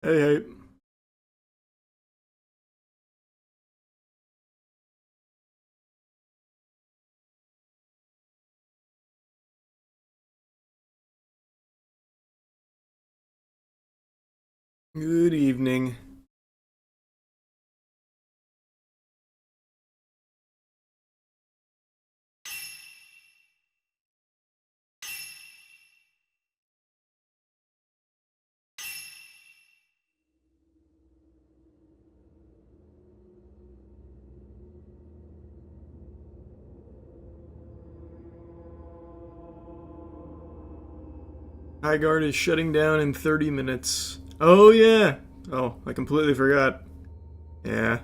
Hey, hey. Good evening. Highguard is shutting down in 30 minutes. Oh, yeah. Oh, I completely forgot. Yeah.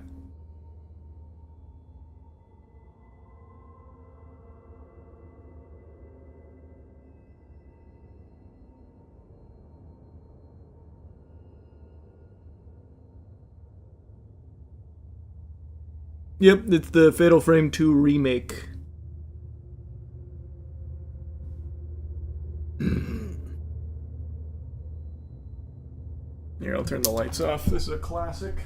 Yep, it's the Fatal Frame 2 remake. Here, I'll turn the lights off. This is a classic.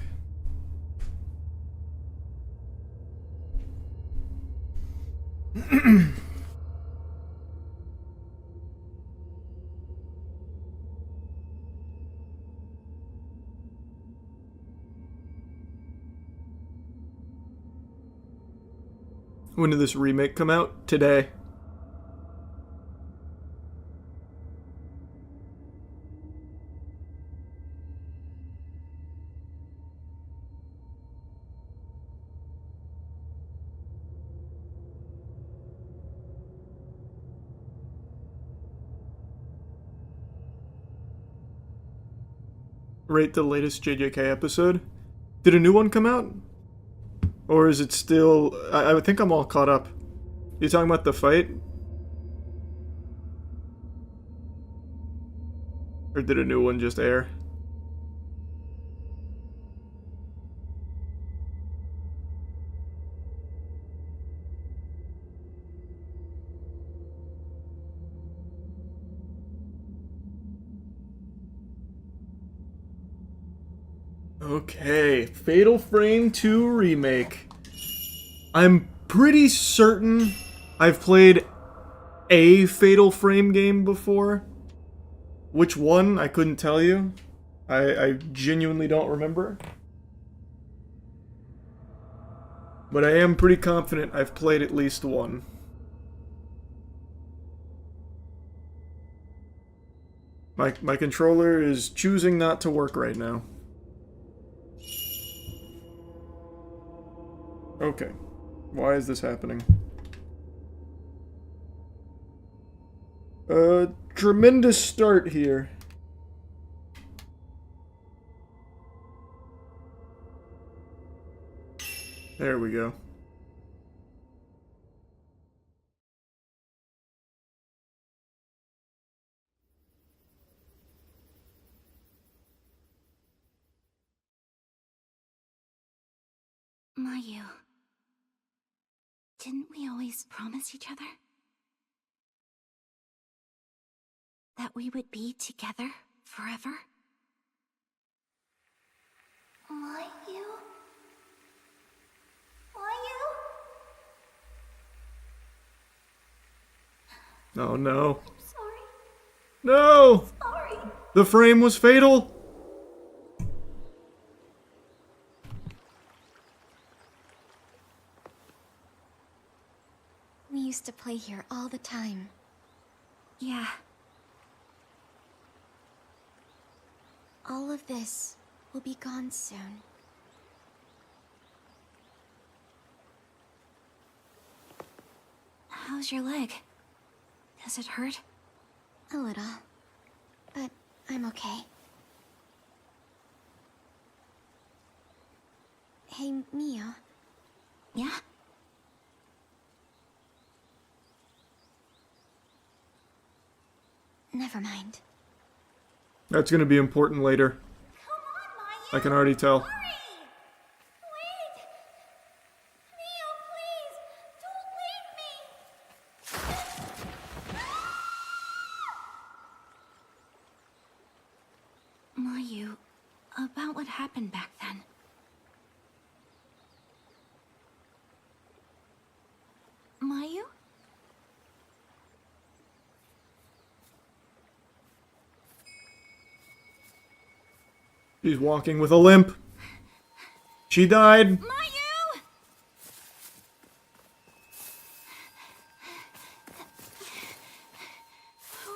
When did this remake come out? Today. Rate the latest JJK episode. Did a new one come out? Or is it still. I think I'm all caught up. You talking about the fight? Or did a new one just air? Okay, Fatal Frame 2 Remake. I'm pretty certain I've played a Fatal Frame game before. Which one, I couldn't tell you. I genuinely don't remember. But I am pretty confident I've played at least one. My controller is choosing not to work right now. Okay. Why is this happening? Tremendous start here. There we go. Mayu, didn't we always promise each other that we would be together forever? Mayu? Mayu? Oh no. I'm sorry. No! Sorry. The frame was fatal! We used to play here all the time. Yeah. All of this will be gone soon. How's your leg? Does it hurt? A little. But I'm okay. Hey, Mia. Yeah? Never mind. That's gonna be important later. Come on, Maya! I can already tell. Hurry! Wait! Mia, please! Don't leave me! Mayu, What happened back then? Mayu? She's walking with a limp. She died. Mayu!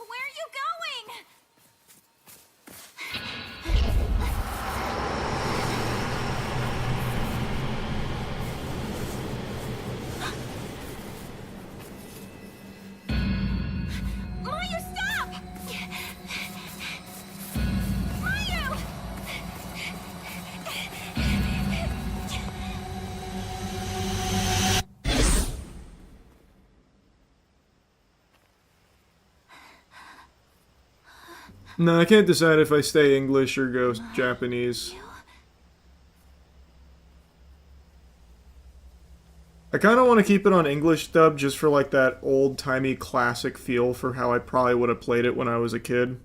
Where are you going? Mayu, stop! Mayu! No, I can't decide if I stay English or go Japanese. I kind of want to keep it on English dub just for like that old-timey classic feel for how I probably would have played it when I was a kid.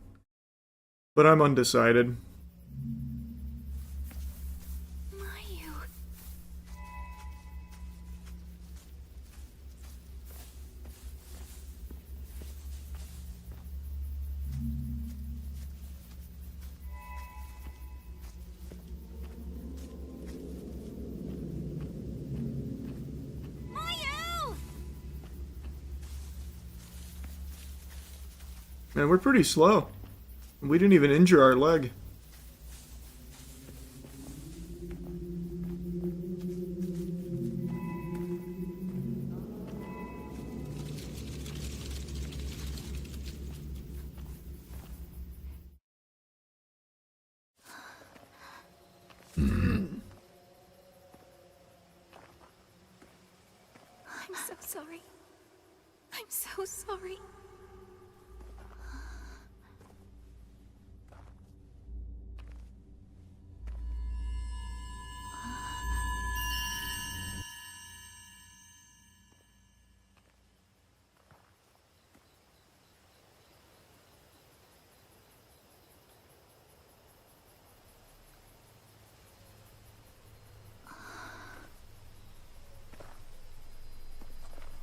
But I'm undecided. Mayu. Mayu! Man, we're pretty slow. We didn't even injure our leg. I'm so sorry. I'm so sorry.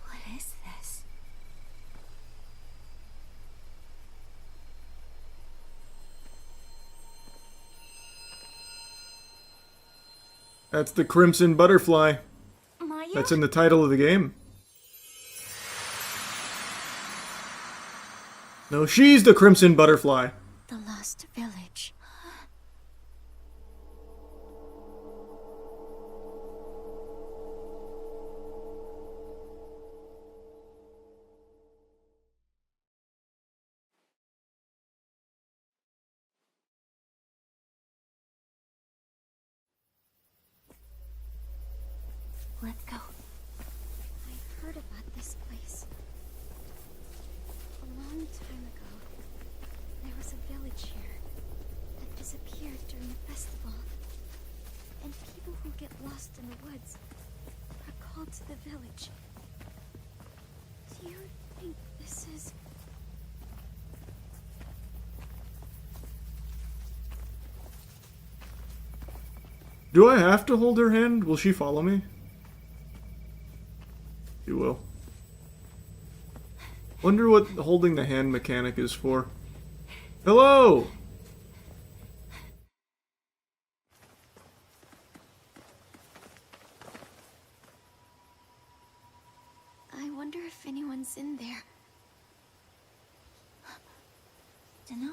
What is this? That's the Crimson Butterfly. Mayu? That's in the title of the game. No, she's the Crimson Butterfly. The lost village. Let's go. I heard about this place. A long time ago, there was a village here that disappeared during a festival. And people who get lost in the woods are called to the village. Do you think this is... Do I have to hold her hand? Will she follow me? She will. Wonder what holding the hand mechanic is for. Hello! I wonder if anyone's in there. Dunno.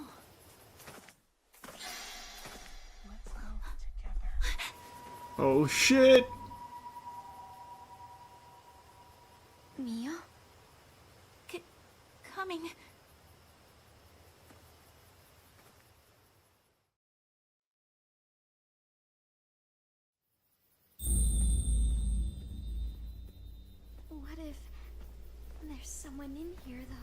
Let's go together. Oh shit! Mia? Coming. What if there's someone in here, though?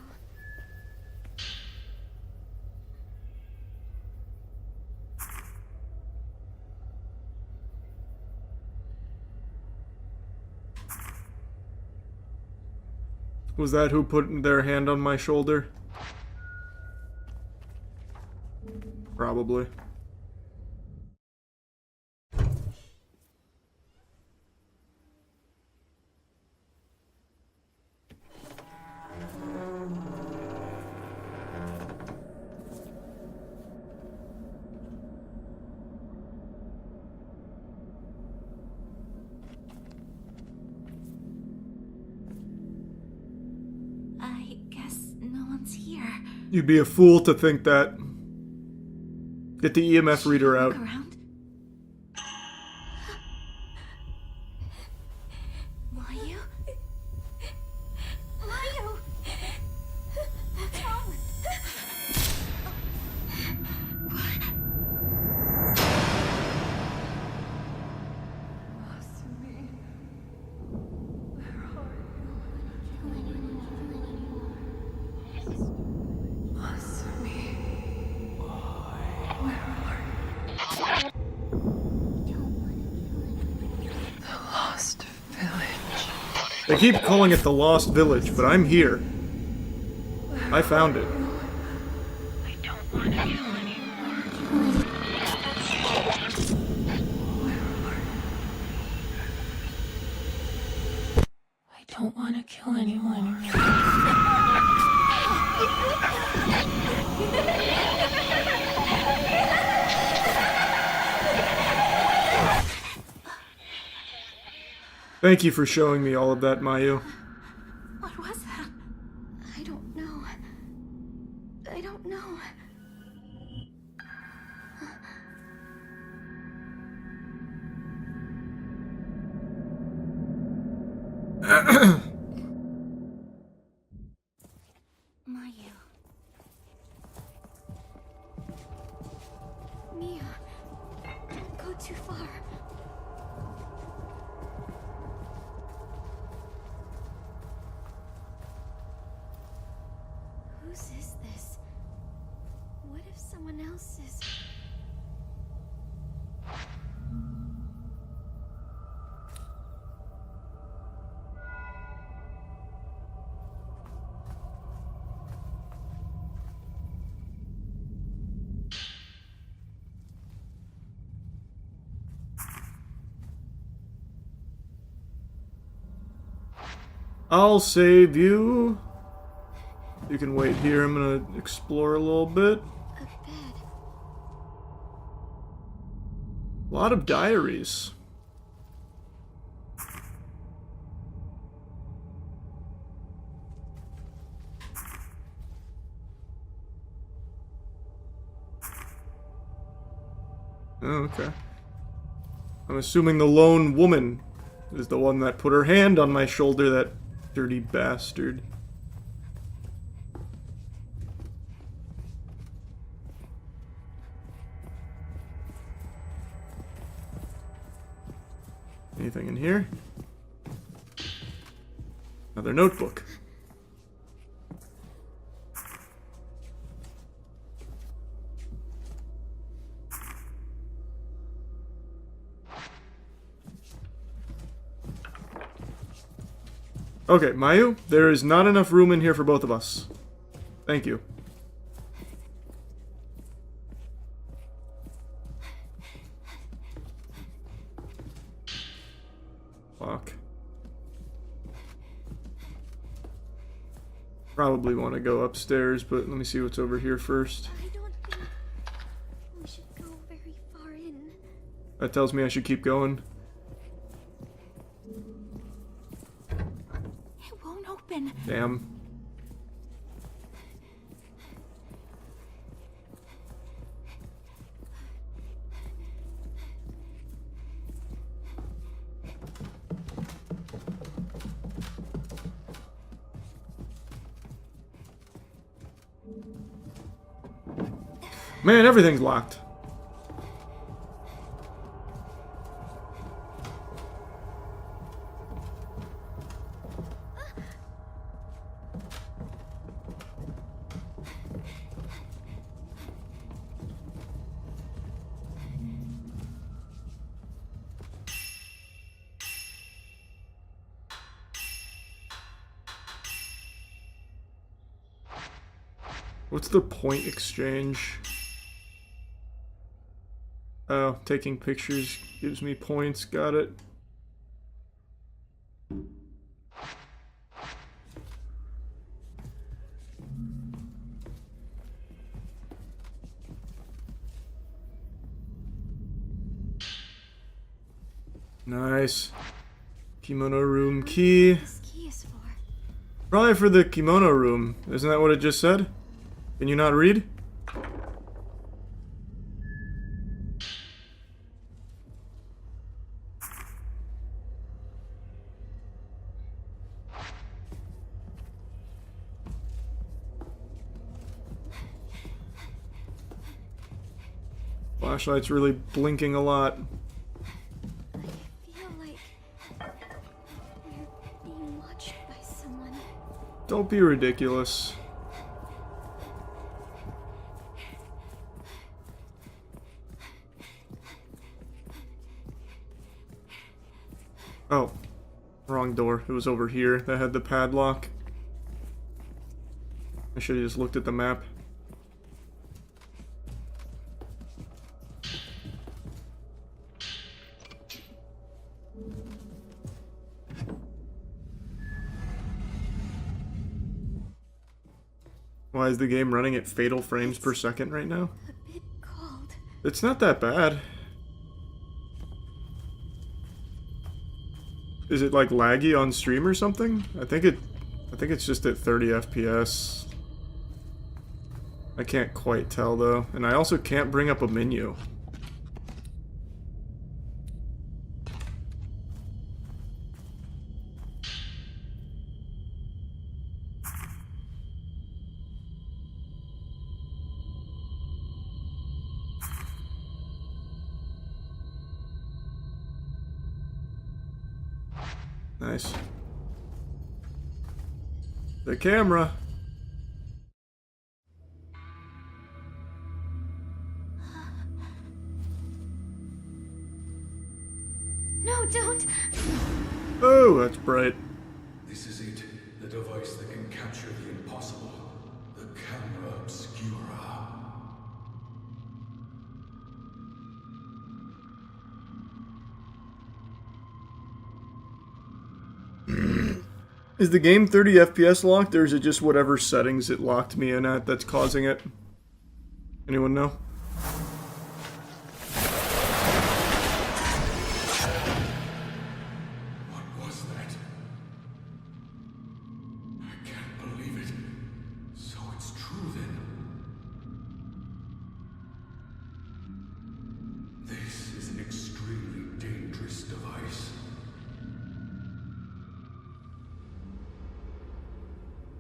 Was that who put their hand on my shoulder? Probably. one's here. You'd be a fool to think that. Get the EMF reader out. Look around. Mayu? Mayu! What's wrong? Lost village. They keep calling it the Lost Village, but I'm here. I found it. I don't want to kill anymore. I don't want to kill anymore. Thank you for showing me all of that, Mayu. What was that? I don't know. I don't know. Mayu. Mia, don't go too far. Whose is this? What if someone else is... I'll save you. You can wait here. I'm gonna explore a little bit. a bed? A lot of diaries. Oh, okay. I'm assuming the lone woman is the one that put her hand on my shoulder, that dirty bastard. Anything in here? Another notebook. Okay, Mayu, there is not enough room in here for both of us. Thank you. Fuck. Probably want to go upstairs, but let me see what's over here first. I don't think we should go very far in. That tells me I should keep going. It won't open. Damn. Man, everything's locked. What's the point exchange? Oh, taking pictures gives me points. Got it. Nice. Kimono room key. This key is for... Probably for the kimono room. Isn't that what it just said? Can you not read? Flashlight's really blinking a lot. I feel like we're being watched by someone. Don't be ridiculous. Oh, wrong door. It was over here that had the padlock. I should have just looked at the map. Why is the game running at fatal frames per second right now? A bit cold. It's not that bad. Is it like laggy on stream or something? I think it's just at 30 FPS. I can't quite tell though, and I also can't bring up a menu. Nice. The camera. No, don't! Oh, that's bright. This is it, the device that can capture the impossible, the camera obscura. Is the game 30 FPS locked, or is it just whatever settings it locked me in at that's causing it? Anyone know? What was that? I can't believe it. So it's true then. This is an extremely dangerous device.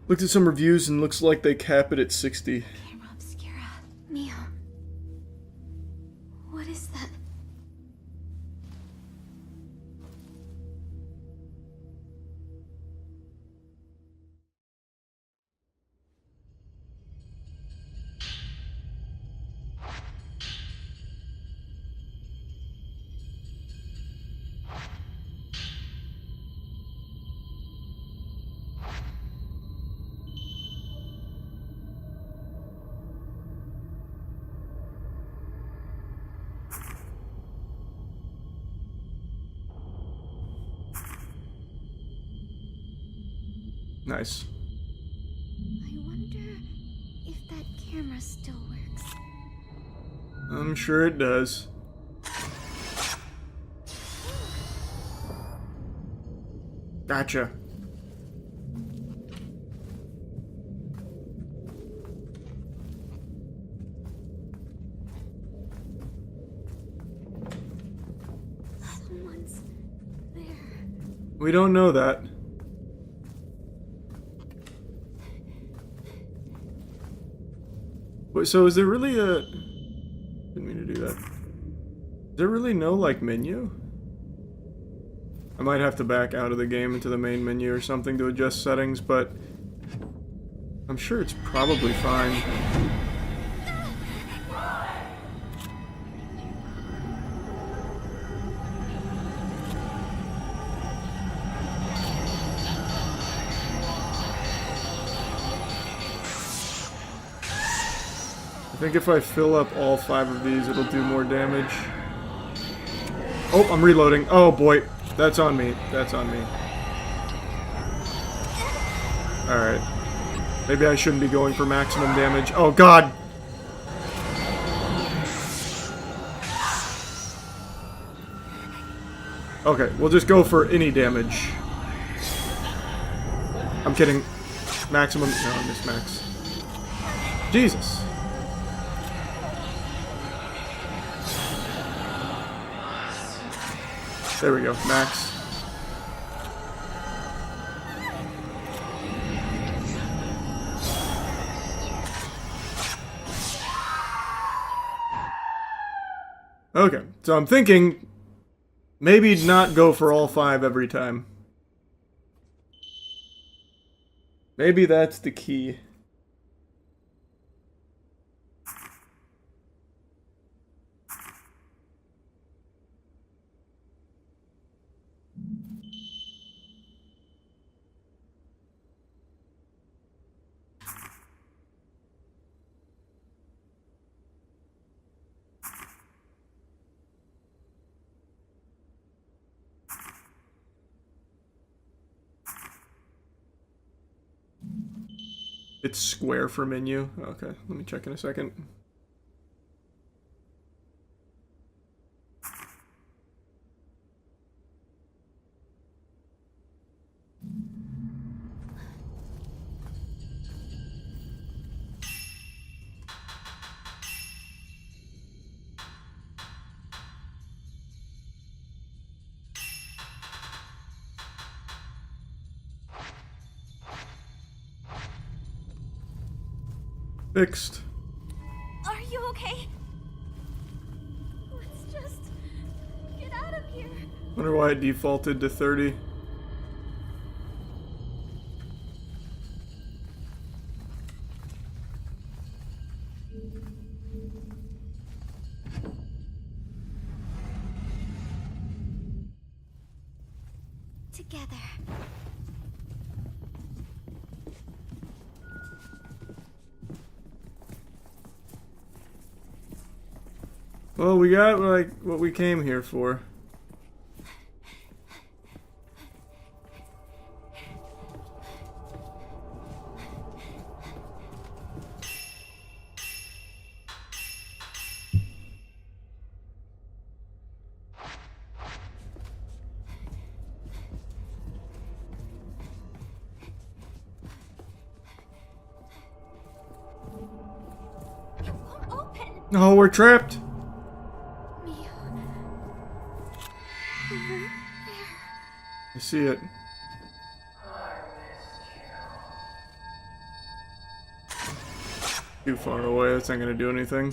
Looked at some reviews and looks like they cap it at 60. Camera obscura. Neo. What is that? Nice. I wonder if that camera still works. I'm sure it does. Gotcha. Someone's there. We don't know that. Wait, so is there really a... Didn't mean to do that. Is there really no, like, menu? I might have to back out of the game into the main menu or something to adjust settings, but... I'm sure it's probably fine. I think if I fill up all 5 of these, it'll do more damage. Oh, I'm reloading. Oh boy, that's on me. That's on me. Alright. Maybe I shouldn't be going for maximum damage. Oh god! Okay, we'll just go for any damage. I'm kidding. Maximum. No, I missed max. Jesus. There we go. Max. Okay, so I'm thinking maybe not go for all 5 every time. Maybe that's the key. It's square for menu. Okay, let me check in a second. Fixed. Are you okay? Let's just get out of here. Wonder why it defaulted to 30. Together. Well, we got like what we came here for. It won't open. Oh, we're trapped. Mio. I see it. Too far away, that's not gonna do anything.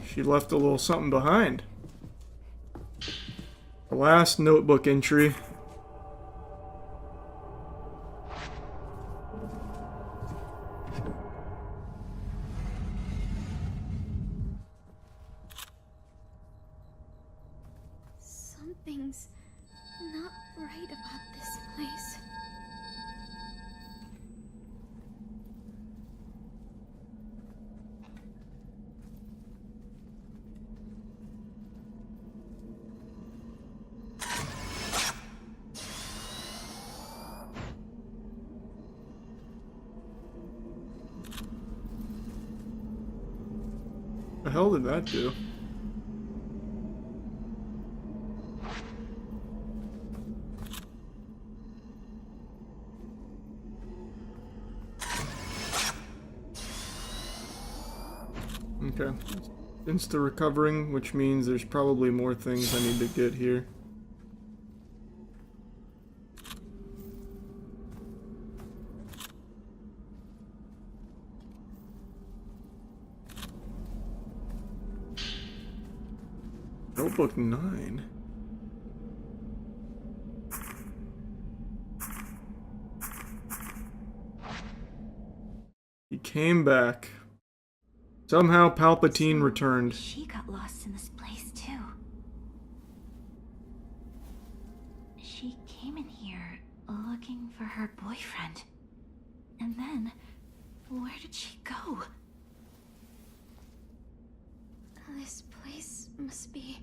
She left a little something behind. The last notebook entry. Something's not right about this place. The hell did that do? Okay. Insta recovering, which means there's probably more things I need to get here. Notebook 9. He came back. Somehow Palpatine returned. She got lost in this place too. She came in here looking for her boyfriend. And then, where did she go? This place must be...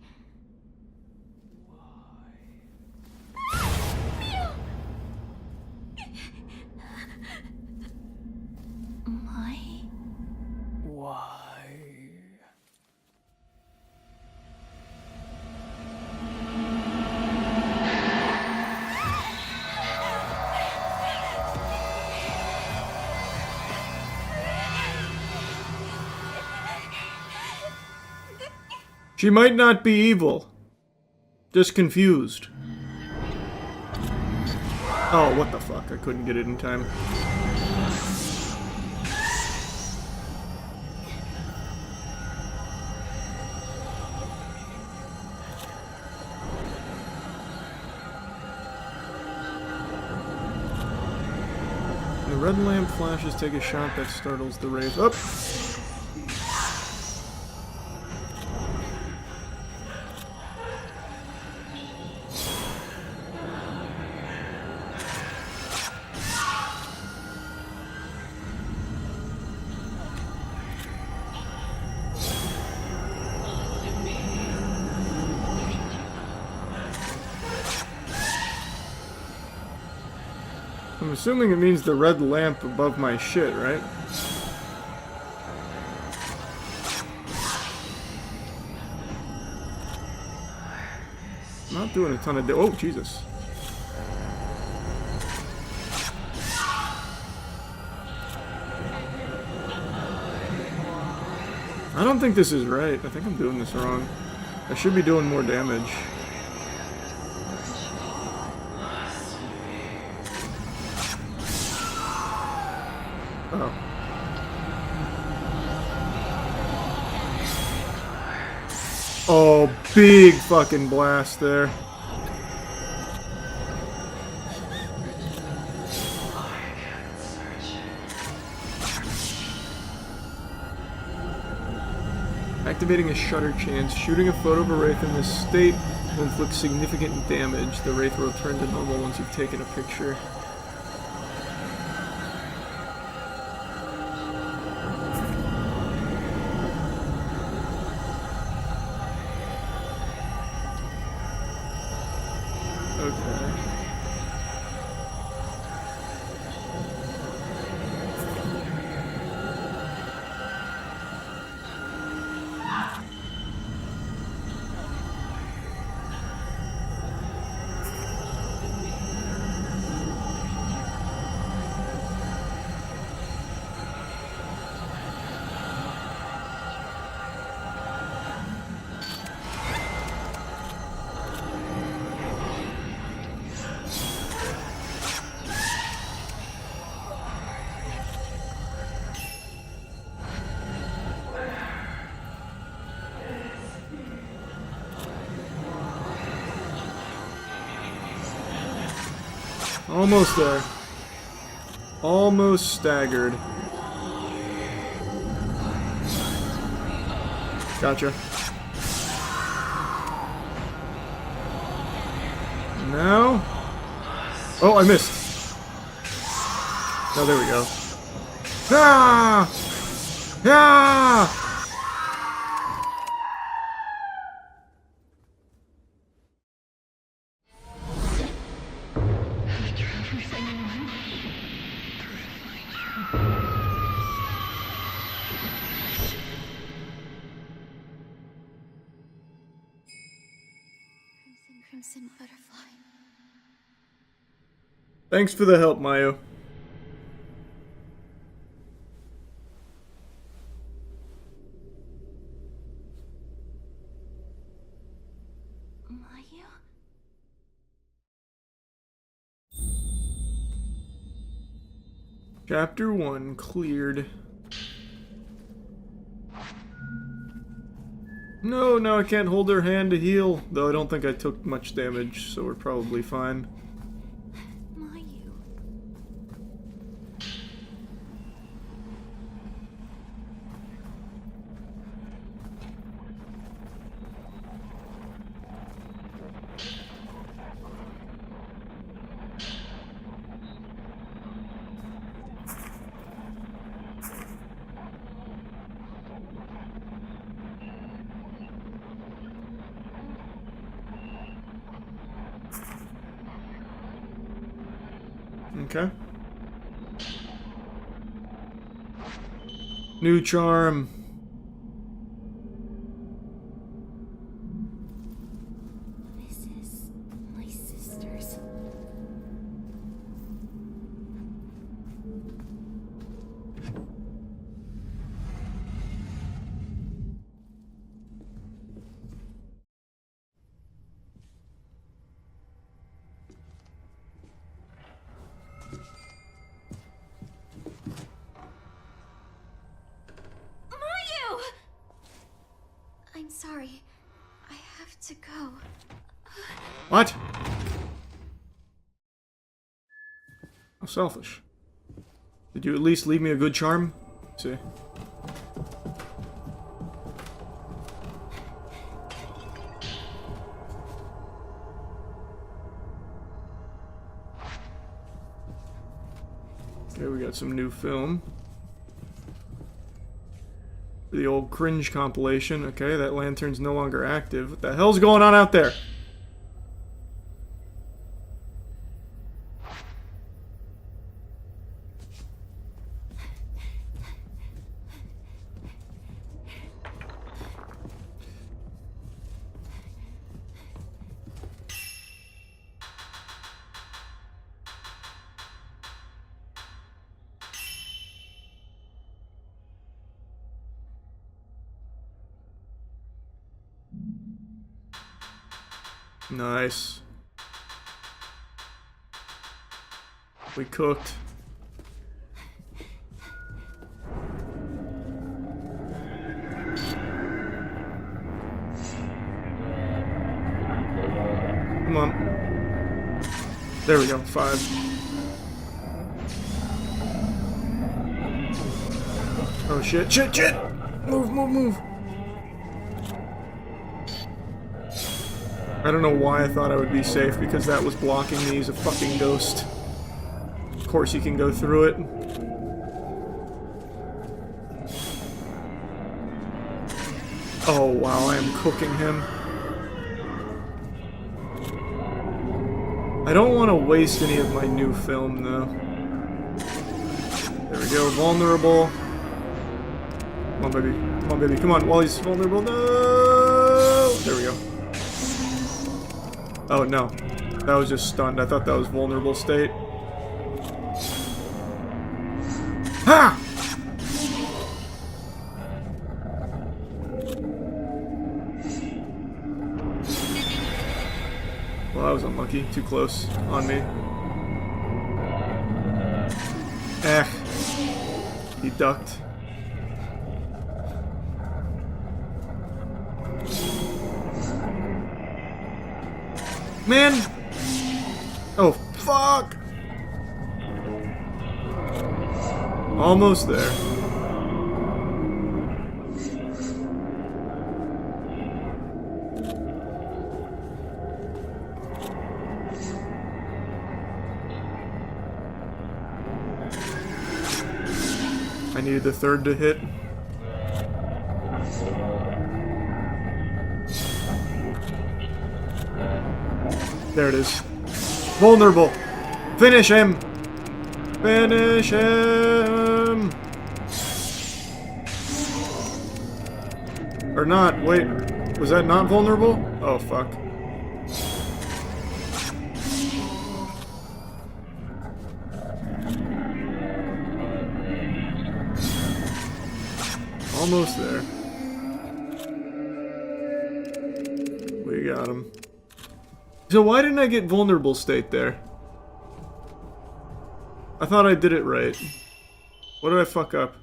She might not be evil. Just confused. Oh, what the fuck? I couldn't get it in time. The red lamp flashes, take a shot that startles the wraith. Up! I'm assuming it means the red lamp above my shit, right? Not doing a ton of oh, Jesus. I don't think this is right. I think I'm doing this wrong. I should be doing more damage. Oh. Oh, big fucking blast there. Activating a shutter chance. Shooting a photo of a wraith in this state will inflict significant damage. The wraith will return to normal once you've taken a picture. Okay. Almost there. Almost staggered. Gotcha. Now? Oh, I missed. Oh, there we go. Ah! Ah! Crimson butterfly. Thanks for the help, Mayo. Mayu? Chapter 1 cleared. No, now I can't hold her hand to heal. Though I don't think I took much damage, so we're probably fine. Mayu. Okay. New charm. This is my sister's. to go. What? How selfish. Did you at least leave me a good charm? Let's see. Okay, we got some new film. The old cringe compilation. Okay, that lantern's no longer active. What the hell's going on out there? Nice. We cooked. Come on. There we go, 5. Oh shit, shit, shit! Move, move, move! I don't know why I thought I would be safe, because that was blocking me. He's a fucking ghost. Of course he can go through it. Oh wow, I am cooking him. I don't want to waste any of my new film, though. There we go, vulnerable. Come on, baby. Come on, baby. Come on, while he's vulnerable. No! There we go. Oh, no. That was just stunned. I thought that was vulnerable state. Ha! Well, I was unlucky. Too close on me. He ducked. Man! Oh, fuck! Almost there. I needed the third to hit. There it is. Vulnerable. Finish him. Finish him. Or not. Wait. Was that not vulnerable? Oh, fuck. Almost there. We got him. So why didn't I get vulnerable state there? I thought I did it right. What did I fuck up?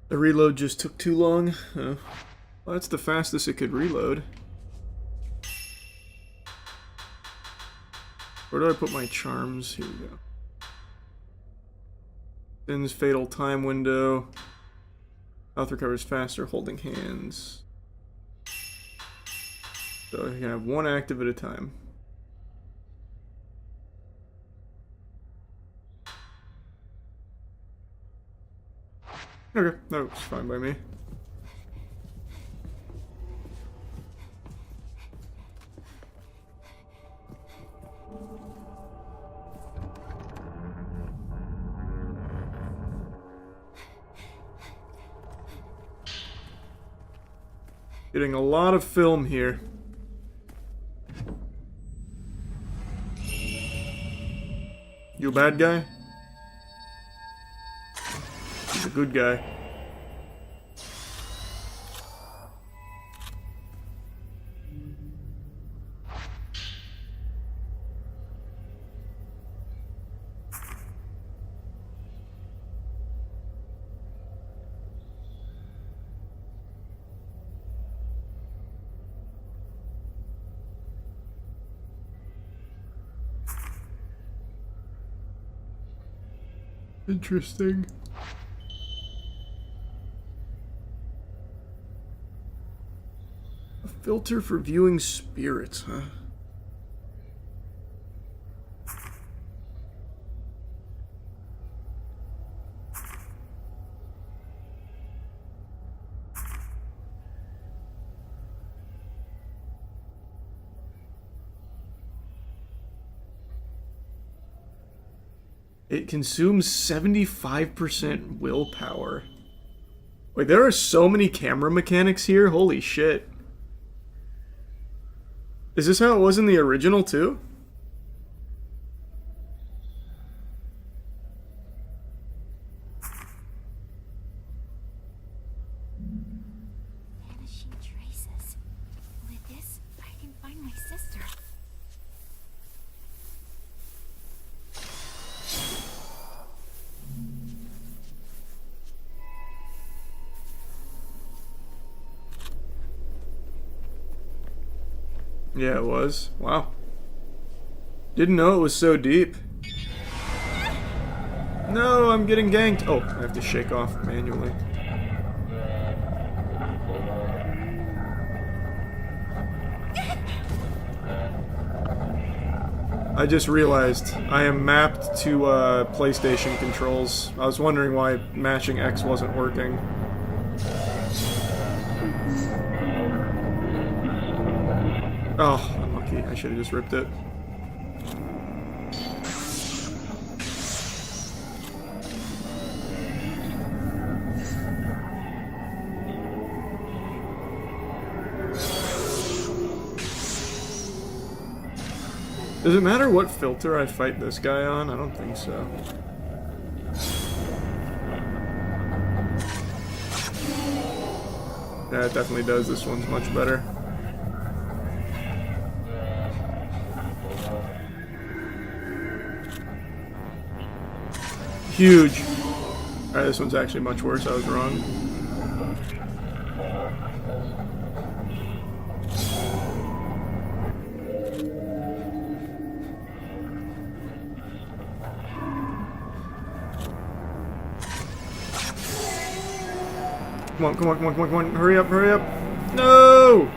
The reload just took too long. Oh. Well, that's the fastest it could reload. Where do I put my charms? Here we go. Spins fatal time window. Health recovers faster holding hands. So you can have one active at a time. Okay, that was fine by me. Getting a lot of film here. You a bad guy? He's a good guy. Interesting. A filter for viewing spirits, huh? It consumes 75% willpower. Wait, there are so many camera mechanics here? Holy shit. Is this how it was in the original, too? Vanishing traces. With this, I can find my sister. Yeah, it was. Wow. Didn't know it was so deep. No, I'm getting ganked. Oh, I have to shake off manually. I just realized I am mapped to PlayStation controls. I was wondering why mashing X wasn't working. Oh, unlucky. I should have just ripped it. Does it matter what filter I fight this guy on? I don't think so. Yeah, it definitely does. This one's much better. Huge. Alright, this one's actually much worse. I was wrong. Come on, come on, come on, come on, come on. Hurry up, hurry up. No!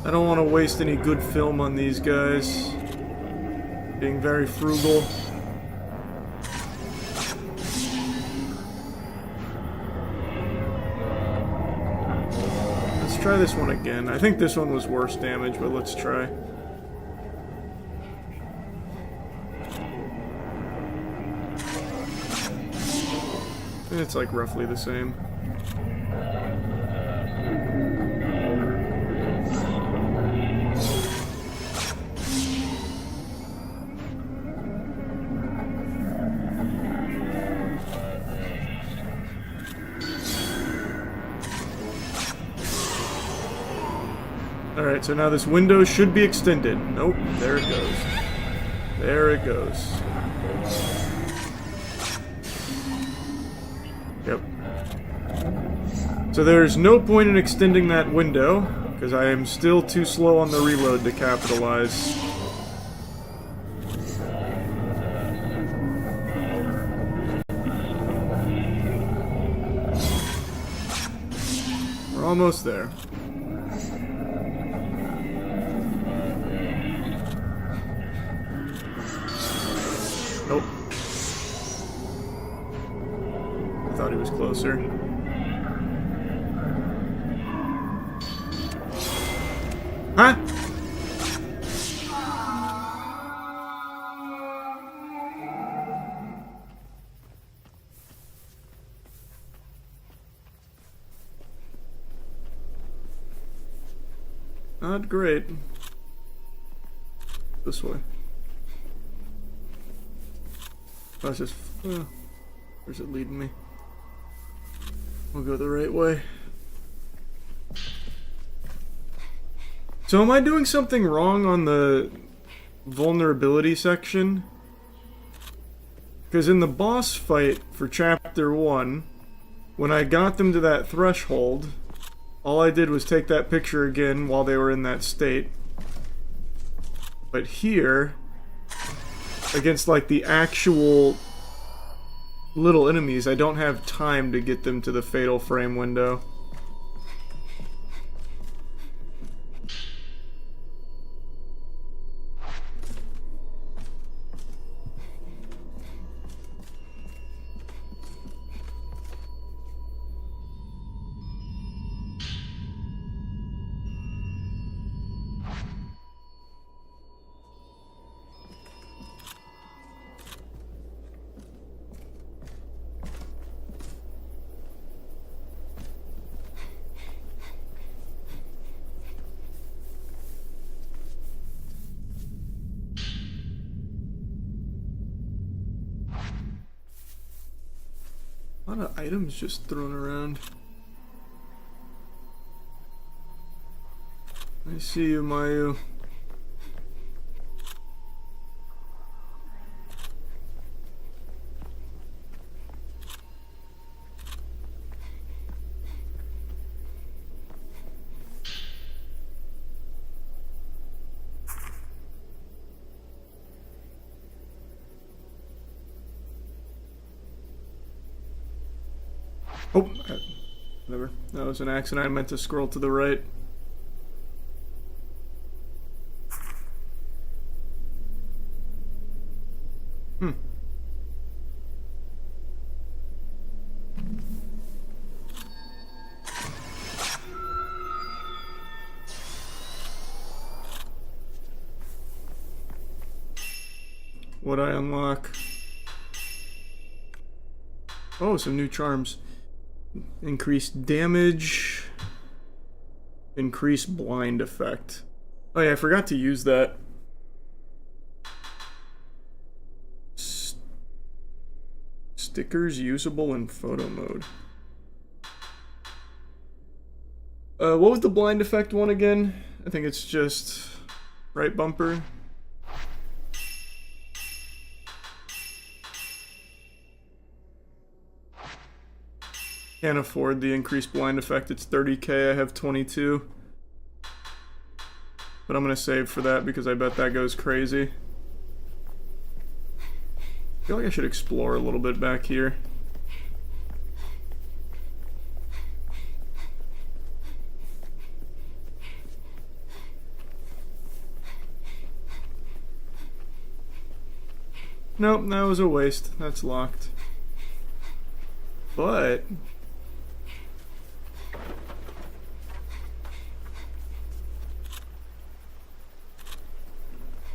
I don't want to waste any good film on these guys. Being very frugal. Let's try this one again. I think this one was worse damage, but let's try. It's like roughly the same. Alright, so now this window should be extended. Nope, there it goes. There it goes. Yep. So there's no point in extending that window, because I am still too slow on the reload to capitalize. We're almost there. Nope. I thought he was closer. Huh? Not great. This way. That's just... where's it leading me? We'll go the right way. So am I doing something wrong on the vulnerability section? Because in the boss fight for chapter 1, when I got them to that threshold, all I did was take that picture again while they were in that state. But here, against like the actual little enemies, I don't have time to get them to the fatal frame window. A lot of items just thrown around. I see you, Mayu. Oh, whatever. That was an accident. I meant to scroll to the right. What'd I unlock? Oh, some new charms. Increased damage. Increase blind effect. Oh yeah, I forgot to use that. Stickers usable in photo mode. What was the blind effect one again? I think it's just right bumper. Can't afford the increased blind effect. It's 30k. I have 22. But I'm gonna save for that because I bet that goes crazy. I feel like I should explore a little bit back here. Nope, that was a waste. That's locked. But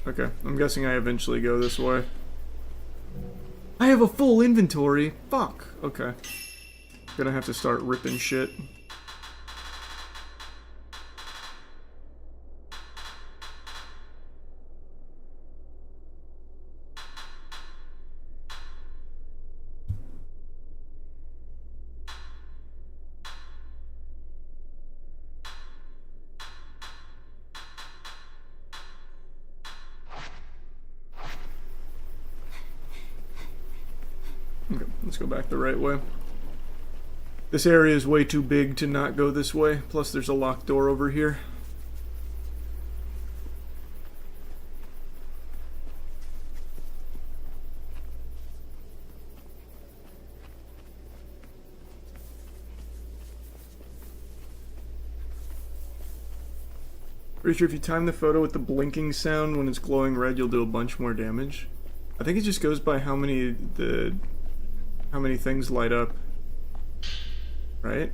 okay, I'm guessing I eventually go this way. I have a full inventory. Fuck. Okay. Gonna have to start ripping shit. Okay, let's go back the right way. This area is way too big to not go this way. Plus there's a locked door over here. Pretty sure if you time the photo with the blinking sound when it's glowing red, you'll do a bunch more damage. I think it just goes by how many things light up. Right?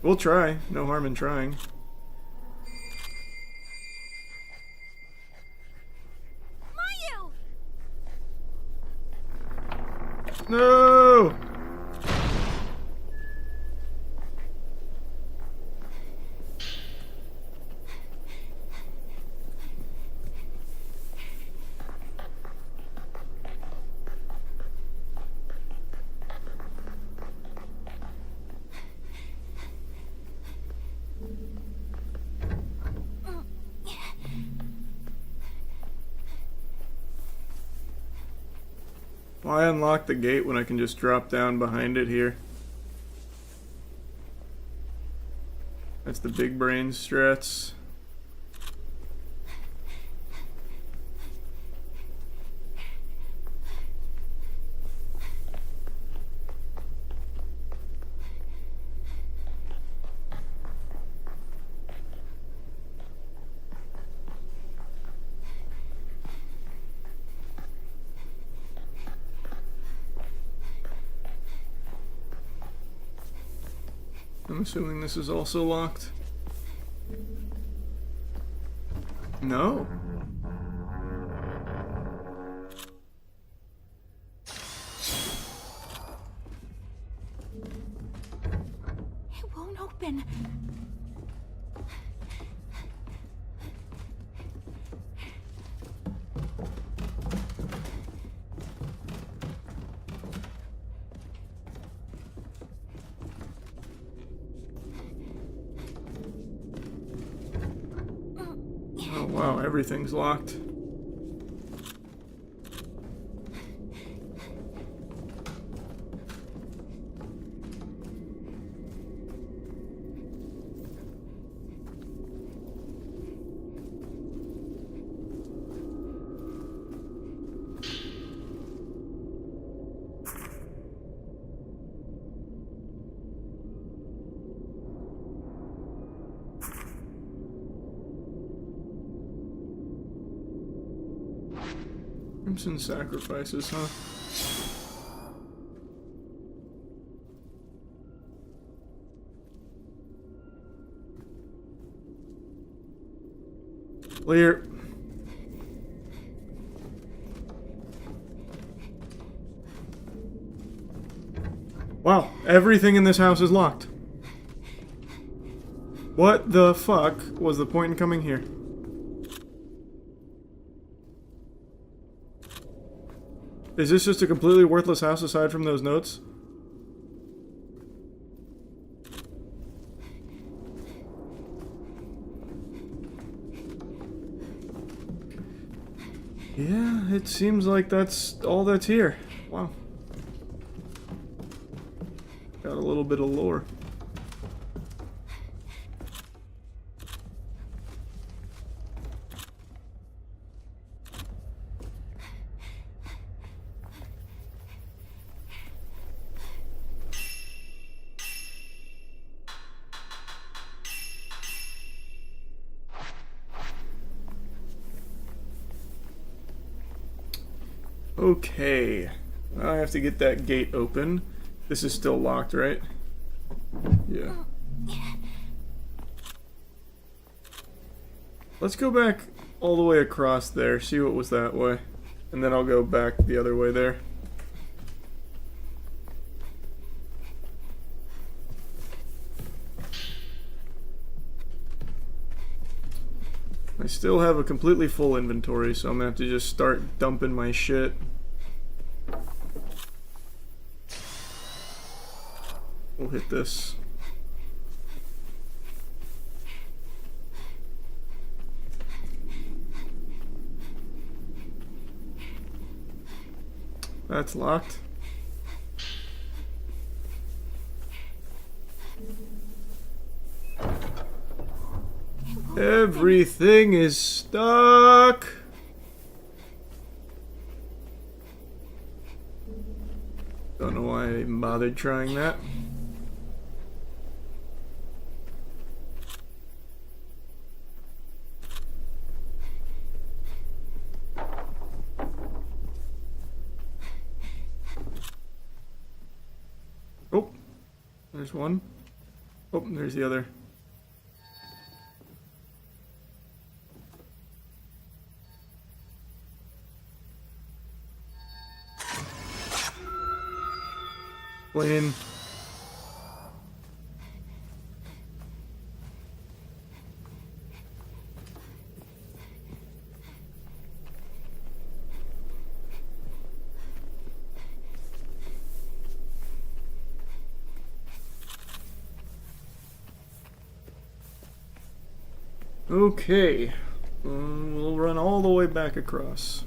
We'll try. No harm in trying. Mayu! No! Why unlock the gate when I can just drop down behind it here? That's the big brain strats. I'm assuming this is also locked. No. It won't open. Oh wow, everything's locked. Crimson sacrifices, huh? Clear. Wow, everything in this house is locked. What the fuck was the point in coming here? Is this just a completely worthless house aside from those notes? Yeah, it seems like that's all that's here. Wow. Got a little bit of lore. Okay, now I have to get that gate open. This is still locked, right? Yeah. Let's go back all the way across there, see what was that way. And then I'll go back the other way there. I still have a completely full inventory, so I'm gonna have to just start dumping my shit. We'll hit this. That's locked. Everything is stuck. Don't know why I even bothered trying that. Oh, there's one. Oh, there's the other. Clean. Okay, we'll run all the way back across.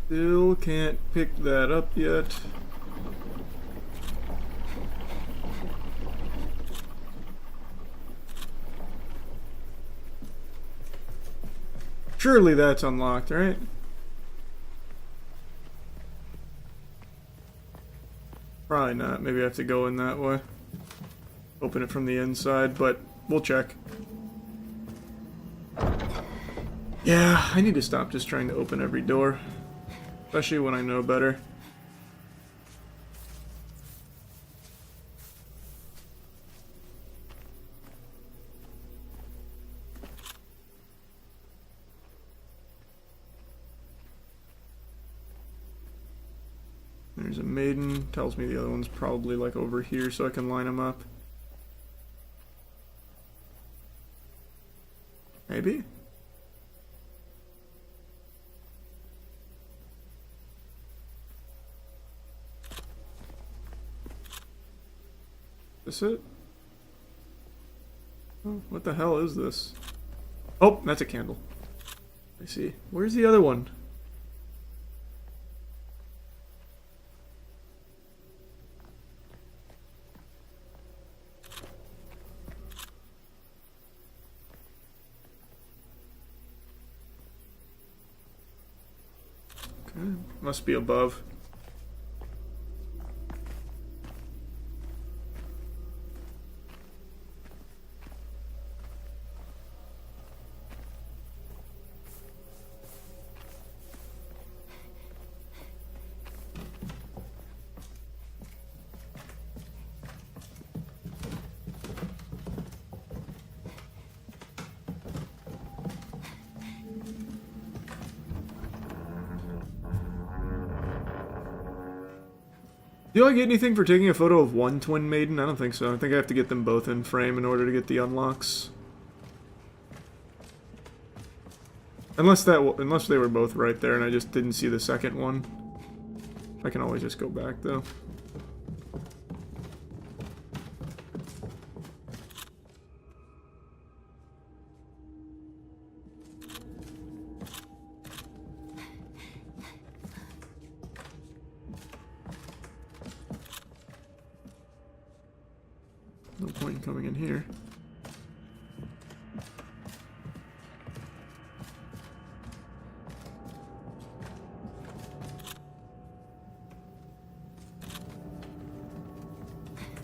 Still can't pick that up yet. Surely that's unlocked, right? Probably not. Maybe I have to go in that way. Open it from the inside, but we'll check. Yeah, I need to stop just trying to open every door. Especially when I know better. There's a maiden. Tells me the other one's probably like over here so I can line them up. Maybe? Is this it? Oh, what the hell is this? Oh, that's a candle. I see. Where's the other one? Okay, must be above. Do I get anything for taking a photo of one twin maiden? I don't think so. I think I have to get them both in frame in order to get the unlocks. Unless they were both right there and I just didn't see the second one. I can always just go back though. No point in coming in here.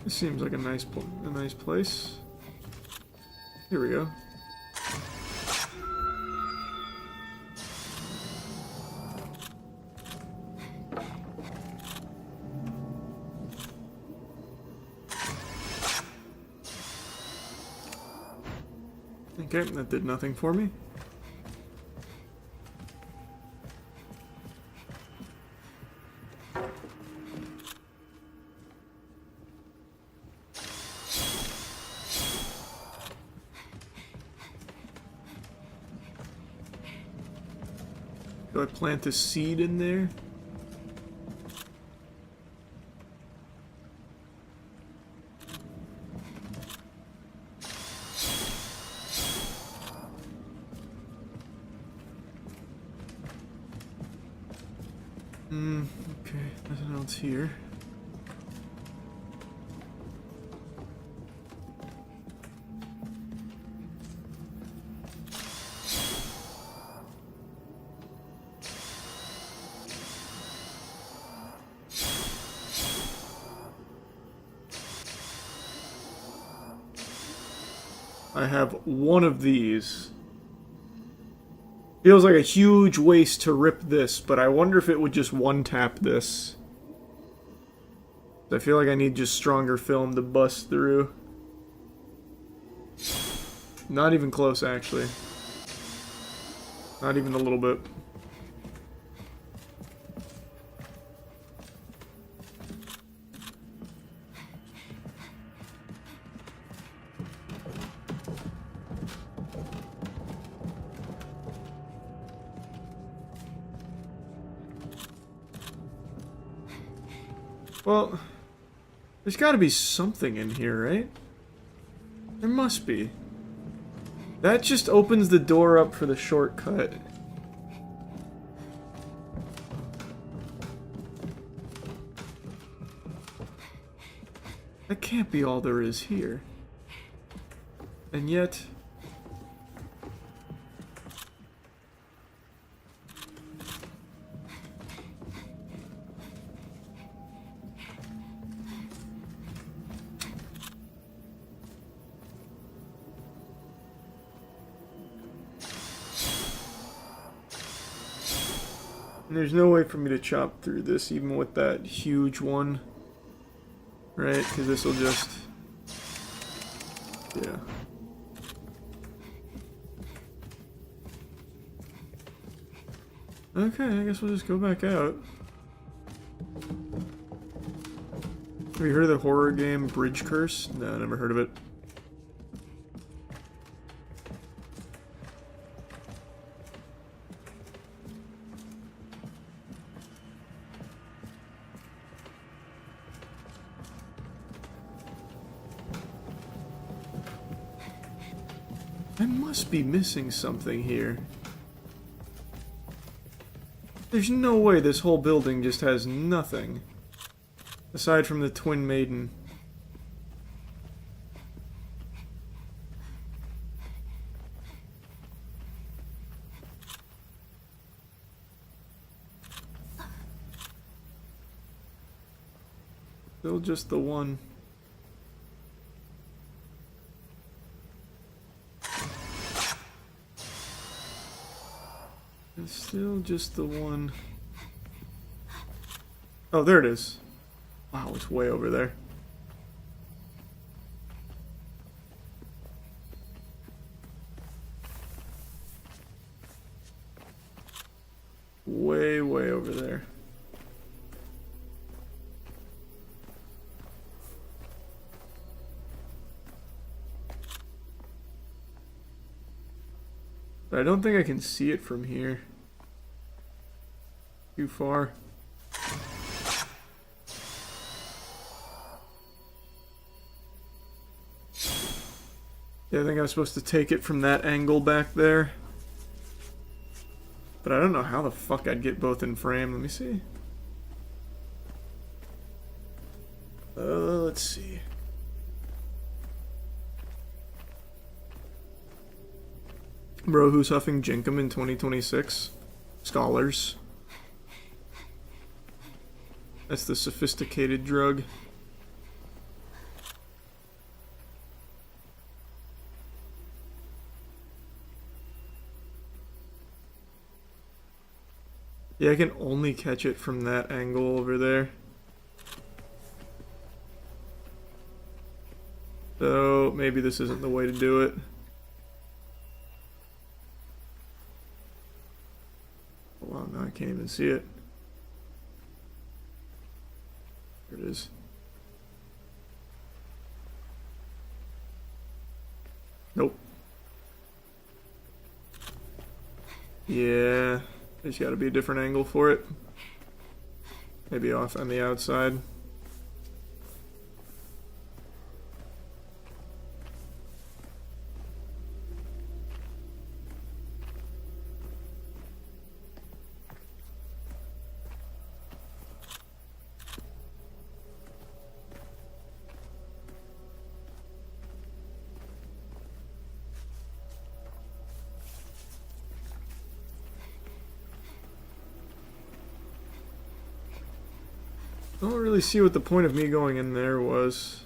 This seems like a nice place. Here we go. Okay, that did nothing for me. Do I plant a seed in there? Okay, nothing else here. I have one of these. Feels like a huge waste to rip this, but I wonder if it would just one-tap this. I feel like I need just stronger film to bust through. Not even close, actually. Not even a little bit. Well, there's gotta be something in here, right? There must be. That just opens the door up for the shortcut. That can't be all there is here. And yet... And there's no way for me to chop through this, even with that huge one. Right? Because this will just... Yeah. Okay, I guess we'll just go back out. Have you heard of the horror game Bridge Curse? No, never heard of it. I must be missing something here. There's no way this whole building just has nothing. Aside from the Twin Maiden. Still just the one. It's still just the one. Oh, there it is. Wow, it's way over there. Way, way over there. But I don't think I can see it from here. Too far. Yeah, I think I'm supposed to take it from that angle back there. But I don't know how the fuck I'd get both in frame. Let me see. Let's see. Bro, who's huffing Jinkum in 2026? Scholars. That's the sophisticated drug. Yeah, I can only catch it from that angle over there. So, maybe this isn't the way to do it. Oh, wow, now I can't even see it. There it is. Nope. Yeah, there's got to be a different angle for it. Maybe off on the outside. I don't really see what the point of me going in there was.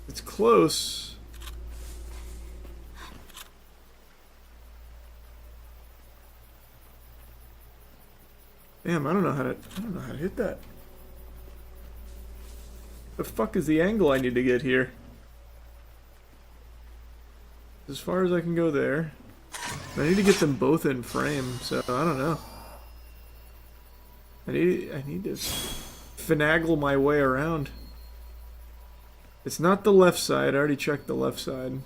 It's close. Damn, I don't know how to hit that. The fuck is the angle I need to get here? As far as I can go there. I need to get them both in frame, so I don't know. I need to finagle my way around. It's not the left side. I already checked the left side.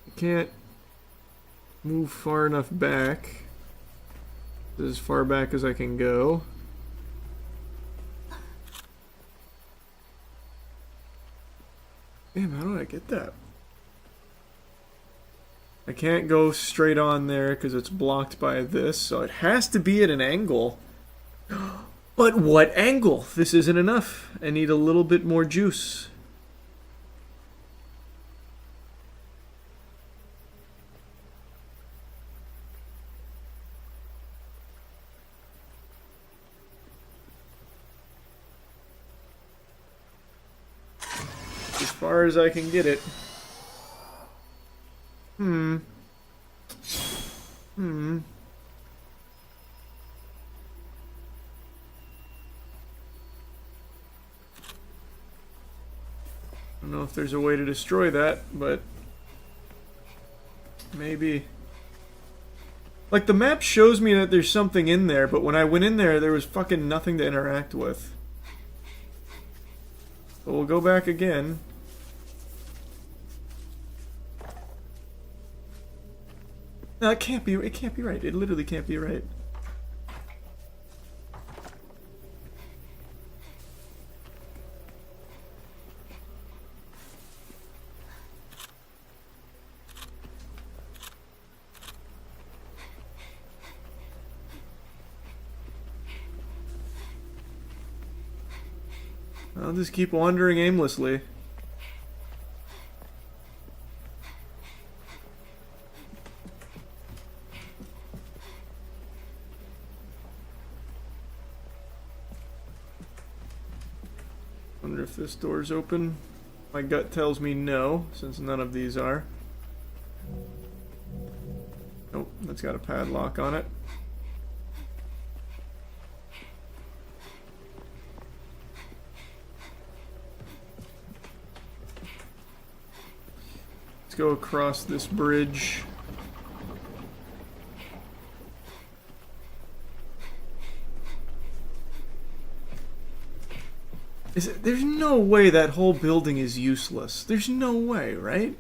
I can't move far enough back. This is as far back as I can go. Damn, how do I get that? I can't go straight on there because it's blocked by this, so it has to be at an angle. But what angle? This isn't enough. I need a little bit more juice. As far as I can get it. I don't know if there's a way to destroy that, but maybe. Like, the map shows me that there's something in there, but when I went in there, there was fucking nothing to interact with. So we'll go back again. No, it can't be right. It literally can't be right. I'll just keep wandering aimlessly. Wonder if this door's open. My gut tells me no, since none of these are. Nope, that's got a padlock on it. Let's go across this bridge. There's no way that whole building is useless. There's no way, right?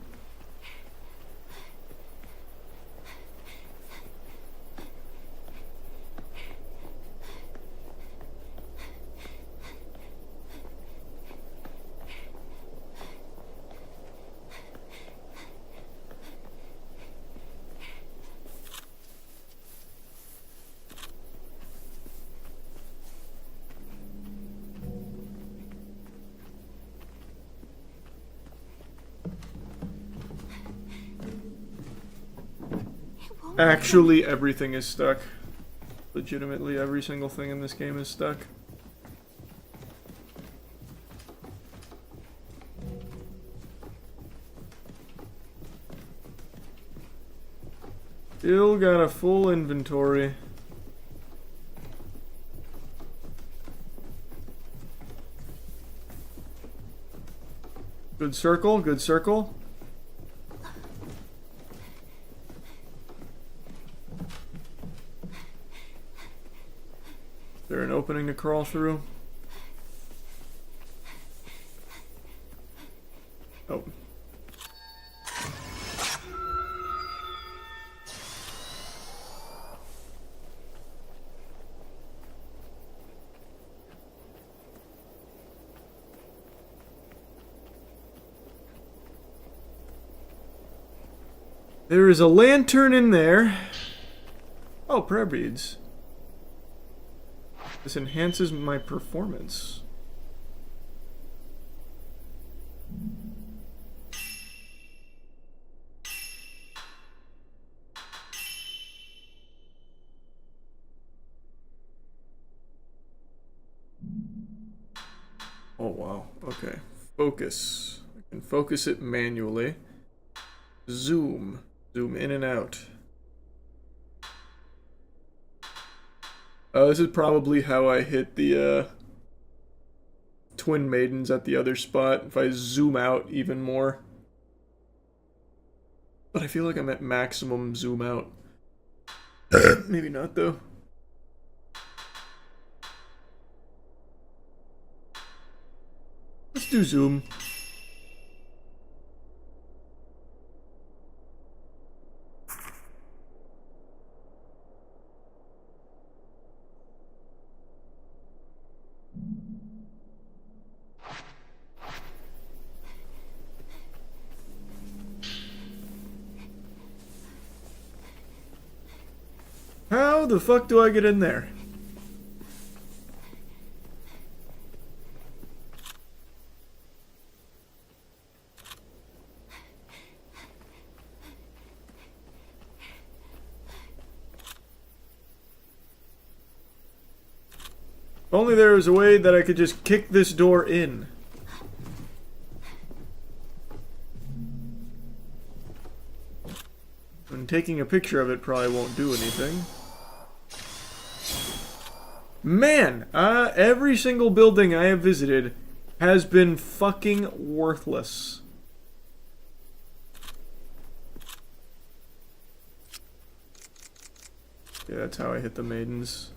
Actually, everything is stuck. Legitimately, every single thing in this game is stuck. Still got a full inventory. Good circle, good circle. Is there an opening to crawl through? Oh. There is a lantern in there. Oh, prayer beads. This enhances my performance. Oh wow, okay. Focus. I can focus it manually. Zoom. Zoom in and out. This is probably how I hit the Twin Maidens at the other spot, if I zoom out even more. But I feel like I'm at maximum zoom out. Maybe not, though. Let's do zoom. How the fuck do I get in there? If only there was a way that I could just kick this door in. And taking a picture of it probably won't do anything. Man, every single building I have visited has been fucking worthless. Yeah, that's how I hit the maidens.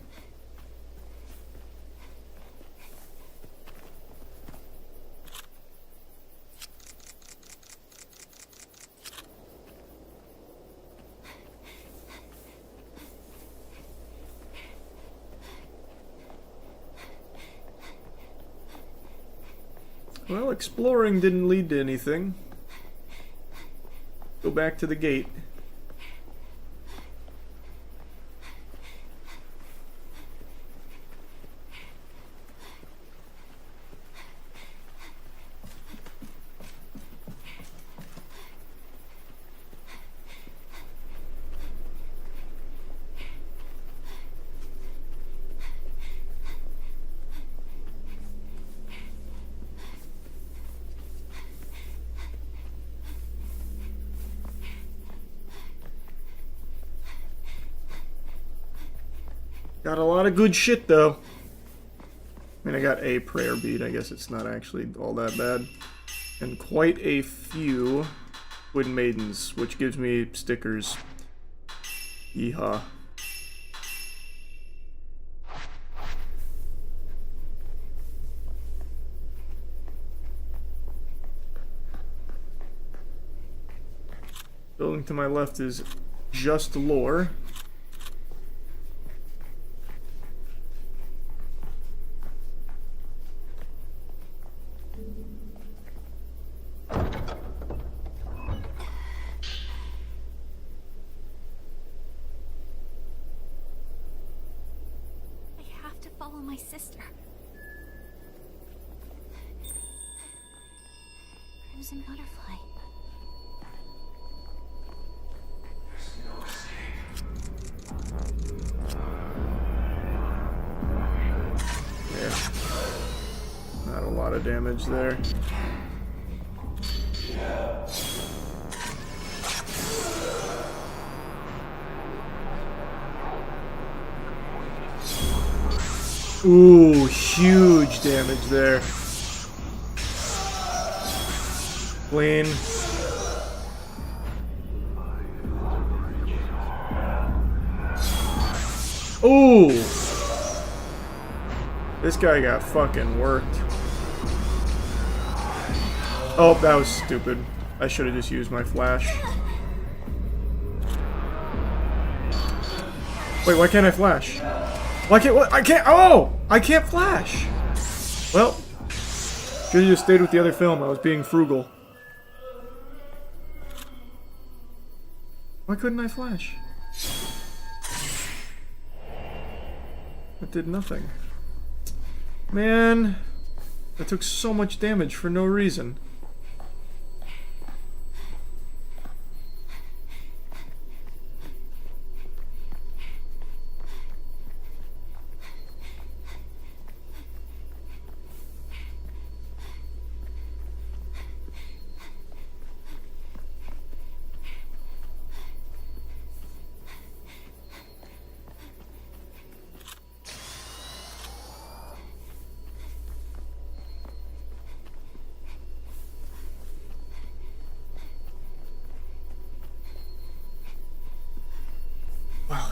Well, exploring didn't lead to anything. Go back to the gate. Got a lot of good shit, though. I mean, I got a prayer bead. I guess it's not actually all that bad. And quite a few wooden maidens, which gives me stickers. Yeehaw. Building to my left is just lore. Follow my sister. Crimson butterfly. Yeah. Not a lot of damage there. Ooh, huge damage there. Clean. Ooh! This guy got fucking worked. Oh, that was stupid. I should have just used my flash. Wait, why can't I flash? Why can't what? I can't. Oh, I can't flash. Well, should have just stayed with the other film. I was being frugal. Why couldn't I flash? That did nothing. Man, that took so much damage for no reason.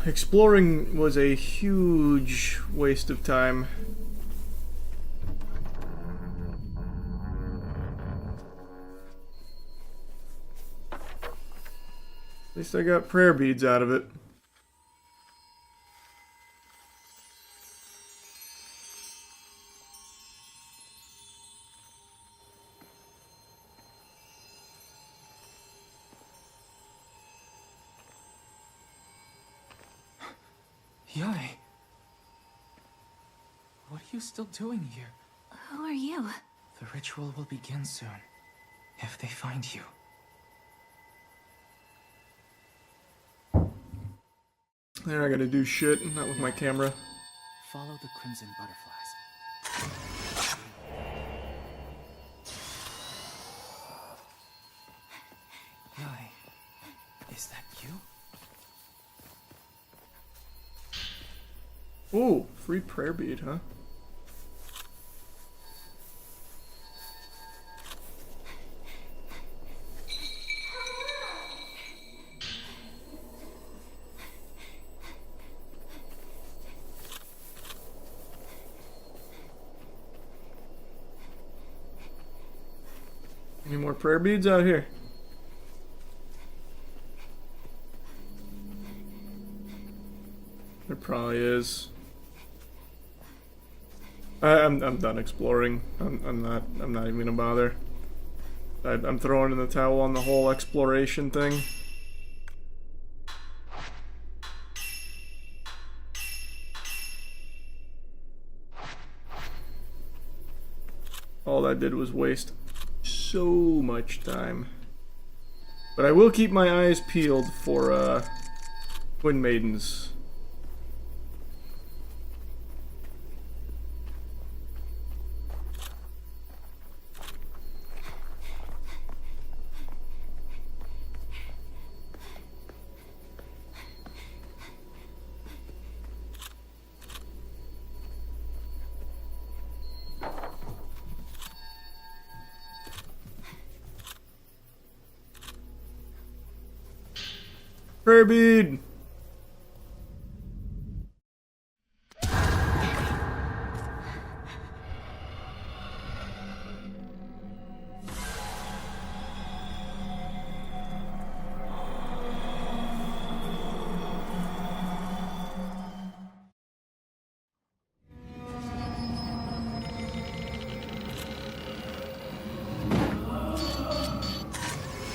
exploring was a huge waste of time. At least I got prayer beads out of it. Yai. What are you still doing here? Who are you? The ritual will begin soon. If they find you. They're not gonna do shit, not with my camera. Follow the crimson butterflies. Yai, is that you? Ooh, free prayer bead, huh? Any more prayer beads out here? There probably is. I'm done exploring. I'm not even gonna bother. I'm throwing in the towel on the whole exploration thing. All that did was waste so much time. But I will keep my eyes peeled for Twin Maidens. Prayer bead!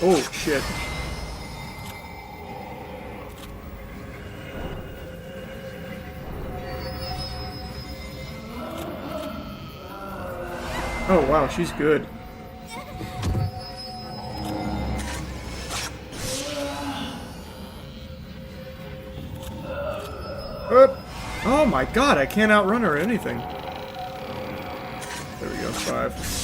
Oh shit. Oh wow, she's good. Oh my god, I can't outrun her or anything. There we go, 5.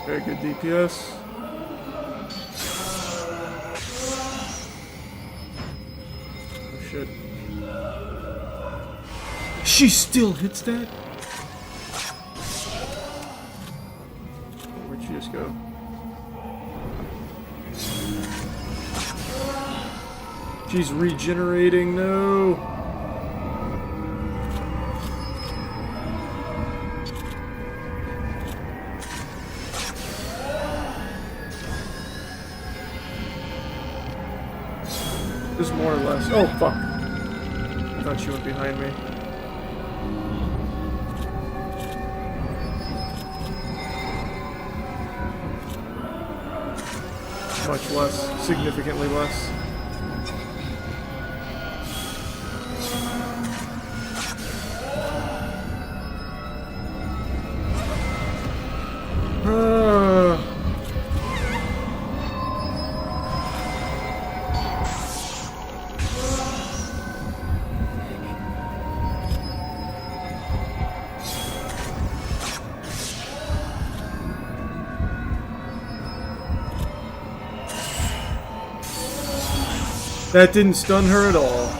Very good DPS. Oh shit. She still hits that? Where'd she just go? She's regenerating, no! Just more or less. Oh, fuck. I thought she went behind me. Much less. Significantly less. That didn't stun her at all.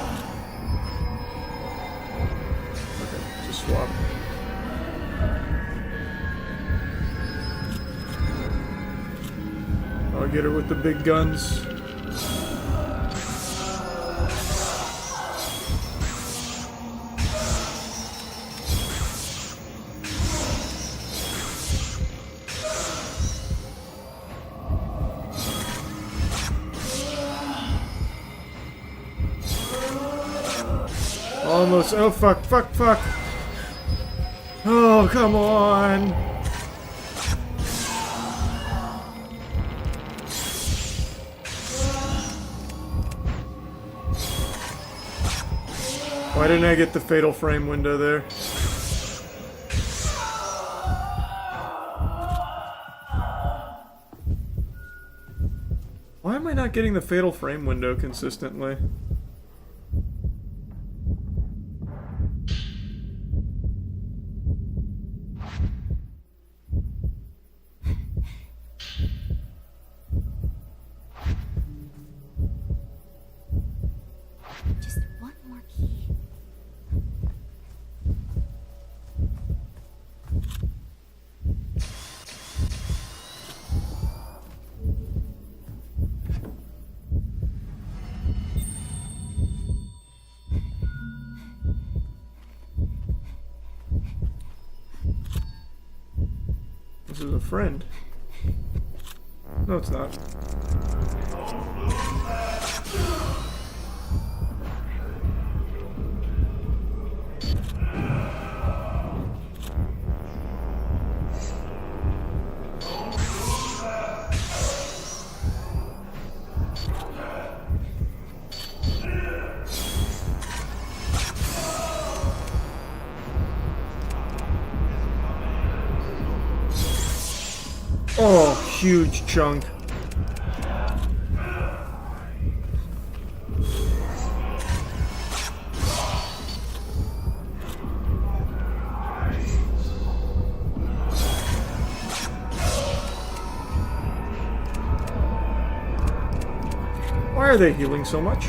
I'll get her with the big guns. Almost. Oh, fuck, fuck, fuck. Oh, come on. Why didn't I get the fatal frame window there? Why am I not getting the fatal frame window consistently? Just one more key. This is a friend. No, it's not. Oh, huge chunk. Why are they healing so much?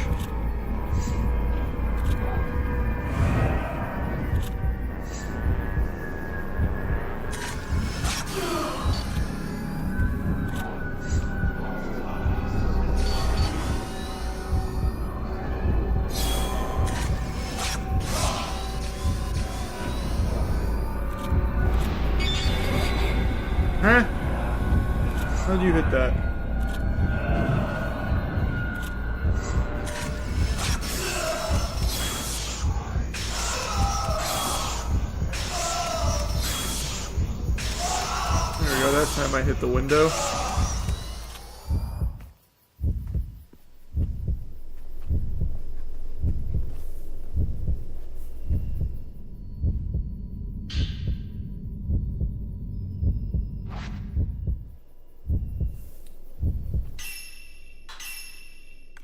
Huh? How'd you hit that? There we go, that time I hit the window.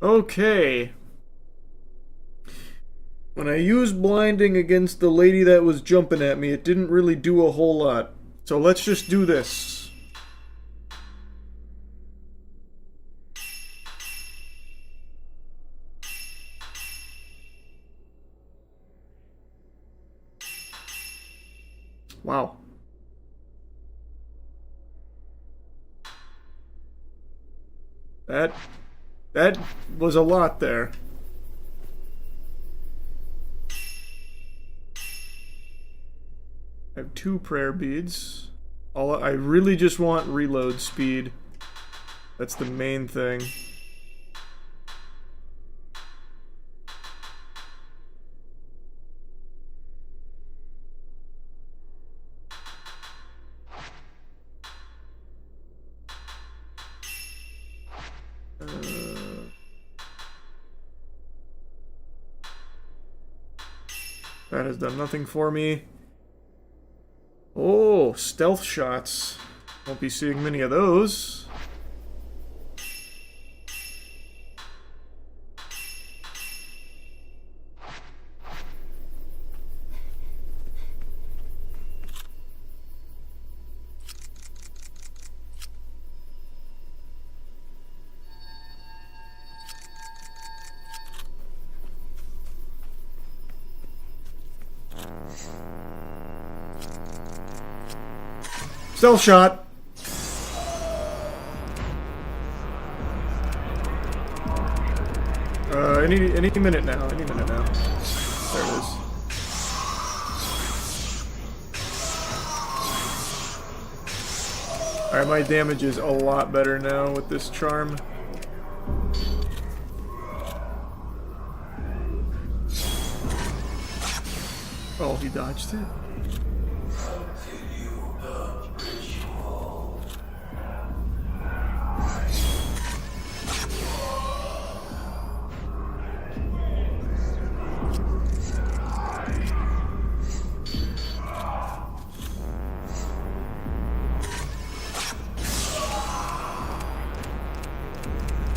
Okay. When I used blinding against the lady that was jumping at me, it didn't really do a whole lot. So let's just do this. Wow. That was a lot there. I have 2 prayer beads. I really just want reload speed. That's the main thing. That has done nothing for me. Oh, stealth shots. Won't be seeing many of those. Stealth shot. Any minute now. Any minute now. There it is. Alright, my damage is a lot better now with this charm. Oh, he dodged it.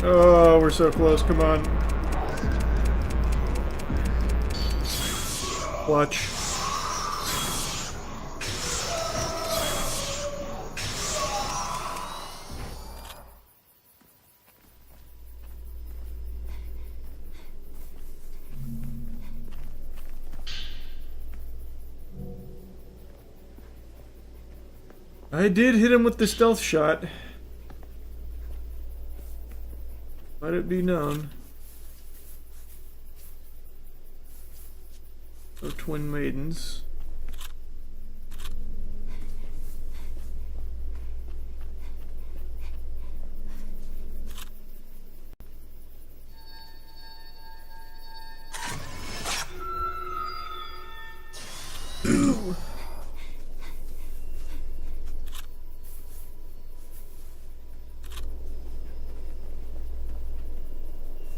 Oh, we're so close. Come on. Watch. I did hit him with the stealth shot. Let it be known. So twin maidens.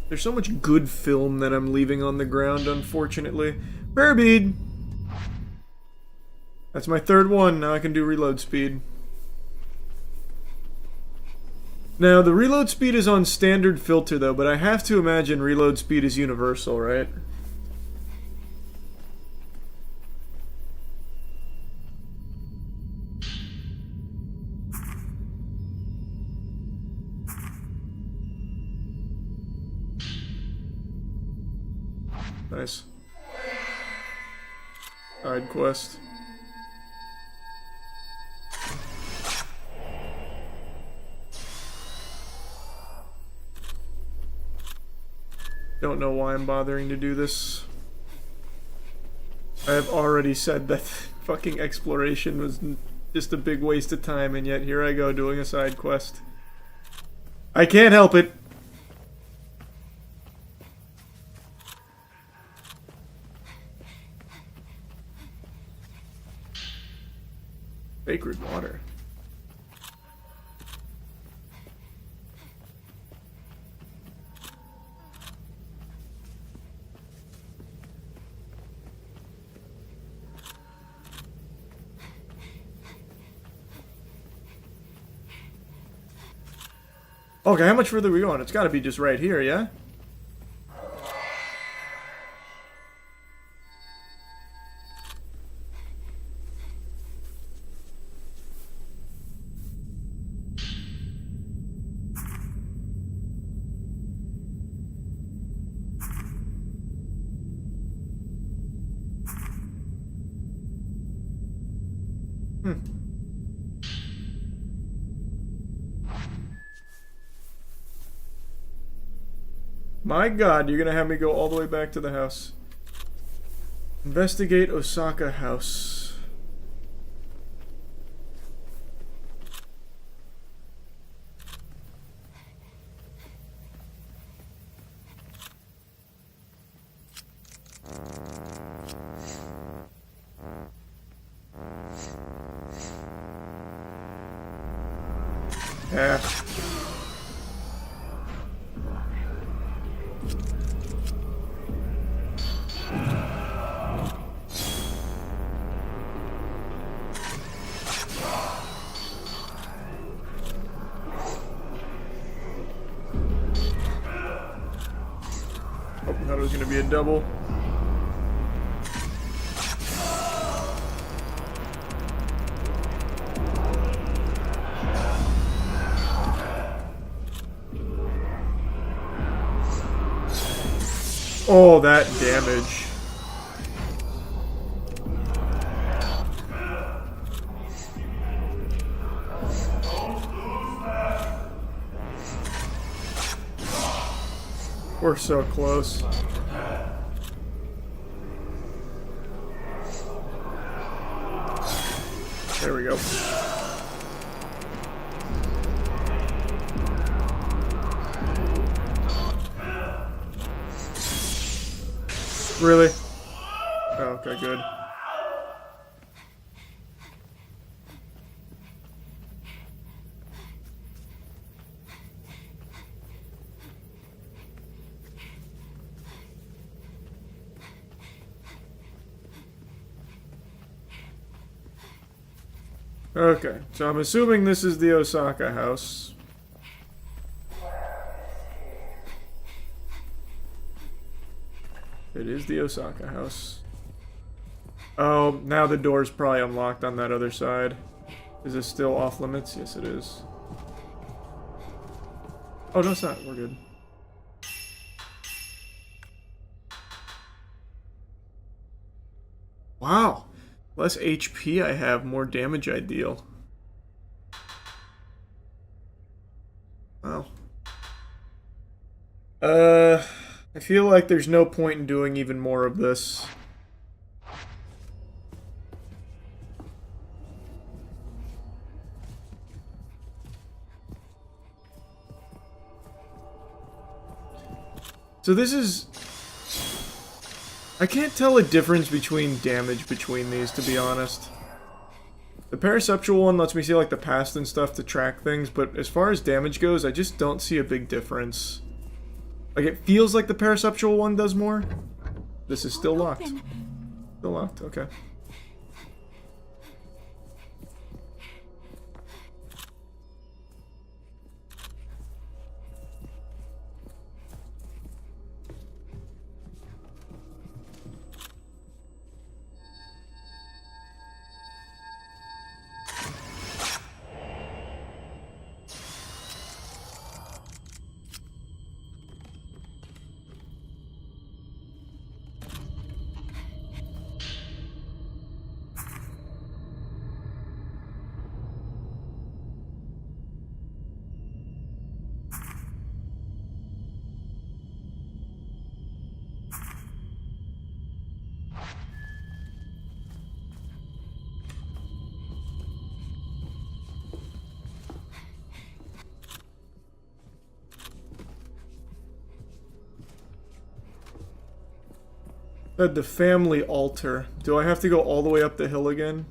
There's so much good film that I'm leaving on the ground, unfortunately. Prayer bead! That's my third one. Now I can do reload speed. Now, the reload speed is on standard filter, though, but I have to imagine reload speed is universal, right? Nice. Side quest. Don't know why I'm bothering to do this. I have already said that fucking exploration was just a big waste of time, and yet here I go doing a side quest. I can't help it. Sacred water. Okay, how much further are we going? It's gotta be just right here, yeah? My god, you're gonna have me go all the way back to the house. Investigate Osaka house. Yeah. Oh, I thought it was gonna be a double. Oh, that damage. We're so close. There we go. Really? Oh, okay, good. Okay, so I'm assuming this is the Osaka house. It is the Osaka house. Oh, now the door's probably unlocked on that other side. Is this still off limits? Yes, it is. Oh, no, it's not. We're good. Wow. Less HP I have, more damage I deal. Wow. I feel like there's no point in doing even more of this. So this is... I can't tell a difference between damage between these, to be honest. The Paraceptual one lets me see like the past and stuff to track things, but as far as damage goes, I just don't see a big difference. Like, it feels like the Paraceptual one does more. This is still locked. Still locked, okay. The family altar. Do I have to go all the way up the hill again?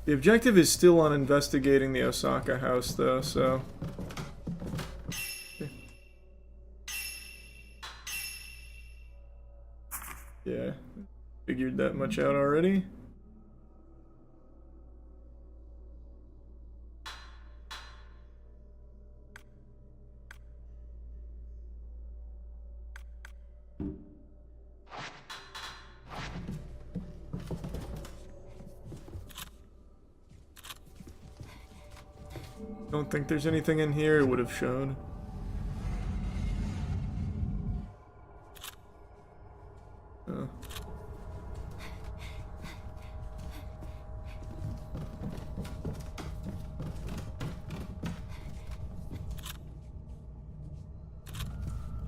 The objective is still on investigating the Osaka house, though, so... Yeah, figured that much out already. Don't think there's anything in here, it would have shown. Oh.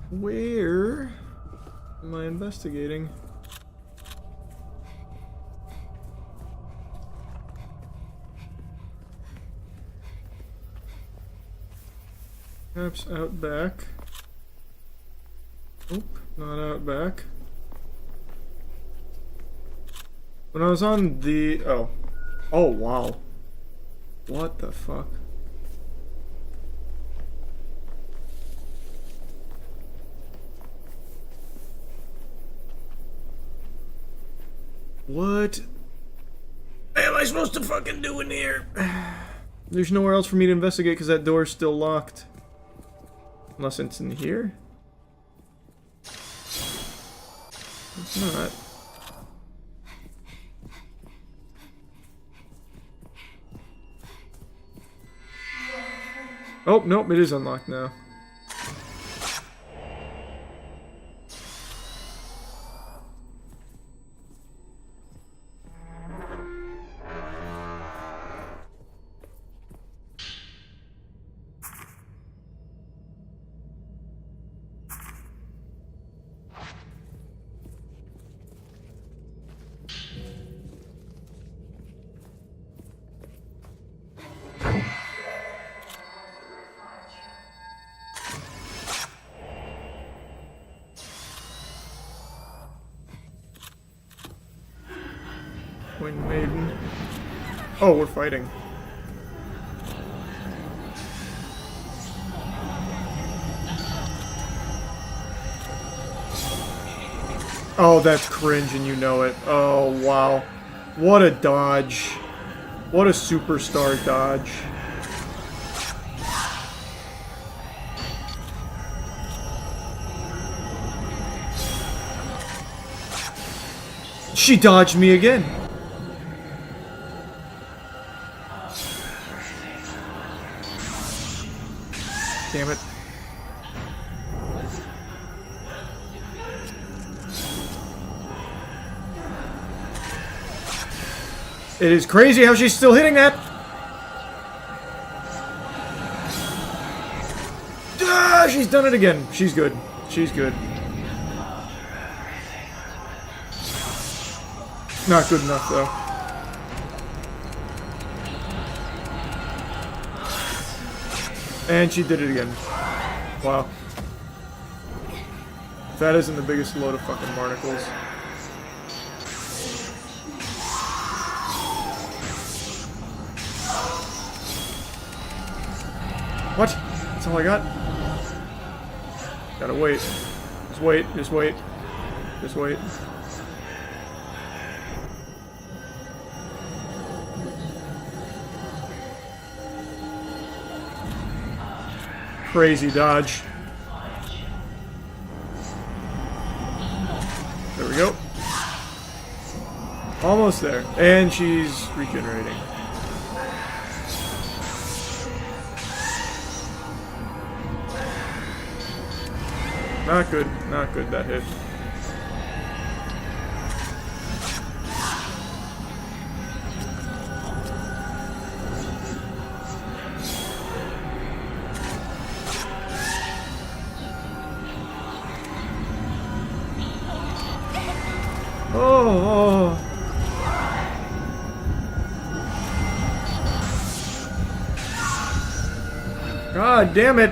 Where am I investigating? Perhaps out back. Nope, not out back. When I was on the... Oh. Oh, wow. What the fuck? What am I supposed to fucking do in here? There's nowhere else for me to investigate because that door's still locked. Unless it's in here? It's not. Oh, nope, it is unlocked now. Wind Maiden. Oh, we're fighting. Oh, that's cringe and you know it. Oh, wow. What a dodge. What a superstar dodge. She dodged me again. Damn it. It is crazy how she's still hitting that. Ah, she's done it again. She's good. She's good. Not good enough, though. And she did it again. Wow. That isn't the biggest load of fucking barnacles. What? That's all I got? Gotta wait. Just wait, just wait. Just wait. Crazy dodge. There we go. Almost there. And she's regenerating. Not good. Not good, that hit. Oh, God damn it.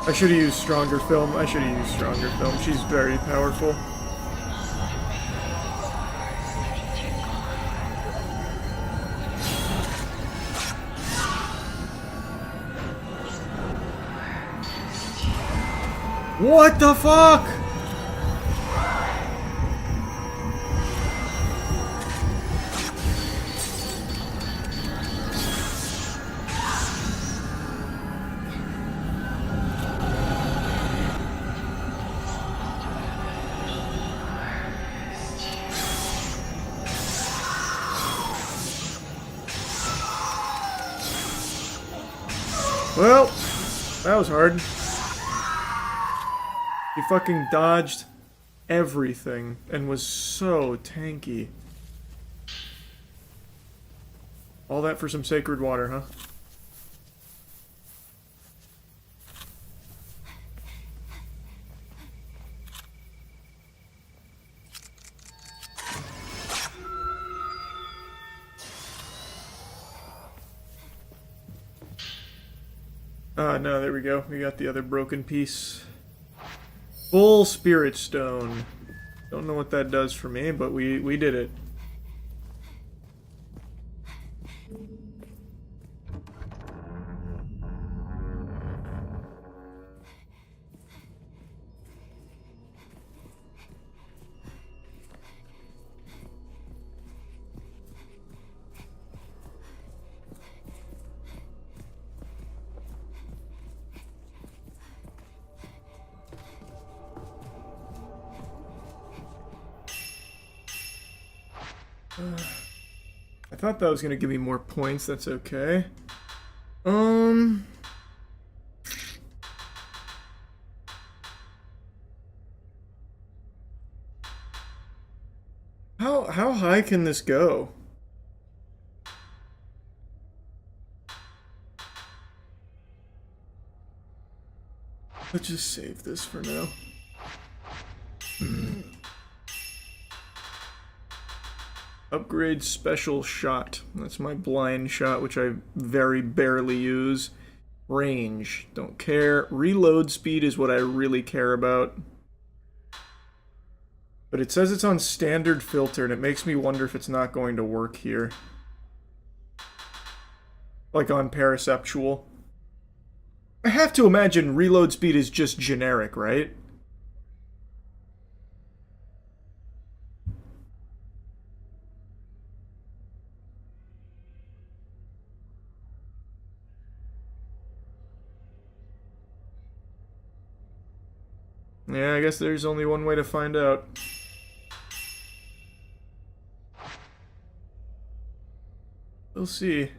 I should have used stronger film. I should have used stronger film. She's very powerful. What the fuck? Well, that was hard. He fucking dodged everything and was so tanky. All that for some sacred water, huh? No, there we go. We got the other broken piece. Full Spirit Stone. Don't know what that does for me, but we did it. I thought that was gonna give me more points. That's okay. How high can this go? Let's just save this for now. Upgrade special shot. That's my blind shot, which I very barely use. Range. Don't care. Reload speed is what I really care about. But it says it's on standard filter, and it makes me wonder if it's not going to work here. Like on paraceptual. I have to imagine reload speed is just generic, right? Yeah, I guess there's only one way to find out. We'll see.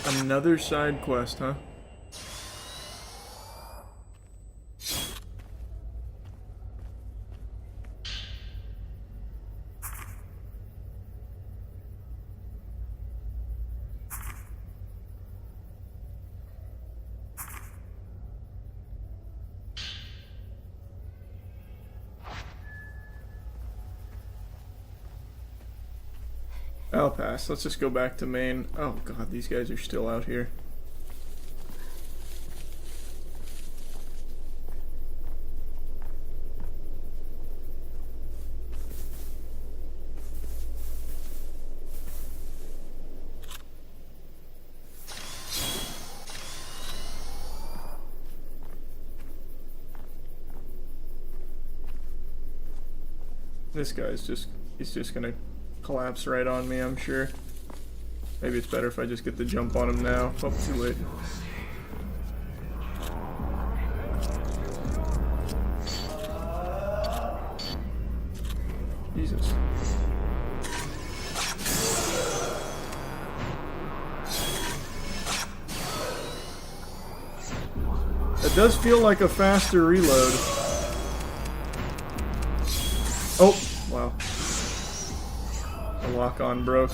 Another side quest, huh? I'll pass. Let's just go back to main. Oh god, these guys are still out here. This guy's he's just gonna collapse right on me, I'm sure. Maybe it's better if I just get the jump on him now. Oh, too late. Jesus. It does feel like a faster reload. Oh, wow. The lock-on broke.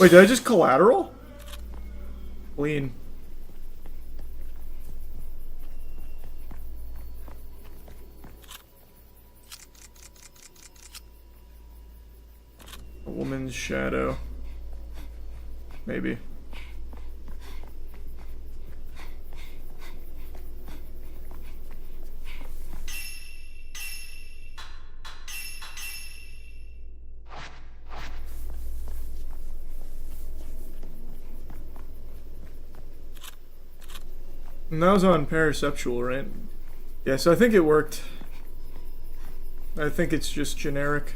Wait, did I just collateral? Clean. A woman's shadow. Maybe. And that was on paraceptual, right? Yeah, so I think it worked. I think it's just generic.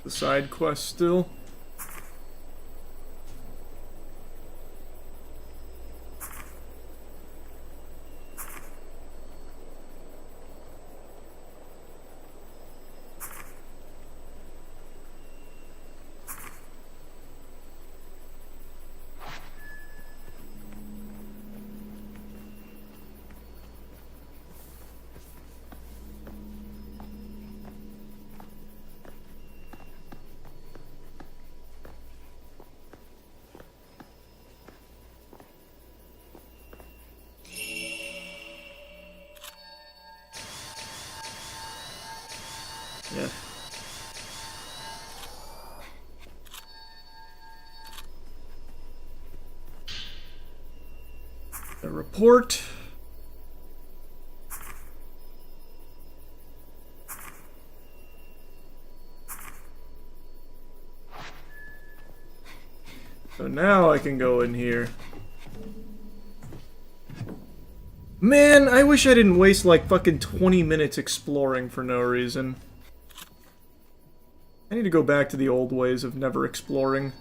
The side quest still. Yeah. The report. So now I can go in here. Man, I wish I didn't waste like fucking 20 minutes exploring for no reason. I need to go back to the old ways of never exploring.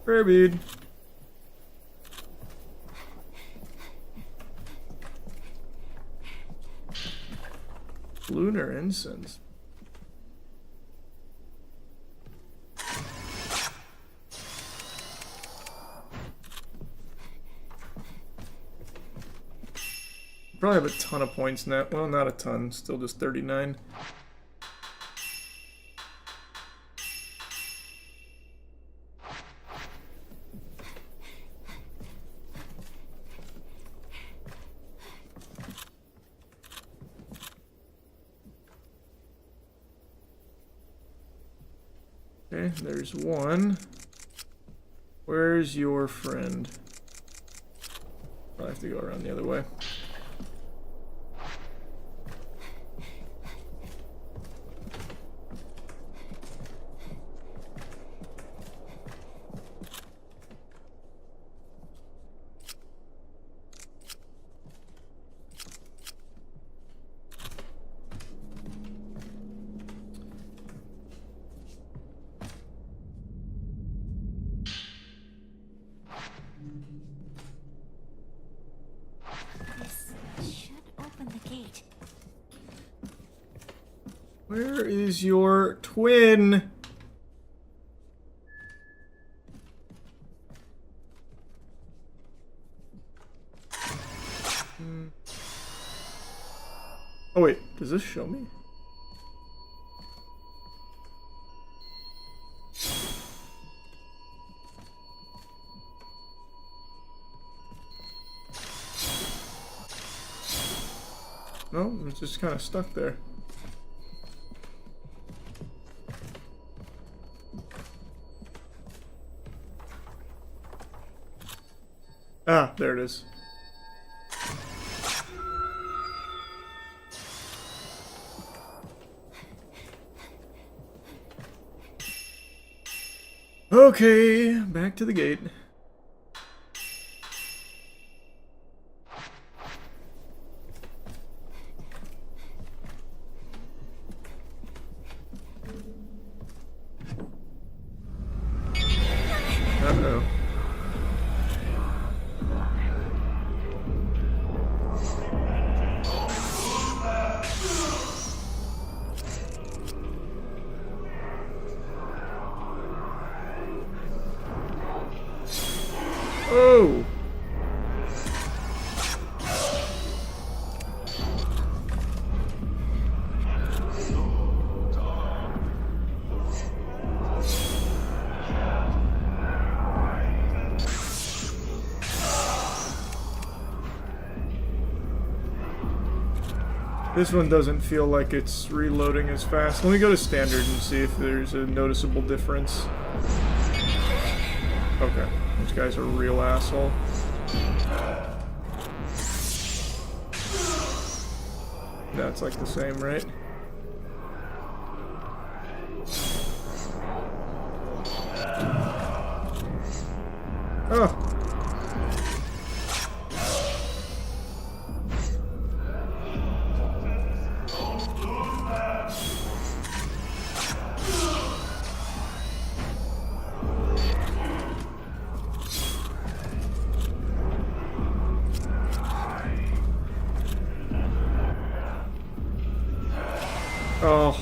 Prayer bead. Lunar incense. Probably have a ton of points in that. Well, not a ton. Still just 39. Okay, there's one. Where's your friend? Probably have to go around the other way. This should open the gate. Where is your twin? Oh wait, does this show me? No, it's just kind of stuck there. Ah, there it is. Okay, back to the gate. Uh-oh. Oh! This one doesn't feel like it's reloading as fast. Let me go to standard and see if there's a noticeable difference. Okay, this guy's a real asshole. That's like the same, right? Oh! Oh.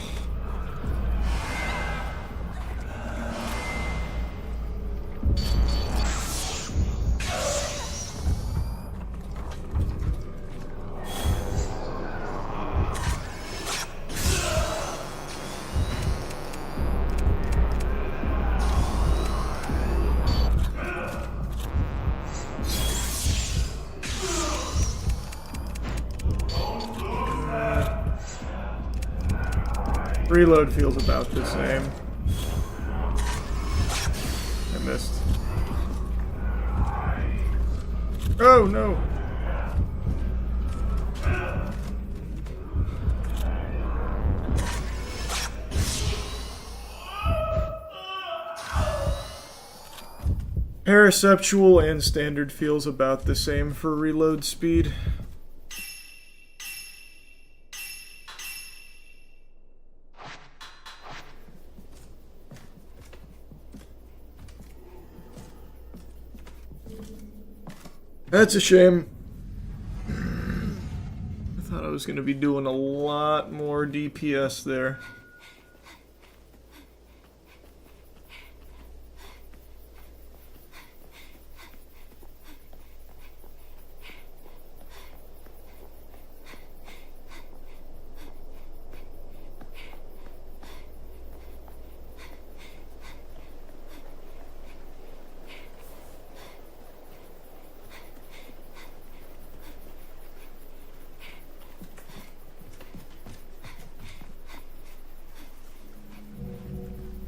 Reload feels about the same. I missed. Oh no! Paraceptual and standard feels about the same for reload speed. That's a shame. I thought I was going to be doing a lot more DPS there.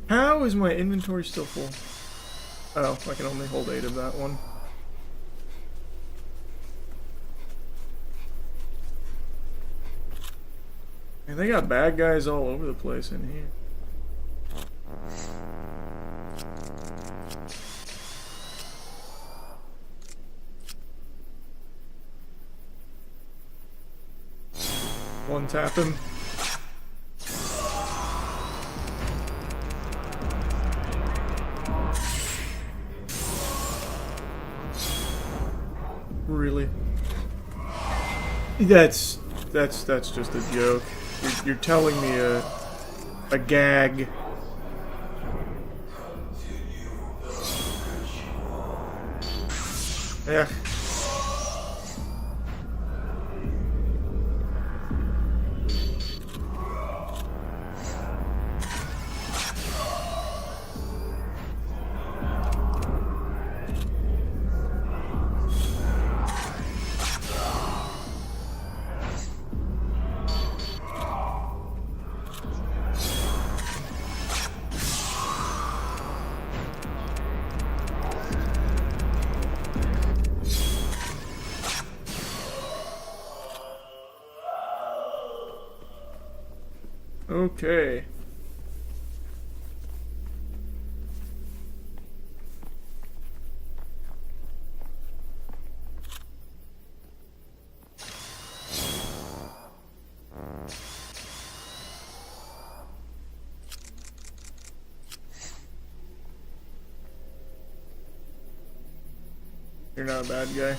How is my inventory still full? Oh, I can only hold 8 of that one. And they got bad guys all over the place in here. One tap him. Really? That's just a joke. You're telling me a gag. Yeah. Okay. You're not a bad guy.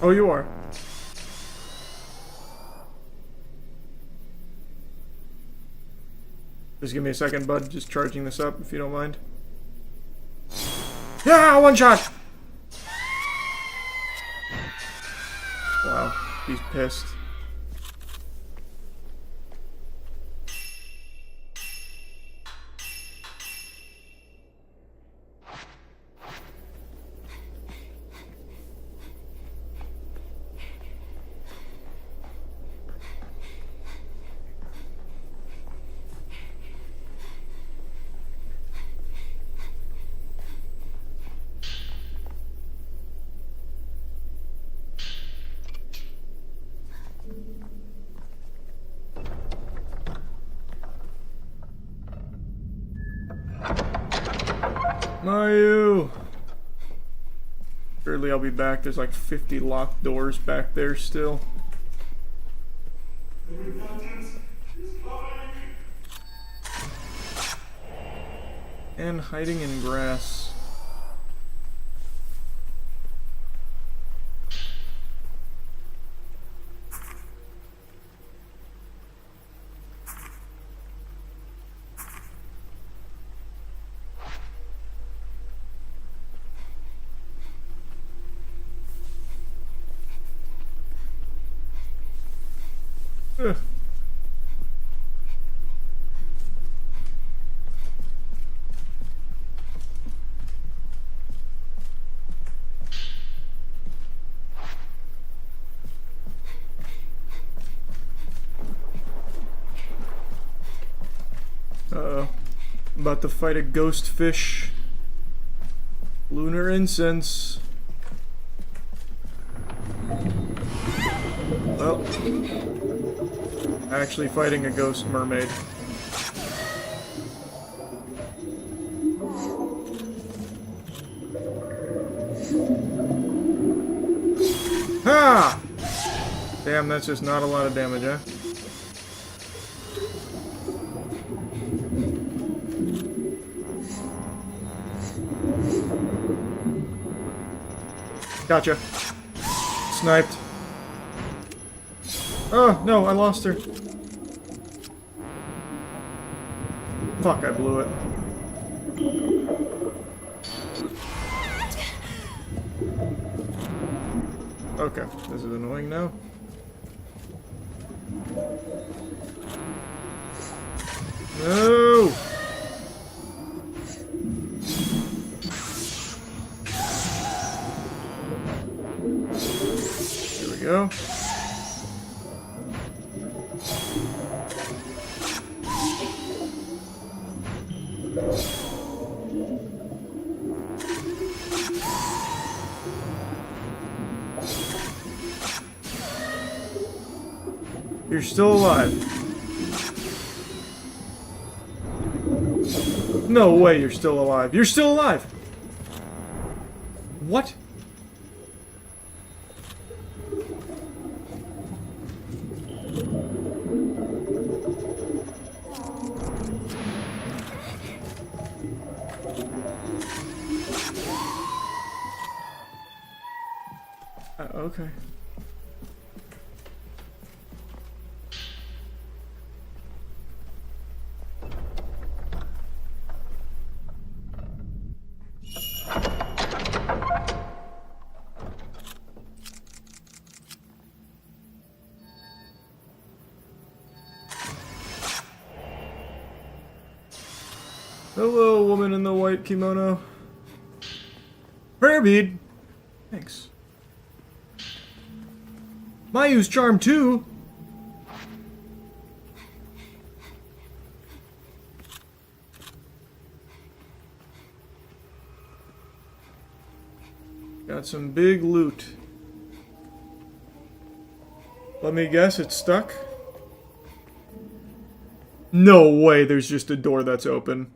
Oh, you are. Just give me a second, bud. Just charging this up, if you don't mind. Yeah, one shot! Wow, he's pissed. Mayu! Surely I'll be back. There's like 50 locked doors back there still. And hiding in grass. Ugh. Uh-oh. I'm about to fight a ghost fish. Lunar incense. Well, actually fighting a ghost mermaid. Ha! Damn, that's just not a lot of damage, huh? Gotcha. Sniped. Oh, no, I lost her. Fuck, I blew it. Okay, this is annoying now. No! There we go. You're still alive. No way you're still alive. You're still alive! What? Okay. Hello, woman in the white kimono. Prayer bead. Thanks. Mayu's charm too. Got some big loot. Let me guess, it's stuck? No way, there's just a door that's open.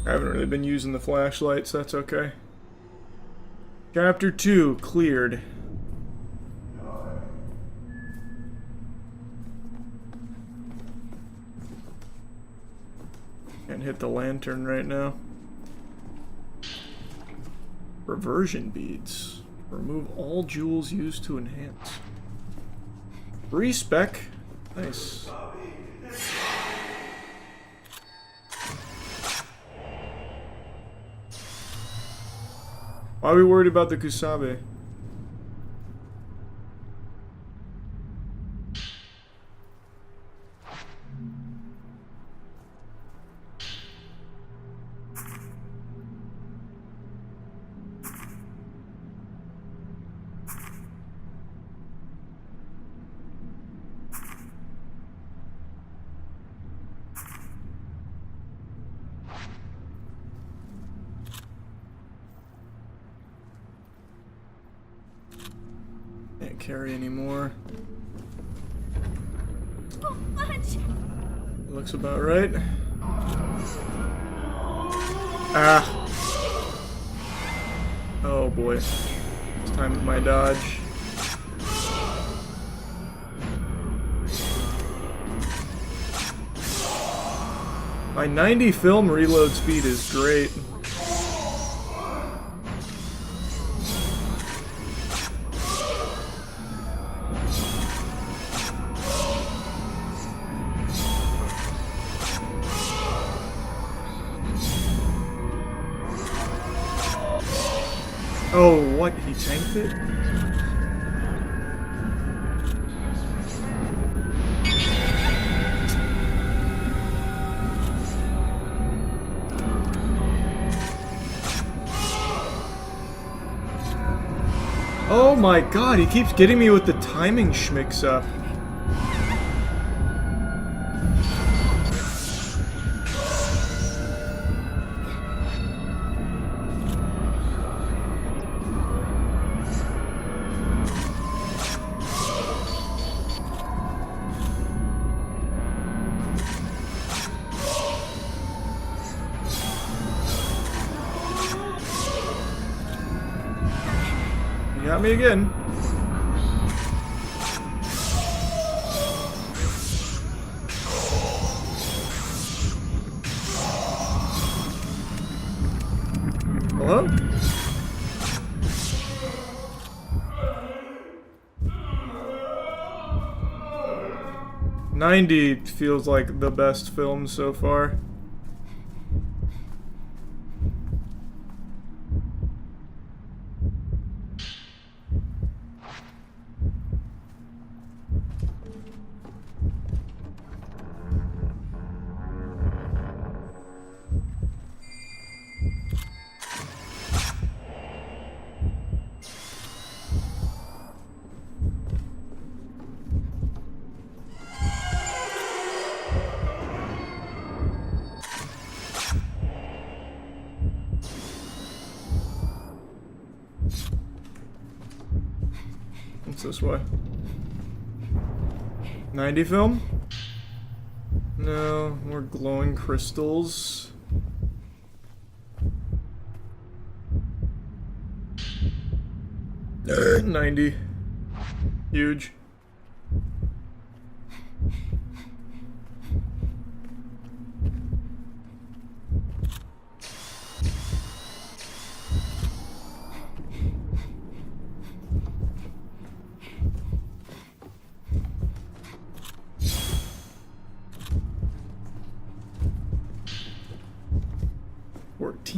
I haven't really been using the flashlights, that's okay. Chapter 2, cleared. Can't hit the lantern right now. Reversion beads. Remove all jewels used to enhance. Respec. Nice. Why are we worried about the Kusabe? Can't carry anymore. Looks about right. Ah. Oh boy. It's time for my dodge. My 90 film reload speed is great. Oh, what? He tanked it? Oh my god, he keeps getting me with the timing schmicks up. You got me again. Hello? '90 feels like the best film so far. What's this way? '90 film? No, more glowing crystals. '90. Huge.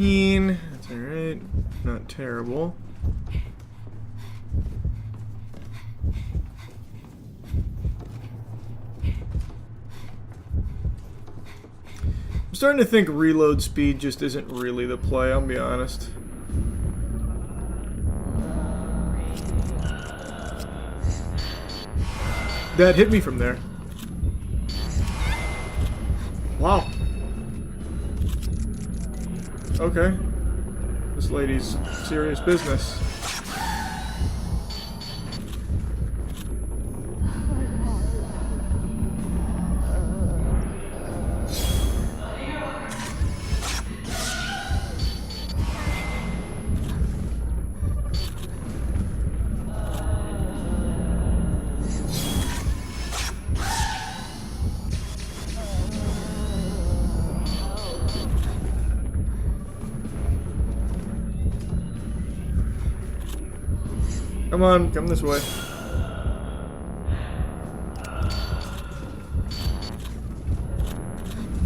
That's alright. Not terrible. I'm starting to think reload speed just isn't really the play, I'll be honest. That hit me from there. Wow. Okay. This lady's serious business. Come on, come this way.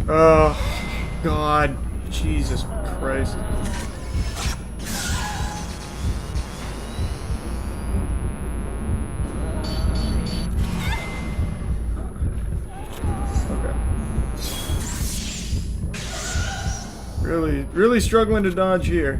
Oh, God. Jesus Christ. Okay. Really struggling to dodge here.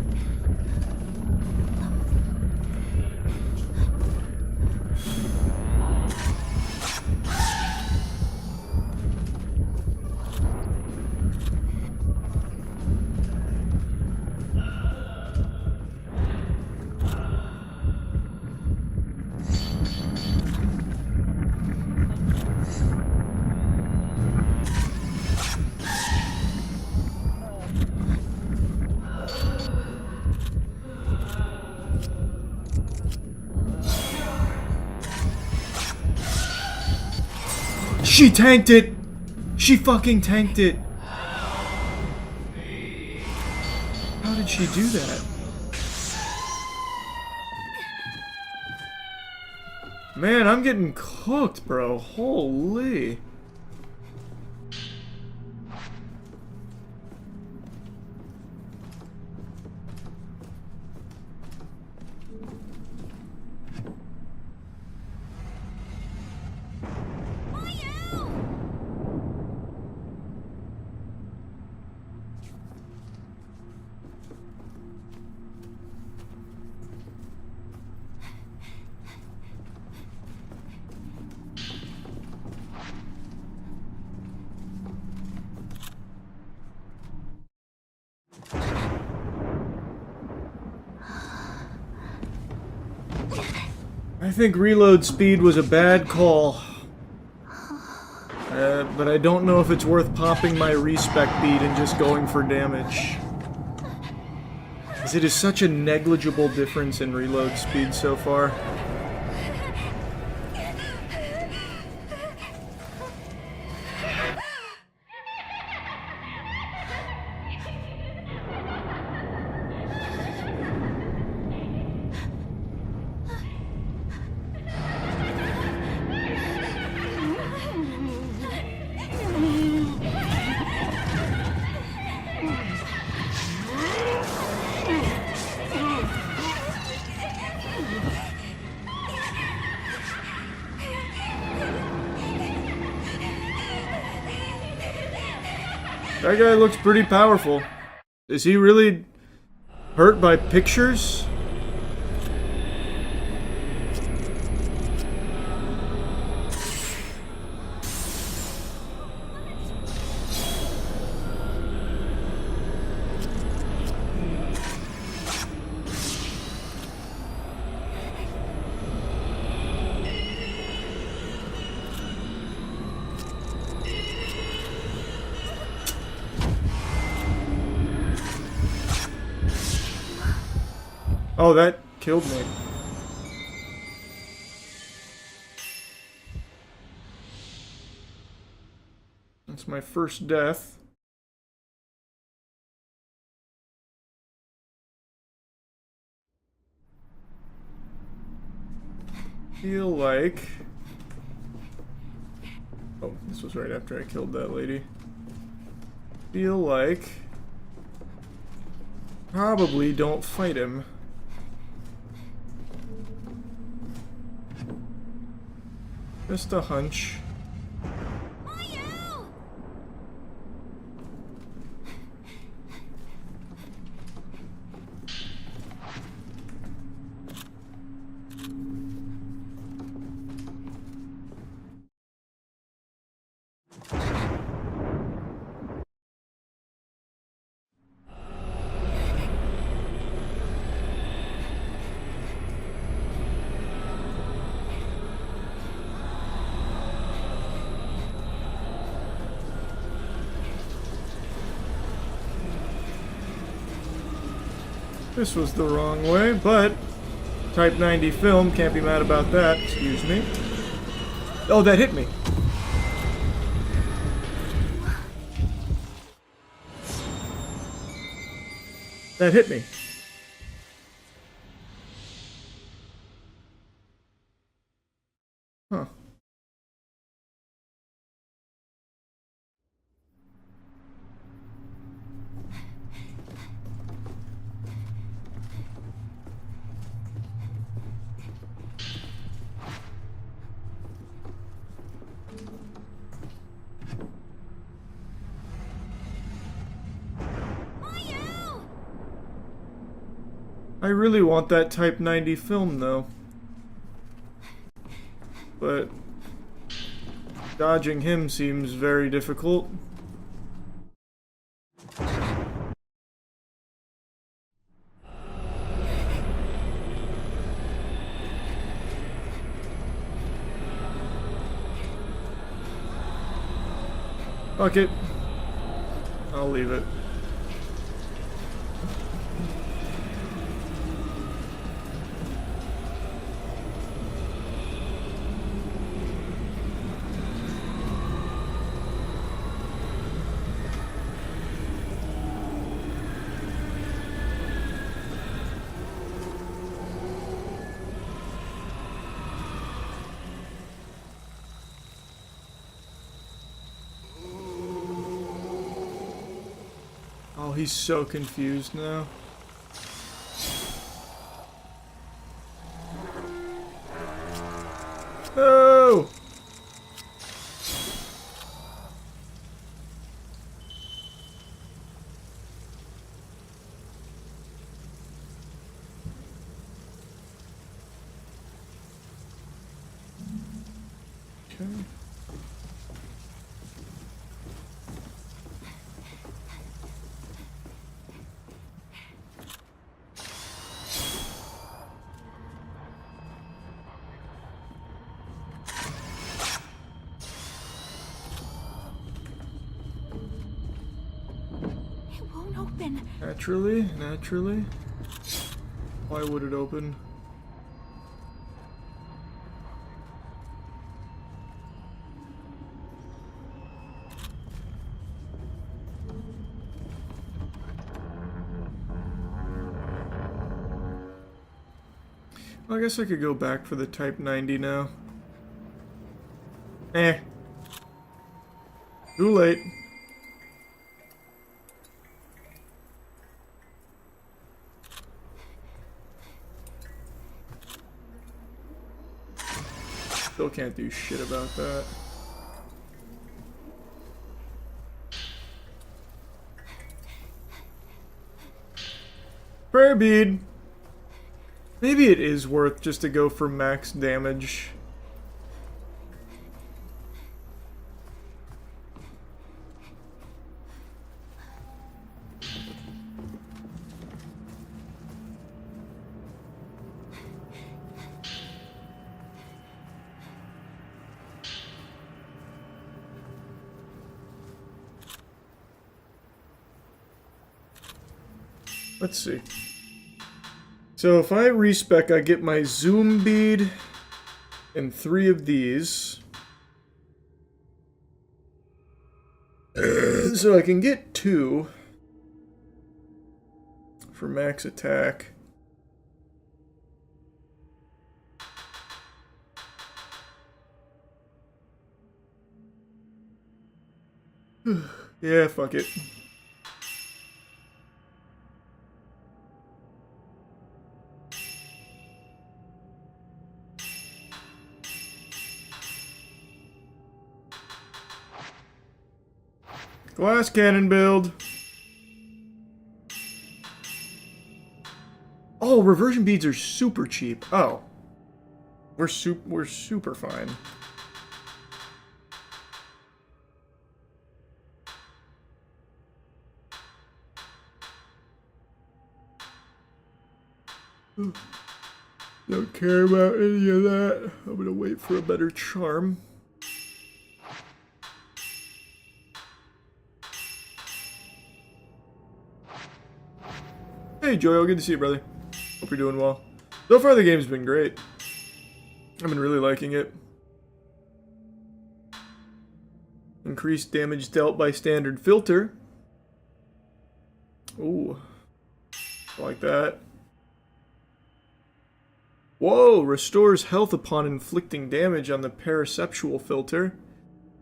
She tanked it! She fucking tanked it! How did she do that? Man, I'm getting cooked, bro. Holy. I think reload speed was a bad call. But I don't know if it's worth popping my respec bead and just going for damage. Because it is such a negligible difference in reload speed so far. That guy looks pretty powerful. Is he really hurt by pictures? Oh, that killed me. That's my first death. Feel like... Oh, this was right after I killed that lady. Feel like... Probably don't fight him. Just a hunch. This was the wrong way, but Type 90 film, can't be mad about that. Excuse me. Oh, that hit me. That hit me. Huh. I really want that Type 90 film, though. But dodging him seems very difficult. Fuck it. I'll leave it. Oh, he's so confused now. No! Okay. Naturally, naturally. Why would it open? Well, I guess I could go back for the Type 90 now. Eh. Too late. Still can't do shit about that. Prayer bead. Maybe it is worth just to go for max damage. Let's see. So if I respec, I get my zoom bead and 3 of these. So I can get 2 for max attack. Yeah, fuck it. Glass cannon build. Oh, reversion beads are super cheap. Oh. We're super fine. Don't care about any of that. I'm gonna wait for a better charm. Hey Joel, good to see you, brother. Hope you're doing well. So far the game's been great. I've been really liking it. Increased damage dealt by standard filter. Ooh. I like that. Whoa, restores health upon inflicting damage on the paraceptual filter.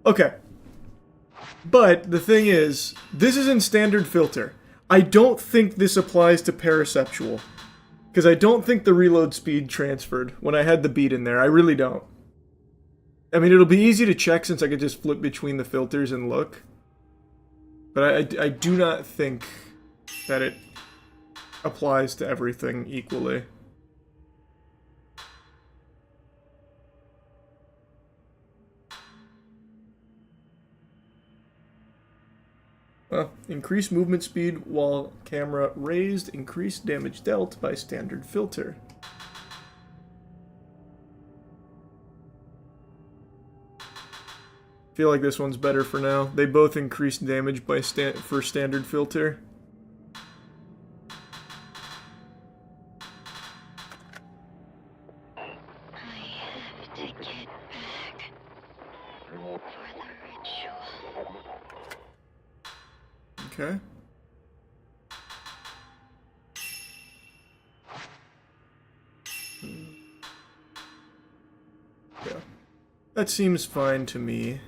Okay. But the thing is, this is in standard filter. I don't think this applies to paraceptual. Because I don't think the reload speed transferred when I had the bead in there. I really don't. I mean, it'll be easy to check since I could just flip between the filters and look. But I do not think that it applies to everything equally. Increased movement speed while camera raised, increased damage dealt by standard filter. Feel like this one's better for now. They both increase damage by for standard filter. I have to get back for the ritual. Okay. Yeah. That seems fine to me.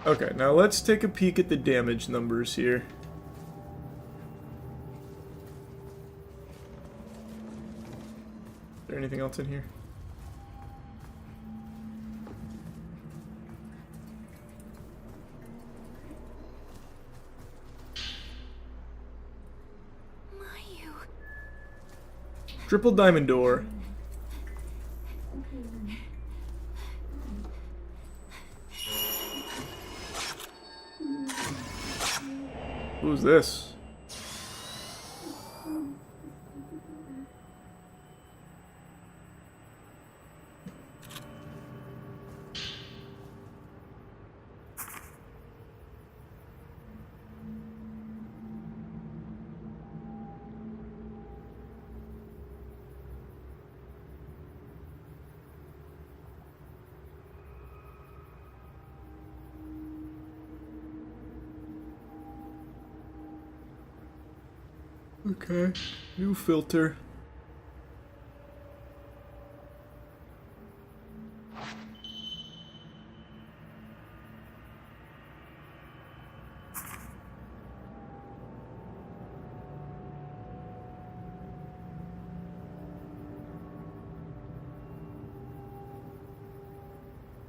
Okay, now let's take a peek at the damage numbers here. Is there anything else in here? Triple diamond door. Who's this? Okay. New filter.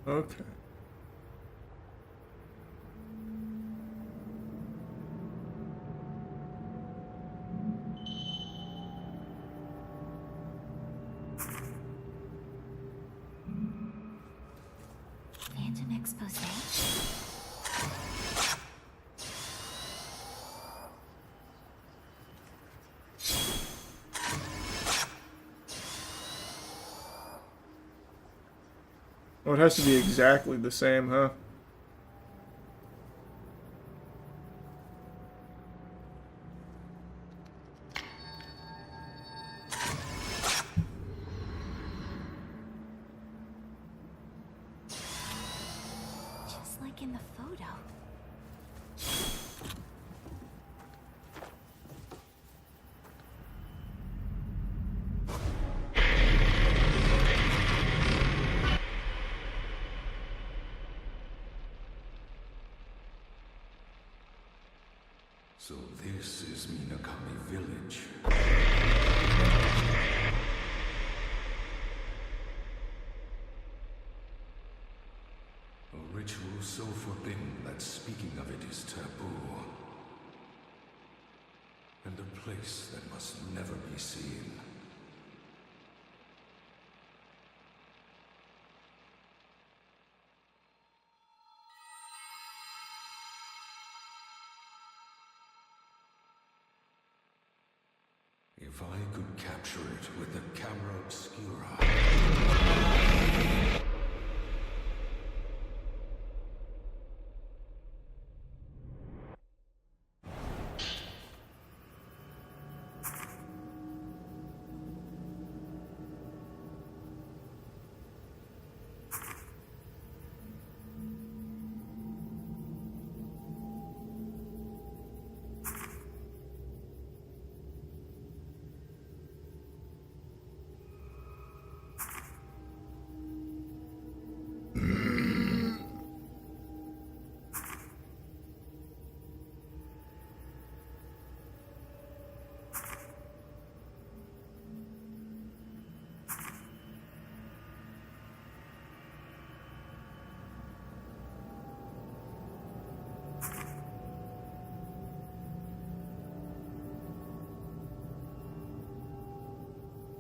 Okay. Phantom expose? Oh, it has to be exactly the same, huh? Just like in the photo. So this is Minakami Village. A ritual so forbidden that speaking of it is taboo. And a place that must never be seen. If I could capture it with the camera obscura.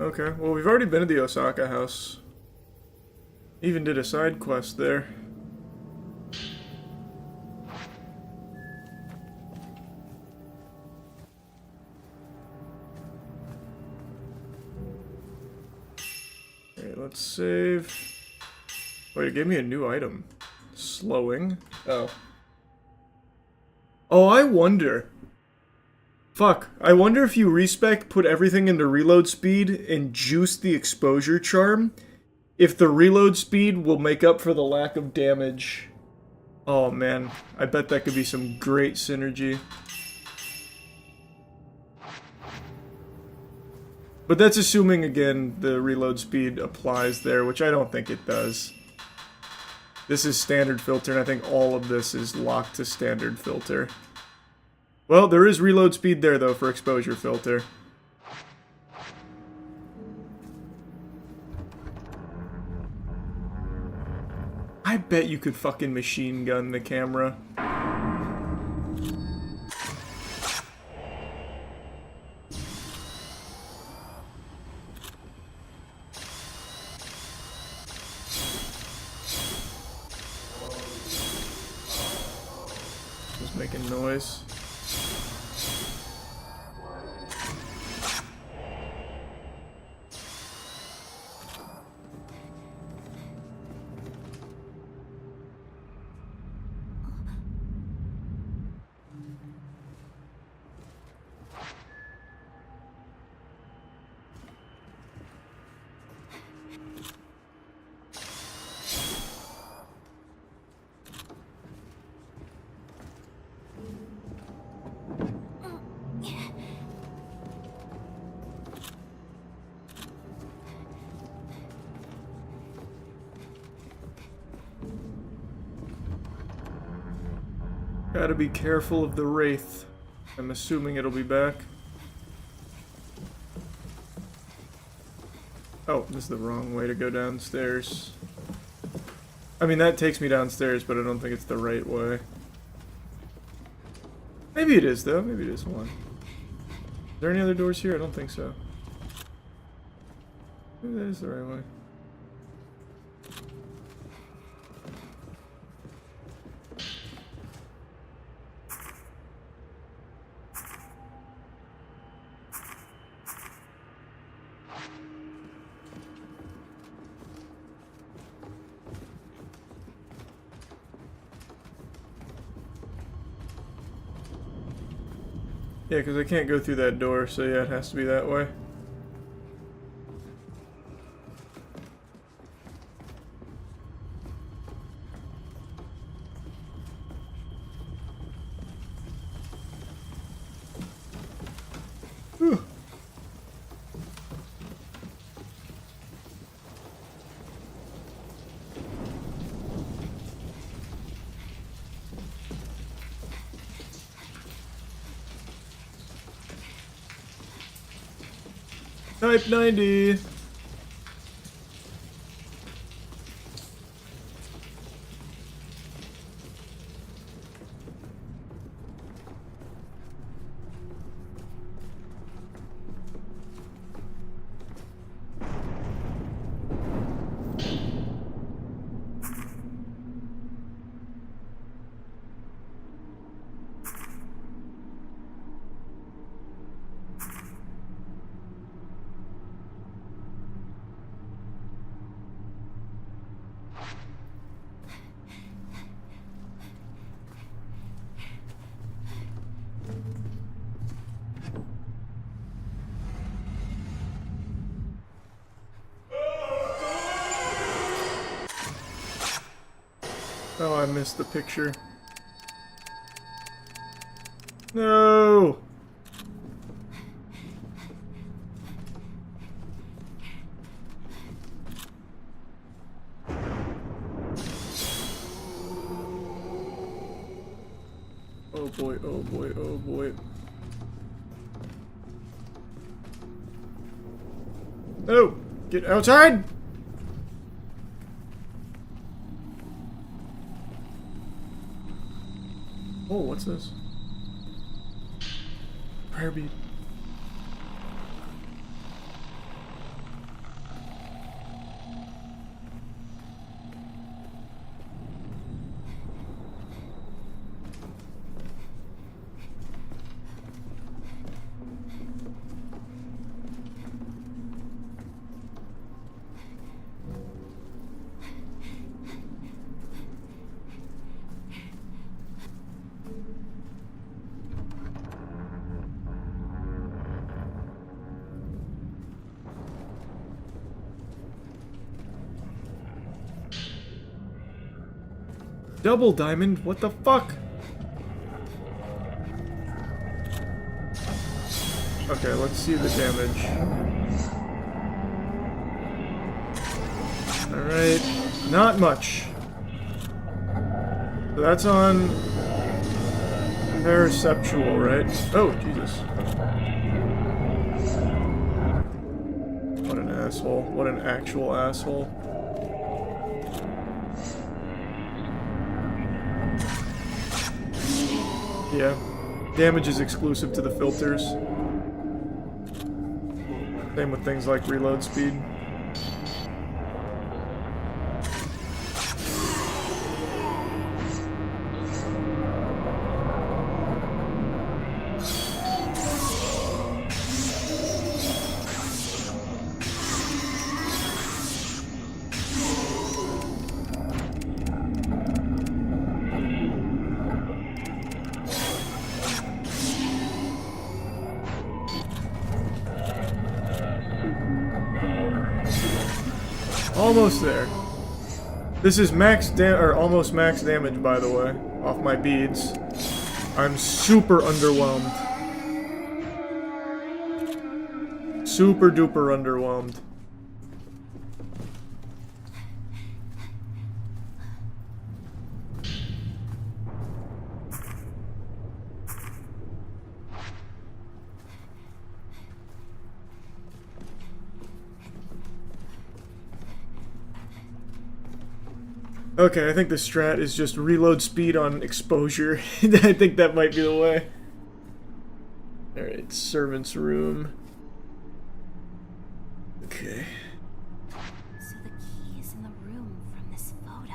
Okay, well, we've already been to the Osaka house. Even did a side quest there. Okay, let's save. Wait, it gave me a new item. Slowing. Oh. Oh, I wonder. Fuck. I wonder if you respec put everything into reload speed and juice the exposure charm, if the reload speed will make up for the lack of damage. Oh man, I bet that could be some great synergy. But that's assuming, again, the reload speed applies there, which I don't think it does. This is standard filter, and I think all of this is locked to standard filter. Well, there is reload speed there, though, for exposure filter. I bet you could fucking machine gun the camera. Just making noise. Gotta be careful of the wraith. I'm assuming it'll be back. Oh, this is the wrong way to go downstairs. I mean, that takes me downstairs, but I don't think it's the right way. Maybe it is, though. Maybe it is. Hold on. Is there any other doors here? I don't think so. Maybe that is the right way. Yeah, because I can't go through that door, so yeah, it has to be that way. Whew. Type 90. Oh, I missed the picture. No! Oh boy, oh boy, oh boy. No! Get outside! Oh, what's this? Prayer bead. Double diamond? What the fuck? Okay, let's see the damage. Alright, not much. So that's on perceptual, right? Oh, Jesus. What an asshole. What an actual asshole. Yeah, damage is exclusive to the filters. Same with things like reload speed. Almost there. This is almost max damage, by the way, off my beads. I'm super underwhelmed. Super duper underwhelmed. Okay, I think the strat is just reload speed on exposure. I think that might be the way. Alright, servant's room. Okay. So the key is in the room from this photo.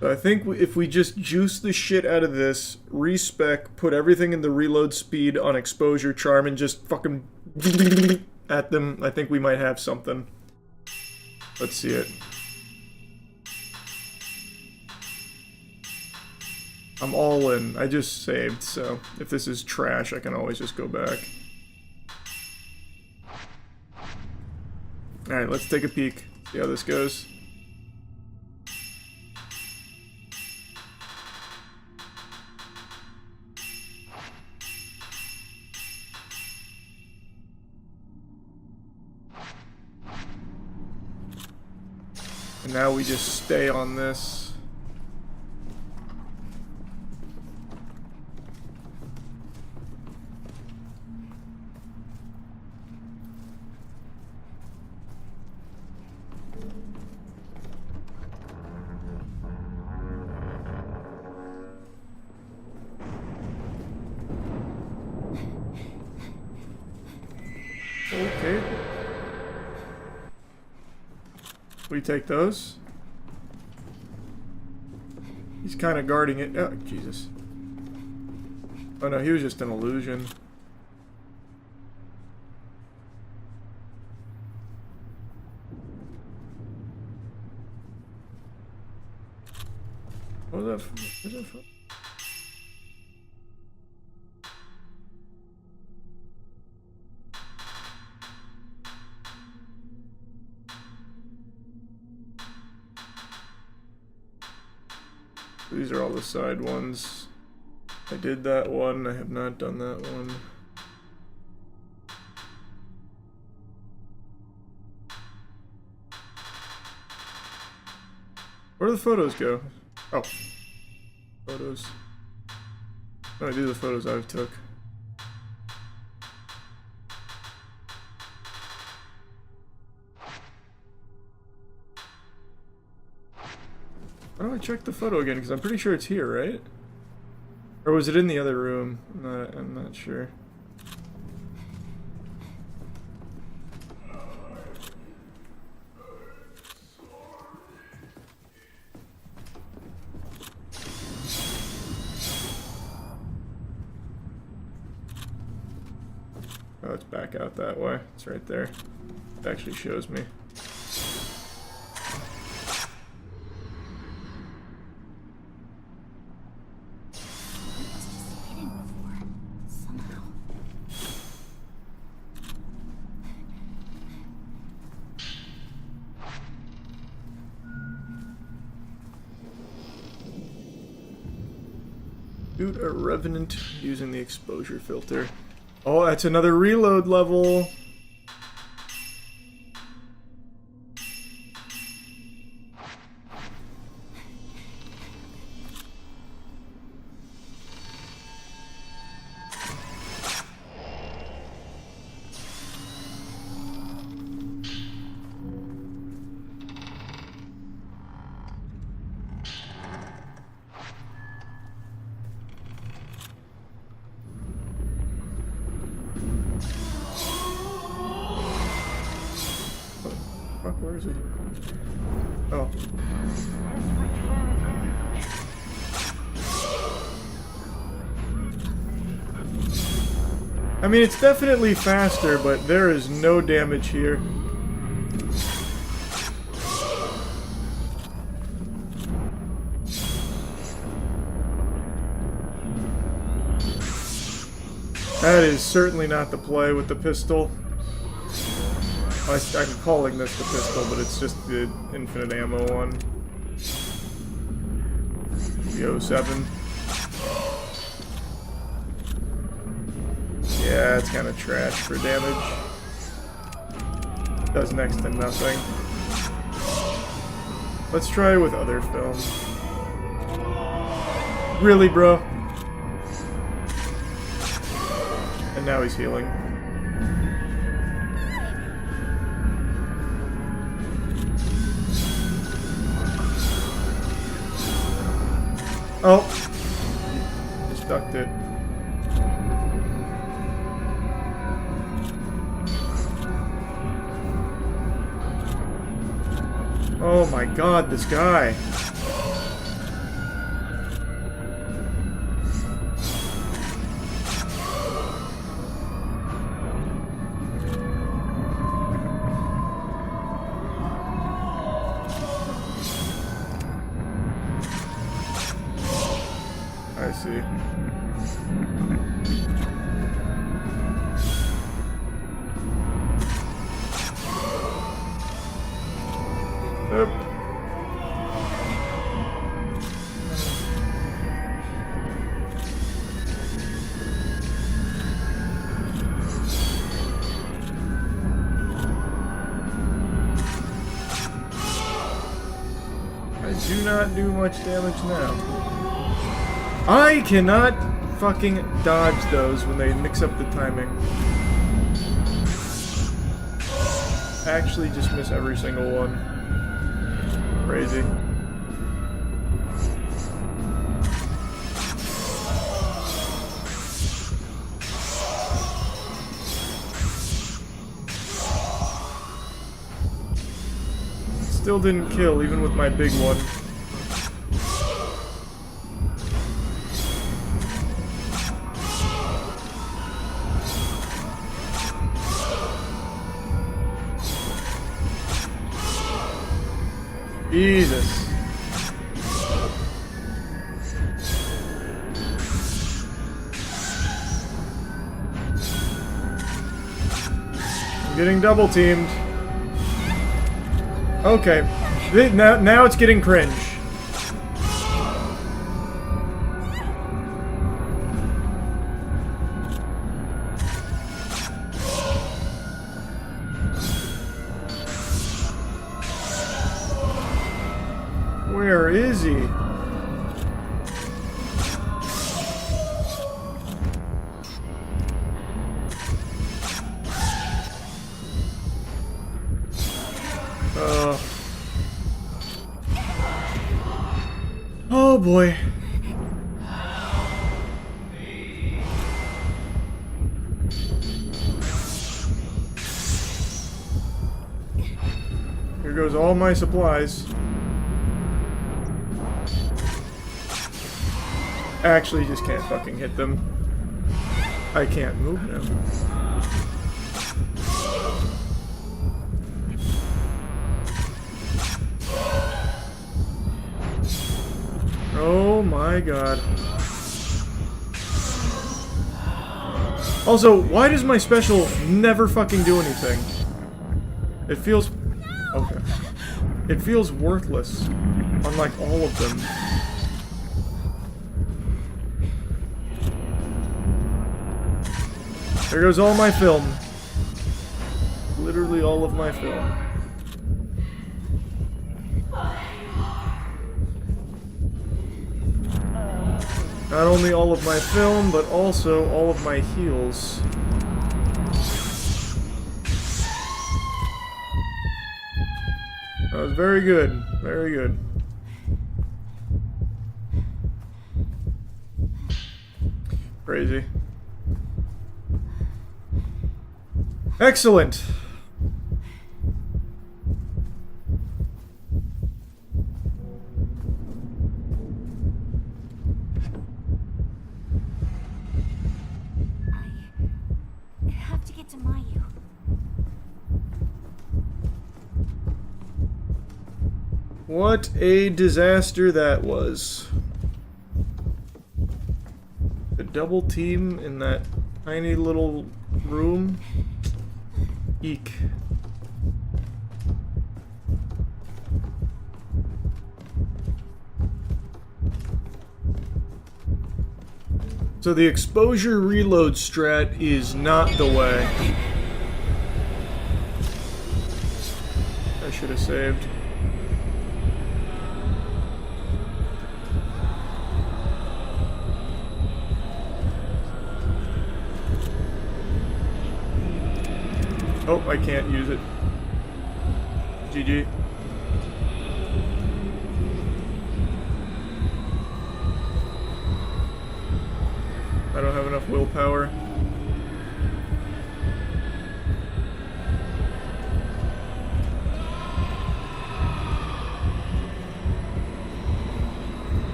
So I think if we just juice the shit out of this, respec, put everything in the reload speed on exposure charm, and just fucking at them, I think we might have something. Let's see it. I'm all in. I just saved, so if this is trash, I can always just go back. Alright, let's take a peek. See how this goes. And now we just stay on this. Okay. We take those. He's kind of guarding it. Oh, Jesus. Oh no, he was just an illusion. What was that? What was that for? These are all the side ones. I did that one, I have not done that one. Where do the photos go? Oh. Photos. Oh, these are the photos I took. Why don't I check the photo again? Because I'm pretty sure it's here, right? Or was it in the other room? I'm not sure. Oh, it's back out that way. It's right there. It actually shows me. Shoot a revenant using the exposure filter. Oh, that's another reload level. Where is it? Oh. I mean, it's definitely faster, but there is no damage here. That is certainly not the play with the pistol. I'm calling this the pistol, but it's just the infinite ammo one. The 07. Yeah, it's kind of trash for damage. Does next to nothing. Let's try with other films. Really, bro? now he's healing. Oh! Just ducked it. Oh my god, this guy. I see. Yep. I do not do much damage now. I cannot fucking dodge those when they mix up the timing. Actually just miss every single one. Crazy. Still didn't kill, even with my big one. Jesus. I'm getting double teamed. Okay. Now it's getting cringe. Where is he? Oh boy. Here goes all my supplies. Actually, just can't fucking hit them. I can't move them. Oh my god. Also, why does my special never fucking do anything? It feels... okay. It feels worthless, unlike all of them. There goes all my film. Literally all of my film. Not only all of my film, but also all of my heals. That was very good. Very good. Crazy. Excellent. I have to get to Mayu. What a disaster that was. A double team in that tiny little room. Eek. So the exposure reload strat is not the way. I should have saved. Oh, I can't use it. GG. I don't have enough willpower.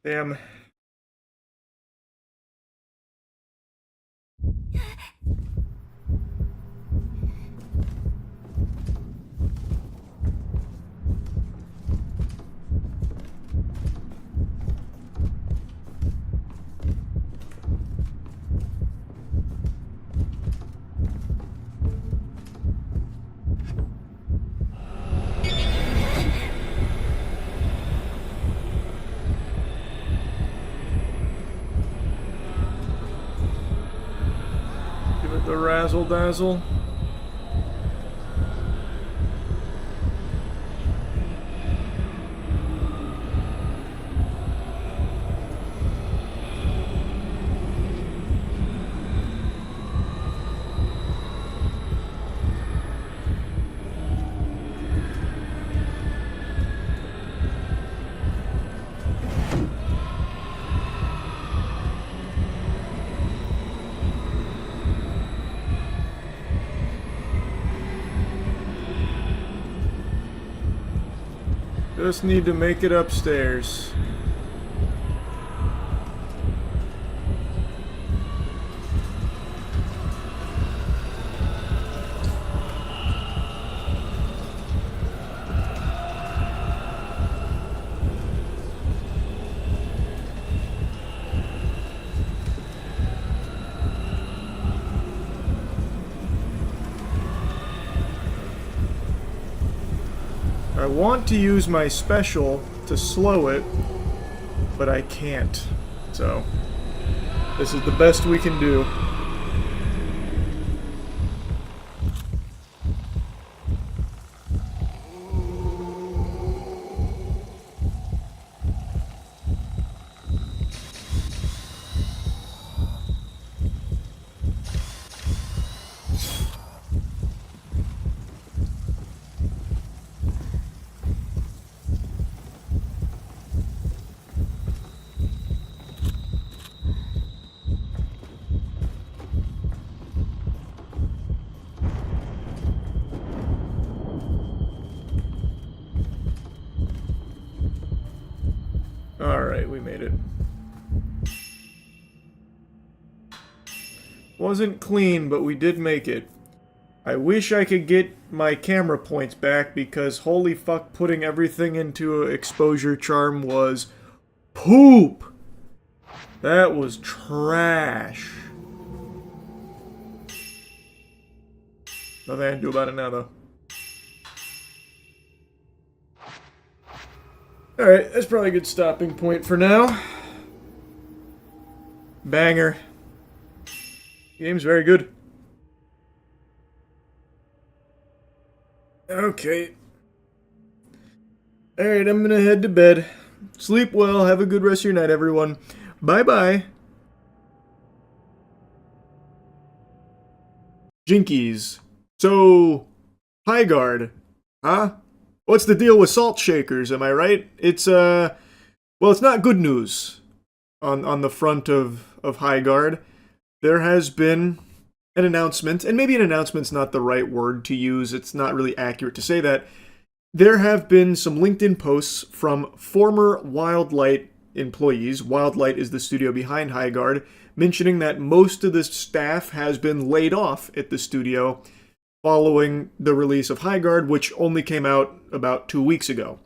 Damn. Give it the razzle dazzle. Just need to make it upstairs. I want to use my special to slow it, but I can't. So, this is the best we can do. Alright, we made it. Wasn't clean, but we did make it. I wish I could get my camera points back because holy fuck, putting everything into exposure charm was poop! That was trash. Nothing I can do about it now, though. Alright, that's probably a good stopping point for now. Banger. Game's very good. Okay. Alright, I'm gonna head to bed. Sleep well, have a good rest of your night, everyone. Bye-bye. Jinkies. So, Highguard. Huh? What's the deal with salt shakers, am I right? It's, well, it's not good news on the front of Highguard. There has been an announcement, and maybe an announcement's not the right word to use, it's not really accurate to say that. There have been some LinkedIn posts from former Wildlight employees, Wildlight is the studio behind Highguard, mentioning that most of the staff has been laid off at the studio following the release of Highguard, which only came out about 2 weeks ago.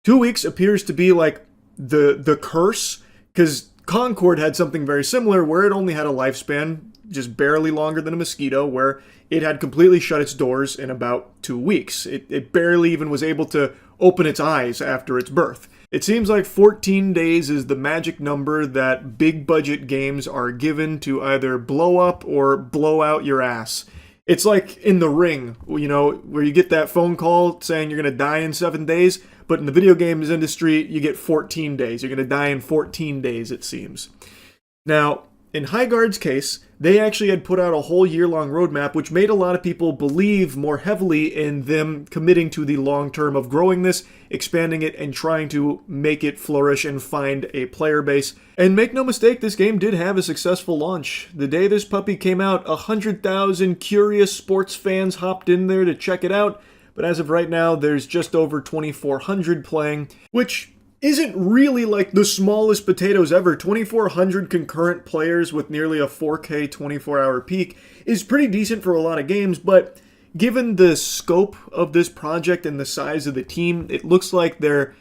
2 weeks appears to be like the curse, because Concord had something very similar where it only had a lifespan just barely longer than a mosquito, where it had completely shut its doors in about 2 weeks. It barely even was able to open its eyes after its birth. It seems like 14 days is the magic number that big budget games are given to either blow up or blow out your ass. It's like in The Ring, you know, where you get that phone call saying you're going to die in 7 days, but in the video games industry, you get 14 days. You're going to die in 14 days, it seems. Now, in Highguard's case, they actually had put out a whole year-long roadmap, which made a lot of people believe more heavily in them committing to the long term of growing this, expanding it, and trying to make it flourish and find a player base. And make no mistake, this game did have a successful launch. The day this puppy came out, 100,000 curious sports fans hopped in there to check it out, but as of right now, there's just over 2,400 playing, which isn't really like the smallest potatoes ever. 2,400 concurrent players with nearly a 4K 24-hour peak is pretty decent for a lot of games, but given the scope of this project and the size of the team, it looks like they're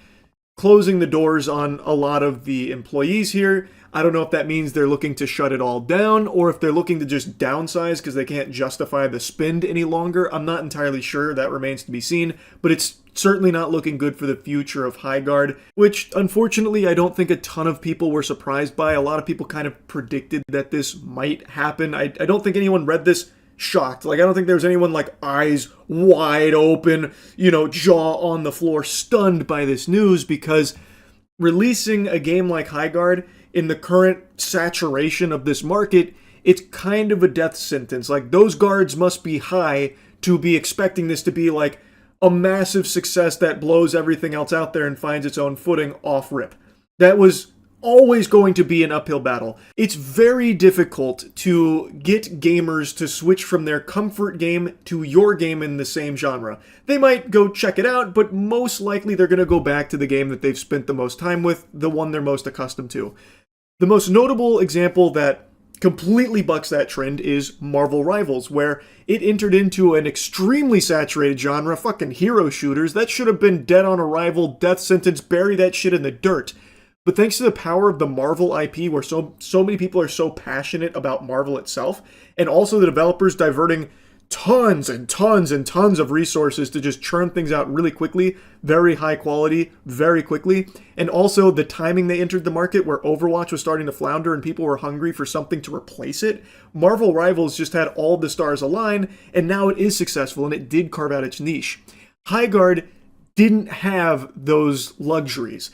closing the doors on a lot of the employees here. I don't know if that means they're looking to shut it all down or if they're looking to just downsize because they can't justify the spend any longer. I'm not entirely sure. That remains to be seen, but it's certainly not looking good for the future of Highguard, which unfortunately I don't think a ton of people were surprised by. A lot of people kind of predicted that this might happen. I don't think anyone read this shocked. Like, I don't think there was anyone like eyes wide open, you know, jaw on the floor, stunned by this news, because releasing a game like Highguard in the current saturation of this market, it's kind of a death sentence. Like, those guards must be high to be expecting this to be like a massive success that blows everything else out there and finds its own footing off rip. That was always going to be an uphill battle. It's very difficult to get gamers to switch from their comfort game to your game in the same genre. They might go check it out, but most likely they're going to go back to the game that they've spent the most time with, the one they're most accustomed to. The most notable example that completely bucks that trend is Marvel Rivals, where it entered into an extremely saturated genre, fucking hero shooters. That should have been dead on arrival, death sentence, bury that shit in the dirt. But thanks to the power of the Marvel IP, where so many people are so passionate about Marvel itself, and also the developers diverting tons and tons and tons of resources to just churn things out really quickly, very high quality, very quickly, and also the timing they entered the market where Overwatch was starting to flounder and people were hungry for something to replace it, Marvel Rivals just had all the stars align, and now it is successful, and it did carve out its niche. Highguard didn't have those luxuries.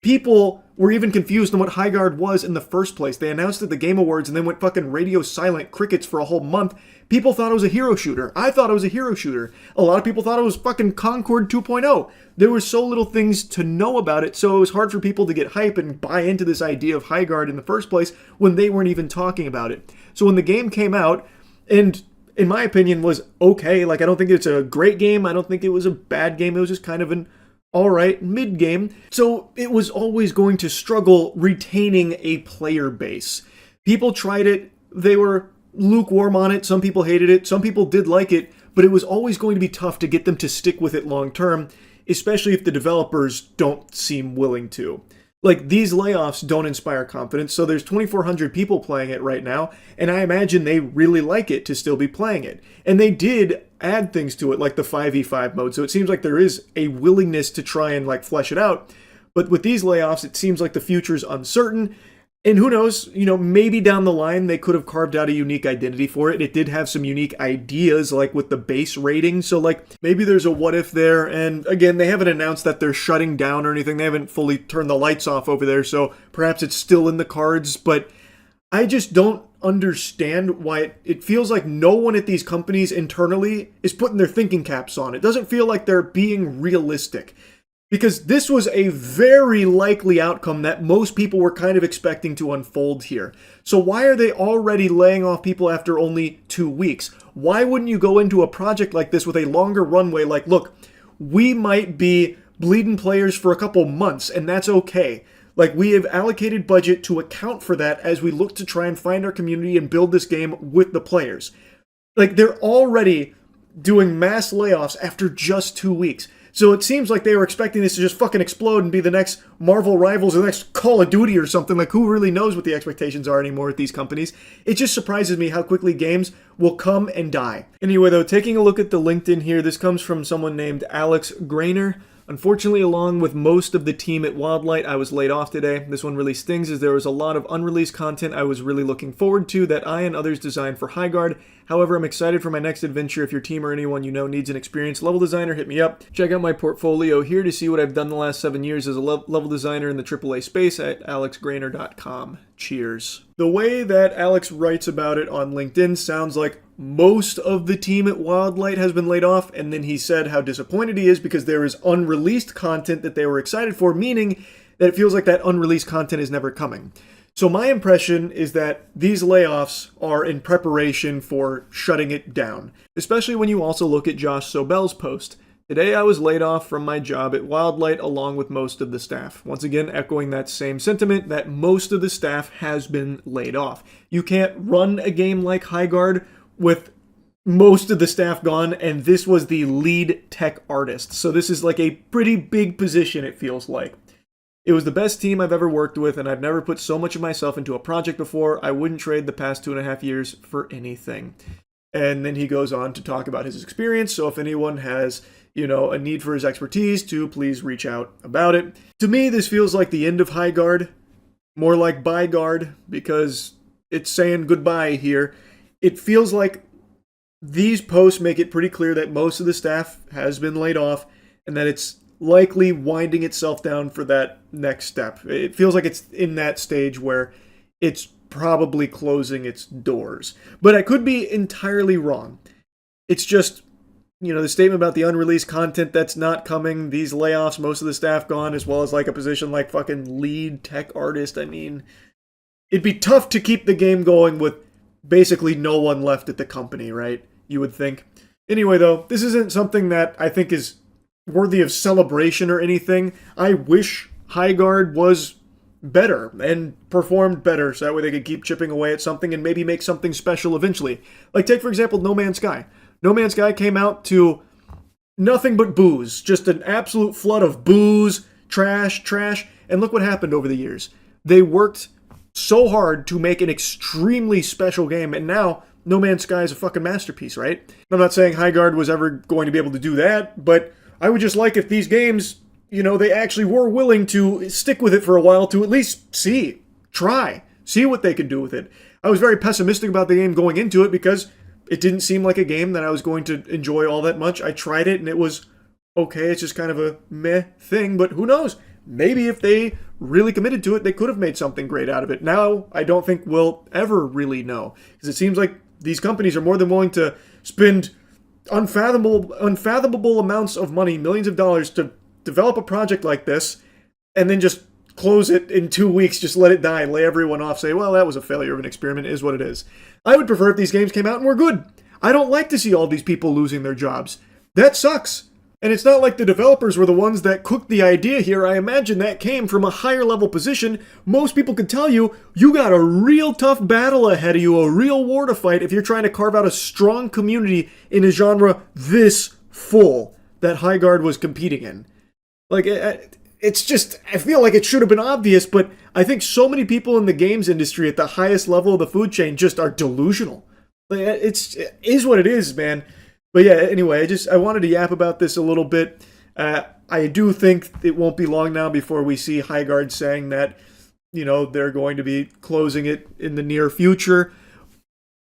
People were even confused on what Highguard was in the first place. They announced at the Game Awards and then went fucking radio silent crickets for a whole month. People thought it was a hero shooter. I thought it was a hero shooter. A lot of people thought it was fucking Concord 2.0. There were so little things to know about it, so it was hard for people to get hype and buy into this idea of Highguard in the first place when they weren't even talking about it. So when the game came out, and in my opinion was okay, like I don't think it's a great game, I don't think it was a bad game, it was just kind of an alright mid-game, so it was always going to struggle retaining a player base. People tried it, they were lukewarm on it, some people hated it, some people did like it, but it was always going to be tough to get them to stick with it long term, especially if the developers don't seem willing to. Like, these layoffs don't inspire confidence, so there's 2,400 people playing it right now, and I imagine they really like it to still be playing it. And they did add things to it, like the 5v5 mode, so it seems like there is a willingness to try and, like, flesh it out. But with these layoffs, it seems like the future's uncertain, and who knows, you know, maybe down the line they could have carved out a unique identity for it. It did have some unique ideas, like with the base rating, so like maybe there's a what if there, and again, they haven't announced that they're shutting down or anything. They haven't fully turned the lights off over there, so perhaps it's still in the cards, but I just don't understand why it feels like no one at these companies internally is putting their thinking caps on. It doesn't feel like they're being realistic. Because this was a very likely outcome that most people were kind of expecting to unfold here. So why are they already laying off people after only 2 weeks? Why wouldn't you go into a project like this with a longer runway? Like, look, we might be bleeding players for a couple months, and that's okay. Like, we have allocated budget to account for that as we look to try and find our community and build this game with the players. Like, they're already doing mass layoffs after just 2 weeks. So it seems like they were expecting this to just fucking explode and be the next Marvel Rivals or the next Call of Duty or something. Like, who really knows what the expectations are anymore at these companies? It just surprises me how quickly games will come and die. Anyway, though, taking a look at the LinkedIn here, this comes from someone named Alex Grainer. Unfortunately, along with most of the team at Wildlight, I was laid off today. This one really stings as there was a lot of unreleased content I was really looking forward to that I and others designed for Highguard. However, I'm excited for my next adventure. If your team or anyone you know needs an experienced level designer, hit me up. Check out my portfolio here to see what I've done the last 7 years as a level designer in the AAA space at alexgrainer.com. Cheers. The way that Alex writes about it on LinkedIn sounds like most of the team at Wildlight has been laid off, and then he said how disappointed he is because there is unreleased content that they were excited for, meaning that it feels like that unreleased content is never coming. So my impression is that these layoffs are in preparation for shutting it down, especially when you also look at Josh Sobel's post. Today I was laid off from my job at Wildlight along with most of the staff. Once again, echoing that same sentiment that most of the staff has been laid off. You can't run a game like Highguard with most of the staff gone, and this was the lead tech artist. So this is like a pretty big position, it feels like. It was the best team I've ever worked with, and I've never put so much of myself into a project before. I wouldn't trade the past 2.5 years for anything. And then he goes on to talk about his experience, so if anyone has, a need for his expertise, to please reach out about it. To me, this feels like the end of Highguard, more like Bygard, because it's saying goodbye here. It feels like these posts make it pretty clear that most of the staff has been laid off, and that it's likely winding itself down for that next step. It feels like it's in that stage where it's probably closing its doors. But I could be entirely wrong. It's just, the statement about the unreleased content that's not coming, these layoffs, most of the staff gone, as well as like a position like fucking lead tech artist. I mean, it'd be tough to keep the game going with basically no one left at the company, right? You would think. Anyway, though, this isn't something that I think is worthy of celebration or anything. I wish Highguard was better and performed better so that way they could keep chipping away at something and maybe make something special eventually. Like, take for example No Man's Sky. No Man's Sky came out to nothing but booze. Just an absolute flood of booze, trash, and look what happened over the years. They worked so hard to make an extremely special game, and now No Man's Sky is a fucking masterpiece, right? I'm not saying Highguard was ever going to be able to do that, but I would just like if these games, they actually were willing to stick with it for a while to at least see what they could do with it. I was very pessimistic about the game going into it because it didn't seem like a game that I was going to enjoy all that much. I tried it and it was okay. It's just kind of a meh thing, but who knows? Maybe if they really committed to it, they could have made something great out of it. Now, I don't think we'll ever really know, because it seems like these companies are more than willing to spend unfathomable amounts of money, millions of dollars, to develop a project like this, and then just close it in 2 weeks, just let it die, lay everyone off, say, well, that was a failure of an experiment, it is what it is. I would prefer if these games came out and were good. I don't like to see all these people losing their jobs. That sucks. And it's not like the developers were the ones that cooked the idea here. I imagine that came from a higher level position. Most people could tell you, you got a real tough battle ahead of you, a real war to fight if you're trying to carve out a strong community in a genre this full that Highguard was competing in. Like, it's just, I feel like it should have been obvious, but I think so many people in the games industry at the highest level of the food chain just are delusional. Like, it is what it is, man. But yeah, anyway, I wanted to yap about this a little bit. I do think it won't be long now before we see Highguard saying that, they're going to be closing it in the near future.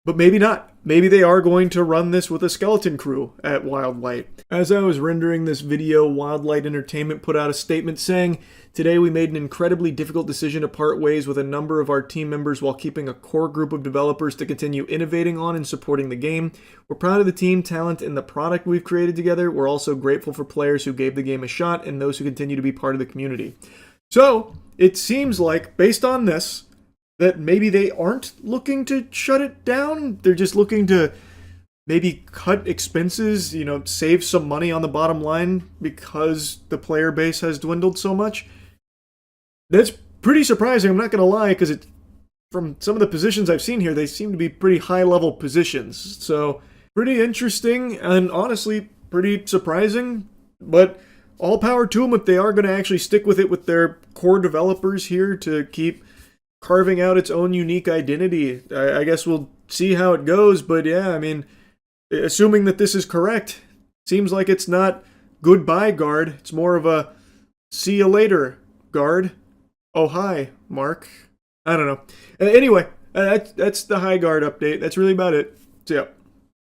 But maybe not. Maybe they are going to run this with a skeleton crew at Wildlight. As I was rendering this video, Wildlight Entertainment put out a statement saying, "Today we made an incredibly difficult decision to part ways with a number of our team members while keeping a core group of developers to continue innovating on and supporting the game. We're proud of the team, talent, and the product we've created together. We're also grateful for players who gave the game a shot and those who continue to be part of the community." So, it seems like, based on this, that maybe they aren't looking to shut it down. They're just looking to maybe cut expenses, save some money on the bottom line because the player base has dwindled so much. That's pretty surprising, I'm not going to lie, because from some of the positions I've seen here, they seem to be pretty high-level positions. So, pretty interesting and honestly pretty surprising. But all power to them if they are going to actually stick with it with their core developers here to keep carving out its own unique identity. I guess we'll see how it goes, but yeah, I mean, assuming that this is correct, seems like it's not goodbye, guard. It's more of a see you later, guard. Oh, hi, Mark. I don't know. Anyway, that's the High Guard update. That's really about it. So, yeah.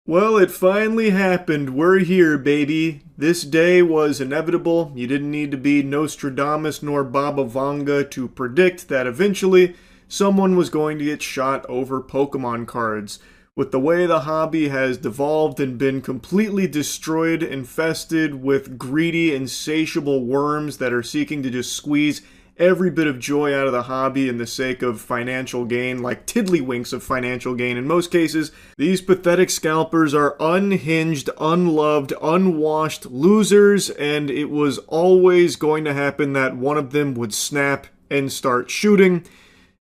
Well, it finally happened. We're here, baby. This day was inevitable. You didn't need to be Nostradamus nor Baba Vanga to predict that eventually someone was going to get shot over Pokemon cards. With the way the hobby has devolved and been completely destroyed, infested with greedy, insatiable worms that are seeking to just squeeze every bit of joy out of the hobby in the sake of financial gain, like tiddlywinks of financial gain in most cases, these pathetic scalpers are unhinged, unloved, unwashed losers, and it was always going to happen that one of them would snap and start shooting,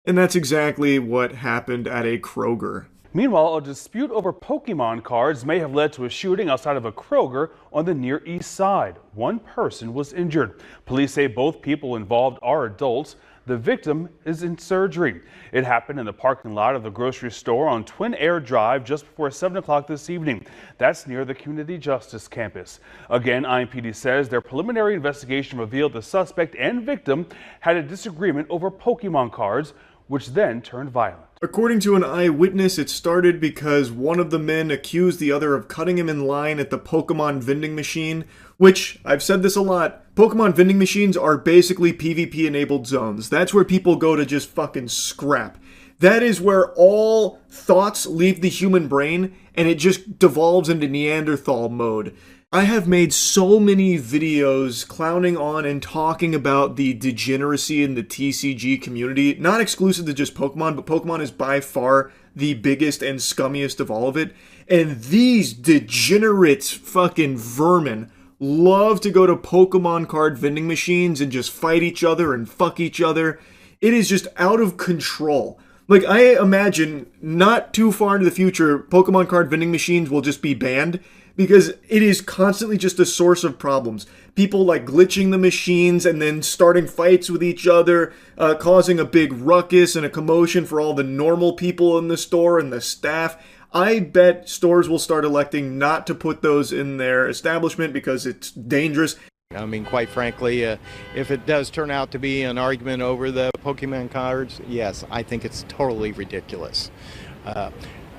and that's exactly what happened at a Kroger. Meanwhile, a dispute over Pokemon cards may have led to a shooting outside of a Kroger on the Near East Side. One person was injured. Police say both people involved are adults. The victim is in surgery. It happened in the parking lot of the grocery store on Twin Air Drive just before 7 o'clock this evening. That's near the Community Justice Campus. Again, IMPD says their preliminary investigation revealed the suspect and victim had a disagreement over Pokemon cards, which then turned violent. According to an eyewitness, it started because one of the men accused the other of cutting him in line at the Pokemon vending machine, which, I've said this a lot, Pokemon vending machines are basically PvP-enabled zones. That's where people go to just fucking scrap. That is where all thoughts leave the human brain, and it just devolves into Neanderthal mode. I have made so many videos clowning on and talking about the degeneracy in the TCG community, not exclusive to just Pokemon, but Pokemon is by far the biggest and scummiest of all of it. And these degenerate fucking vermin love to go to Pokemon card vending machines and just fight each other and fuck each other. It is just out of control. Like, I imagine not too far into the future, Pokemon card vending machines will just be banned, because it is constantly just a source of problems. People like glitching the machines and then starting fights with each other, causing a big ruckus and a commotion for all the normal people in the store and the staff. I bet stores will start electing not to put those in their establishment because it's dangerous. I mean, quite frankly, if it does turn out to be an argument over the Pokemon cards, yes, I think it's totally ridiculous.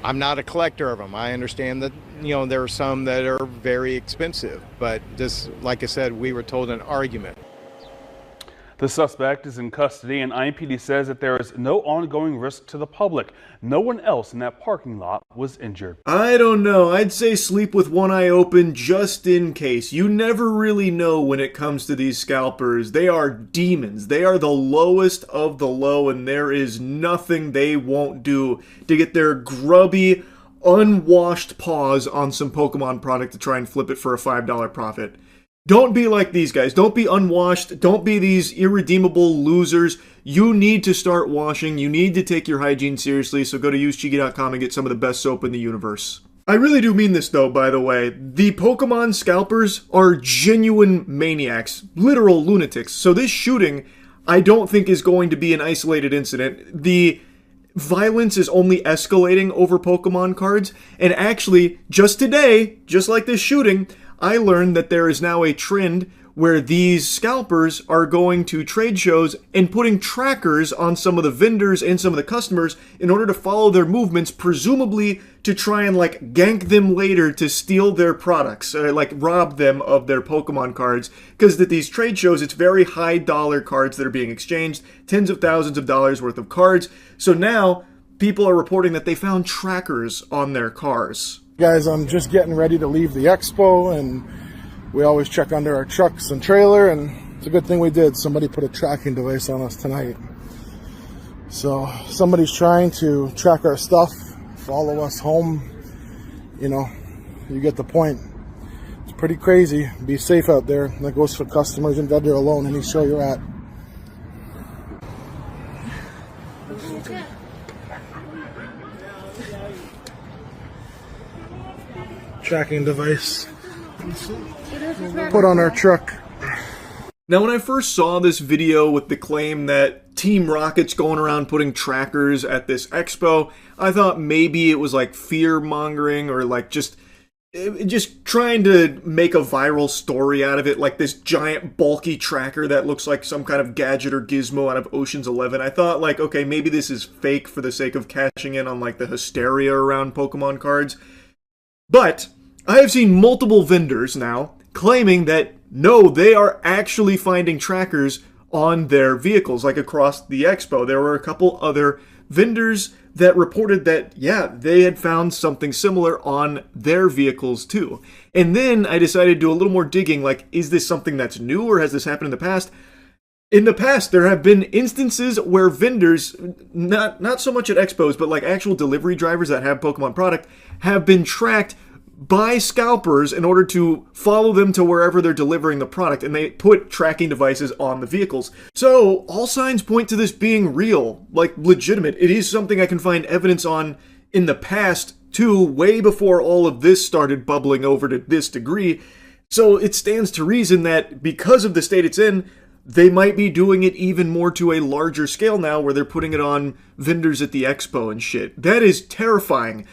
I'm not a collector of them. I understand that, there are some that are very expensive, but this, like I said, we were told an argument. The suspect is in custody, and IMPD says that there is no ongoing risk to the public. No one else in that parking lot was injured. I don't know. I'd say sleep with one eye open just in case. You never really know when it comes to these scalpers. They are demons. They are the lowest of the low, and there is nothing they won't do to get their grubby, unwashed paws on some Pokemon product to try and flip it for a $5 profit. Don't be like these guys. Don't be unwashed. Don't be these irredeemable losers. You need to start washing. You need to take your hygiene seriously, so go to usechigi.com and get some of the best soap in the universe. I really do mean this, though, by the way. The Pokemon scalpers are genuine maniacs, literal lunatics. So this shooting, I don't think is going to be an isolated incident. The violence is only escalating over Pokemon cards, and actually, just today, just like this shooting, I learned that there is now a trend where these scalpers are going to trade shows and putting trackers on some of the vendors and some of the customers in order to follow their movements, presumably to try and gank them later to steal their products, rob them of their Pokemon cards. Because at these trade shows, it's very high dollar cards that are being exchanged, tens of thousands of dollars worth of cards. So now people are reporting that they found trackers on their cars. Guys, I'm just getting ready to leave the expo, and we always check under our trucks and trailer, and it's a good thing we did. Somebody put a tracking device on us tonight. So somebody's trying to track our stuff, follow us home. You get the point. It's pretty crazy. Be safe out there. That goes for customers and vendor alone, any show you're at. Tracking device put on our truck. Now, when I first saw this video with the claim that Team Rocket's going around putting trackers at this expo, I thought maybe it was like fear-mongering or like just trying to make a viral story out of it, like this giant bulky tracker that looks like some kind of gadget or gizmo out of Ocean's 11. I thought like, okay, maybe this is fake for the sake of cashing in on like the hysteria around Pokemon cards. But I have seen multiple vendors now claiming that no, they are actually finding trackers on their vehicles, like across the expo. There were a couple other vendors that reported that, yeah, they had found something similar on their vehicles too. And then I decided to do a little more digging, like, is this something that's new or has this happened in the past? In the past, there have been instances where vendors, not so much at expos, but like actual delivery drivers that have Pokemon product, have been tracked by scalpers in order to follow them to wherever they're delivering the product, and they put tracking devices on the vehicles. So all signs point to this being real, like legitimate. It is something I can find evidence on in the past too, way before all of this started bubbling over to this degree. So it stands to reason that because of the state it's in, they might be doing it even more to a larger scale now, where they're putting it on vendors at the expo and shit. That is terrifying.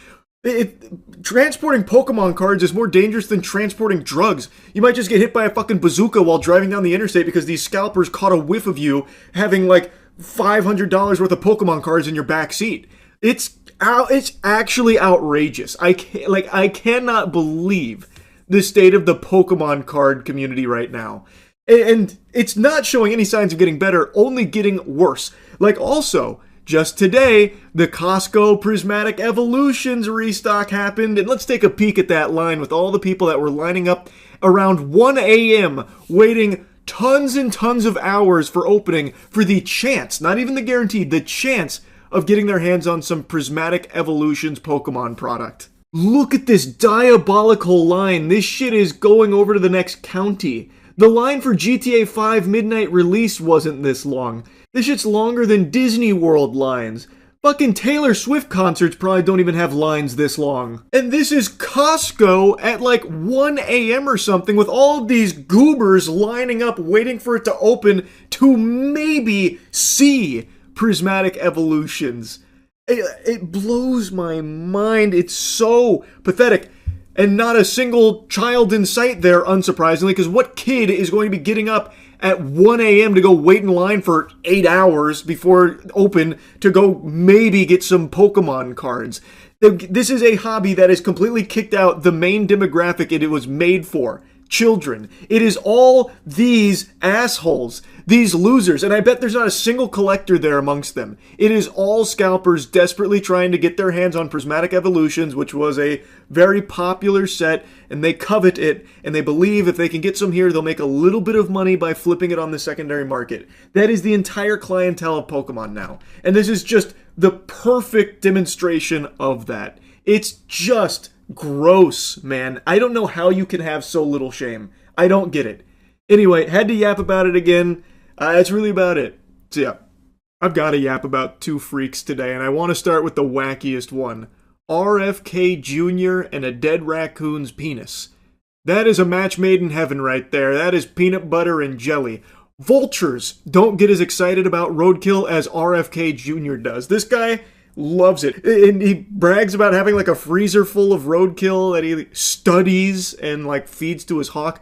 Transporting Pokemon cards is more dangerous than transporting drugs. You might just get hit by a fucking bazooka while driving down the interstate because these scalpers caught a whiff of you having like $500 worth of Pokemon cards in your back seat. It's actually outrageous. I cannot believe the state of the Pokemon card community right now. And it's not showing any signs of getting better, only getting worse. Like also, just today, the Costco Prismatic Evolutions restock happened, and let's take a peek at that line with all the people that were lining up around 1 a.m. waiting tons and tons of hours for opening for the chance, not even the guaranteed, the chance of getting their hands on some Prismatic Evolutions Pokemon product. Look at this diabolical line. This shit is going over to the next county. The line for GTA 5 midnight release wasn't this long. This shit's longer than Disney World lines. Fucking Taylor Swift concerts probably don't even have lines this long. And this is Costco at like 1 a.m. or something with all of these goobers lining up waiting for it to open to maybe see Prismatic Evolutions. It blows my mind. It's so pathetic. And not a single child in sight there, unsurprisingly, because what kid is going to be getting up at 1 a.m. to go wait in line for 8 hours before open to go maybe get some Pokemon cards? This is a hobby that has completely kicked out the main demographic it was made for. Children. It is all these assholes, these losers, and I bet there's not a single collector there amongst them. It is all scalpers desperately trying to get their hands on Prismatic Evolutions, which was a very popular set, and they covet it, and they believe if they can get some here, they'll make a little bit of money by flipping it on the secondary market. That is the entire clientele of Pokemon now, and this is just the perfect demonstration of that. It's just gross, man. I don't know how you can have so little shame. I don't get it. Anyway, had to yap about it again. That's really about it. So yeah, I've got to yap about two freaks today, and I want to start with the wackiest one. RFK Jr. and a dead raccoon's penis. That is a match made in heaven right there. That is peanut butter and jelly. Vultures don't get as excited about roadkill as RFK Jr. does. This guy loves it. And he brags about having like a freezer full of roadkill that he studies and like feeds to his hawk.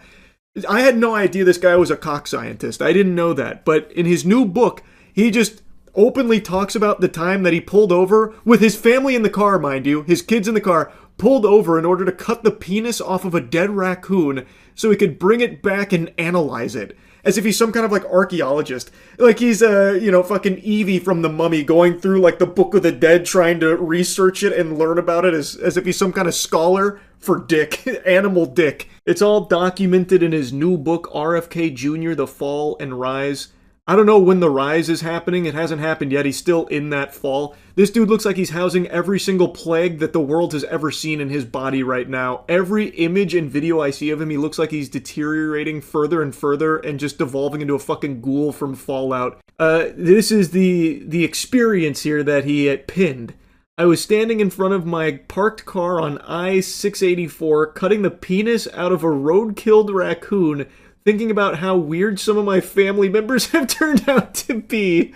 I had no idea this guy was a cock scientist. I didn't know that. But in his new book, he just openly talks about the time that he pulled over with his family in the car, mind you, his kids in the car, pulled over in order to cut the penis off of a dead raccoon so he could bring it back and analyze it. As if he's some kind of, like, archaeologist. Like he's, fucking Evie from The Mummy going through, like, the Book of the Dead trying to research it and learn about it as if he's some kind of scholar for dick. Animal dick. It's all documented in his new book, RFK Jr., The Fall and Rise. I don't know when the rise is happening. It hasn't happened yet. He's still in that fall. This dude looks like he's housing every single plague that the world has ever seen in his body right now. Every image and video I see of him, he looks like he's deteriorating further and further and just devolving into a fucking ghoul from Fallout. This is the experience here that he pinned. I was standing in front of my parked car on I-684, cutting the penis out of a road-killed raccoon thinking about how weird some of my family members have turned out to be.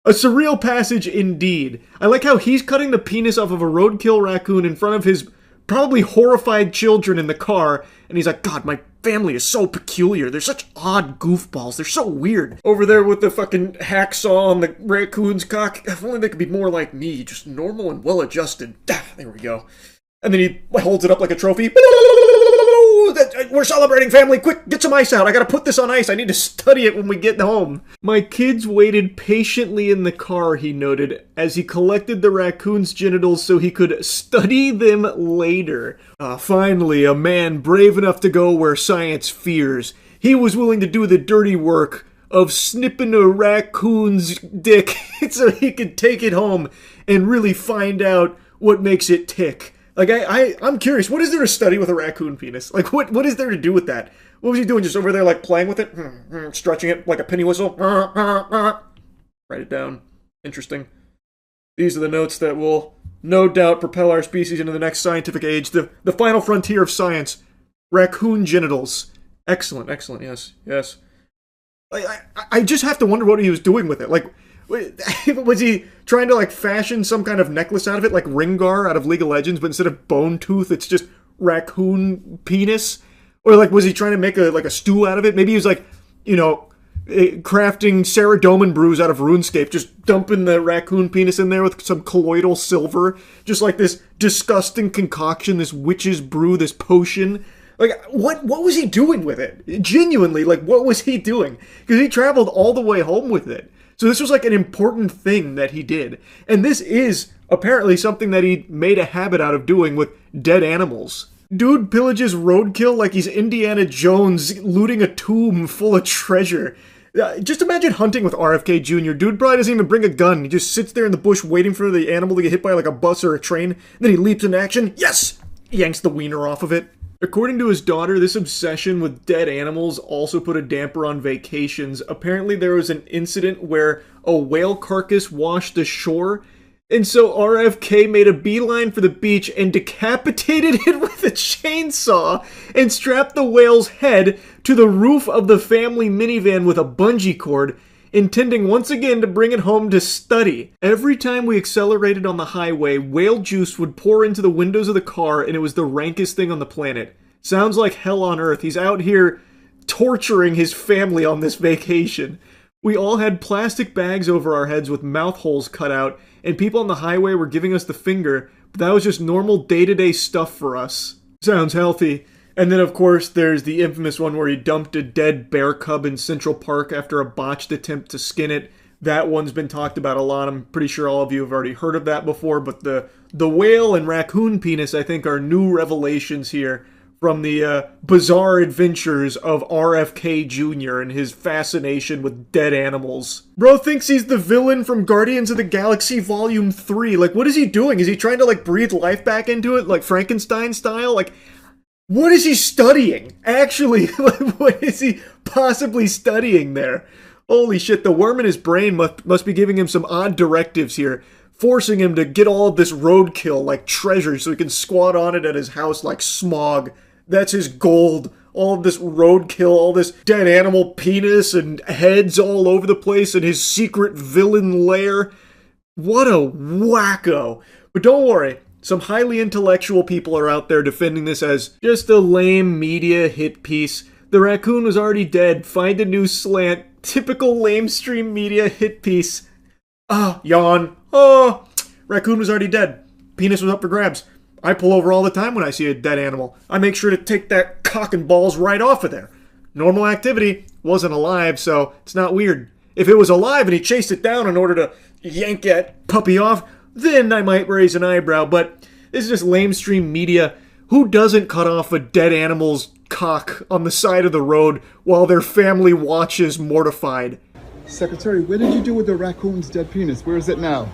A surreal passage indeed. I like how he's cutting the penis off of a roadkill raccoon in front of his probably horrified children in the car, and he's like, God, my family is so peculiar. They're such odd goofballs. They're so weird. Over there with the fucking hacksaw on the raccoon's cock. If only they could be more like me, just normal and well-adjusted. There we go. And then he holds it up like a trophy. We're celebrating, family. Quick, get some ice out. I gotta put this on ice. I need to study it when we get home. My kids waited patiently in the car, he noted, as he collected the raccoon's genitals so he could study them later. Finally, a man brave enough to go where science fears. He was willing to do the dirty work of snipping a raccoon's dick so he could take it home and really find out what makes it tick. Like, I'm curious, what is there to study with a raccoon penis? Like, what is there to do with that? What was he doing, just over there, like, playing with it? Stretching it like a penny whistle? Write it down. Interesting. These are the notes that will, no doubt, propel our species into the next scientific age. The final frontier of science. Raccoon genitals. Excellent, excellent, yes. I just have to wonder what he was doing with it. Like, was he trying to, like, fashion some kind of necklace out of it, like Ringar out of League of Legends, but instead of bone tooth, it's just raccoon penis? Or, like, was he trying to make a stew out of it? Maybe he was, like, you know, crafting Saradomin brews out of RuneScape, just dumping the raccoon penis in there with some colloidal silver, just like this disgusting concoction, this witch's brew, this potion. Like, what was he doing with it? Genuinely, like, what was he doing? Because he traveled all the way home with it. So this was like an important thing that he did. And this is apparently something that he made a habit out of doing with dead animals. Dude pillages roadkill like he's Indiana Jones looting a tomb full of treasure. Just imagine hunting with RFK Jr. Dude probably doesn't even bring a gun. He just sits there in the bush waiting for the animal to get hit by like a bus or a train. Then he leaps into action. Yes! Yanks the wiener off of it. According to his daughter, this obsession with dead animals also put a damper on vacations. Apparently there was an incident where a whale carcass washed ashore, and so RFK made a beeline for the beach and decapitated it with a chainsaw and strapped the whale's head to the roof of the family minivan with a bungee cord, intending once again to bring it home to study. Every time we accelerated on the highway, whale juice would pour into the windows of the car, and it was the rankest thing on the planet. Sounds like hell on earth. He's out here torturing his family on this vacation. We all had plastic bags over our heads with mouth holes cut out, and people on the highway were giving us the finger, but that was just normal day-to-day stuff for us. Sounds healthy. And then, of course, there's the infamous one where he dumped a dead bear cub in Central Park after a botched attempt to skin it. That one's been talked about a lot. I'm pretty sure all of you have already heard of that before, but the whale and raccoon penis, I think, are new revelations here from the bizarre adventures of RFK Jr. and his fascination with dead animals. Bro thinks he's the villain from Guardians of the Galaxy Volume 3. Like, what is he doing? Is he trying to, like, breathe life back into it, like Frankenstein style? Like, what is he studying? Actually, what is he possibly studying there? Holy shit, the worm in his brain must be giving him some odd directives here, forcing him to get all of this roadkill like treasure so he can squat on it at his house like Smog. That's his gold. All of this roadkill, all this dead animal penis and heads all over the place in his secret villain lair. What a wacko. But don't worry. Some highly intellectual people are out there defending this as just a lame media hit piece. The raccoon was already dead. Find a new slant. Typical lamestream media hit piece. Yawn. Raccoon was already dead. Penis was up for grabs. I pull over all the time when I see a dead animal. I make sure to take that cock and balls right off of there. Normal activity. Wasn't alive, so it's not weird. If it was alive and he chased it down in order to yank that puppy off, then I might raise an eyebrow, but this is just lamestream media. Who doesn't cut off a dead animal's cock on the side of the road while their family watches mortified? Secretary, what did you do with the raccoon's dead penis? Where is it now?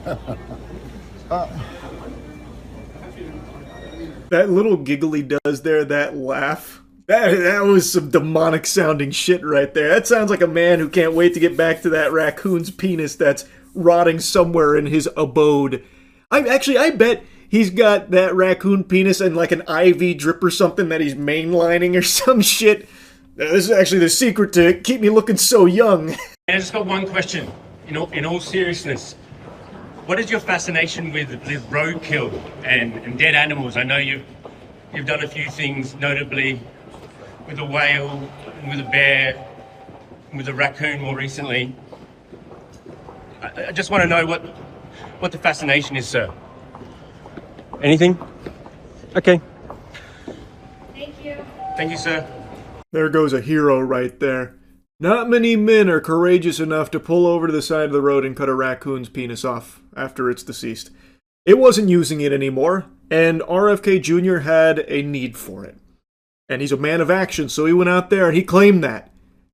That little giggle he does there, that laugh, that was some demonic sounding shit right there. That sounds like a man who can't wait to get back to that raccoon's penis that's rotting somewhere in his abode. I bet he's got that raccoon penis and like an IV drip or something that he's mainlining or some shit. This is actually the secret to keep me looking so young. I just got one question. In all seriousness, what is your fascination with roadkill and dead animals? I know you've done a few things, notably with a whale, and with a bear, and with a raccoon more recently. I just want to know what the fascination is, sir. Anything? Okay. Thank you. Thank you, sir. There goes a hero right there. Not many men are courageous enough to pull over to the side of the road and cut a raccoon's penis off after it's deceased. It wasn't using it anymore, and RFK Jr. had a need for it. And he's a man of action, so he went out there and he claimed that.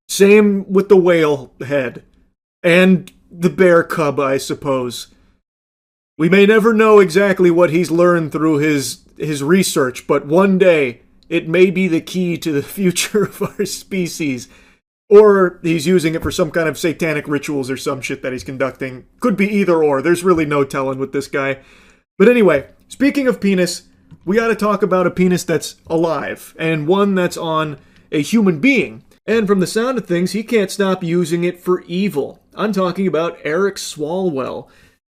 Same with the whale head. And the bear cub, I suppose. We may never know exactly what he's learned through his research, but one day it may be the key to the future of our species. Or he's using it for some kind of satanic rituals or some shit that he's conducting. Could be either or. There's really no telling with this guy. But anyway, speaking of penis, we gotta talk about a penis that's alive, and one that's on a human being. And from the sound of things, he can't stop using it for evil. I'm talking about Eric Swalwell.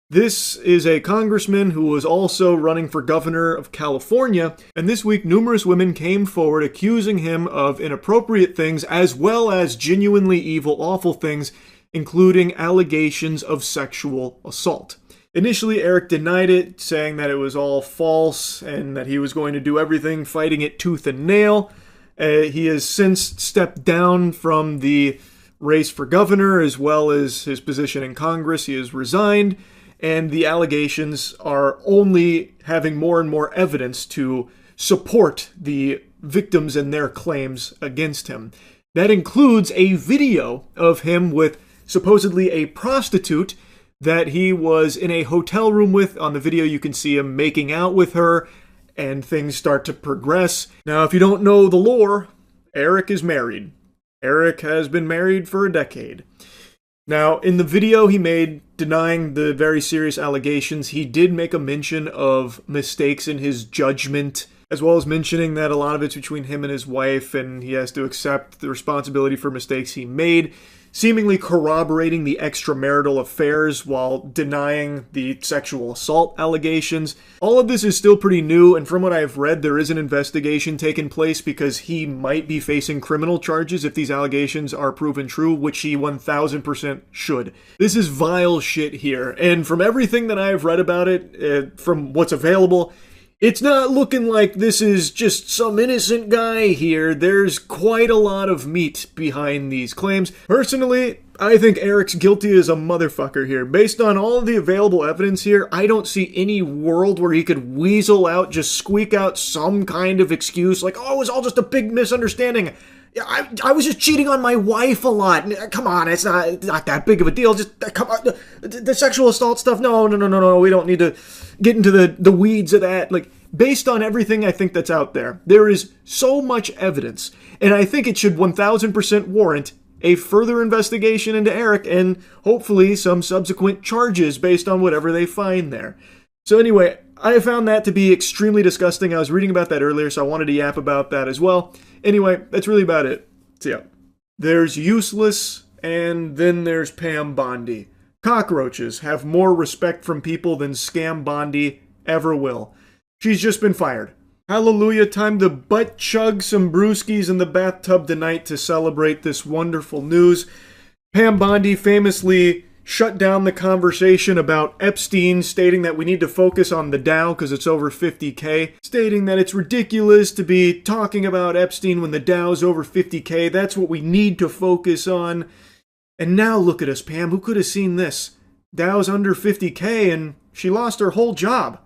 This is a congressman who was also running for governor of California, and this week numerous women came forward accusing him of inappropriate things as well as genuinely evil, awful things, including allegations of sexual assault. Initially, Eric denied it, saying that it was all false and that he was going to do everything fighting it tooth and nail. He has since stepped down from the race for governor as well as his position in Congress. He has resigned. And the allegations are only having more and more evidence to support the victims and their claims against him. That includes a video of him with supposedly a prostitute that he was in a hotel room with. On the video, you can see him making out with her, and things start to progress. Now, if you don't know the lore, Eric is married. Eric has been married for a decade. Now, in the video he made denying the very serious allegations, he did make a mention of mistakes in his judgment, as well as mentioning that a lot of it's between him and his wife, and he has to accept the responsibility for mistakes he made, seemingly corroborating the extramarital affairs while denying the sexual assault allegations. All of this is still pretty new, and from what I've read, there is an investigation taking place because he might be facing criminal charges if these allegations are proven true, which he 1000% should. This is vile shit here, and from everything that I've read about it, from what's available, it's not looking like this is just some innocent guy here. There's quite a lot of meat behind these claims. Personally, I think Eric's guilty as a motherfucker here. Based on all of the available evidence here, I don't see any world where he could weasel out, just squeak out some kind of excuse like, oh, it was all just a big misunderstanding. I was just cheating on my wife a lot. Come on, it's not that big of a deal. Just come on, the sexual assault stuff. No. We don't need to get into the weeds of that. Like, based on everything I think that's out there, there is so much evidence, and I think it should 1000% warrant a further investigation into Eric and hopefully some subsequent charges based on whatever they find there. So anyway, I found that to be extremely disgusting. I was reading about that earlier, so I wanted to yap about that as well. Anyway, that's really about it. So yeah. There's Useless, and then there's Pam Bondi. Cockroaches have more respect from people than Scam Bondi ever will. She's just been fired. Hallelujah, time to butt chug some brewskis in the bathtub tonight to celebrate this wonderful news. Pam Bondi famously shut down the conversation about Epstein, stating that we need to focus on the Dow because it's over 50K, stating that it's ridiculous to be talking about Epstein when the Dow's over 50K. That's what we need to focus on. And now look at us, Pam. Who could have seen this? Dow's under 50K and she lost her whole job.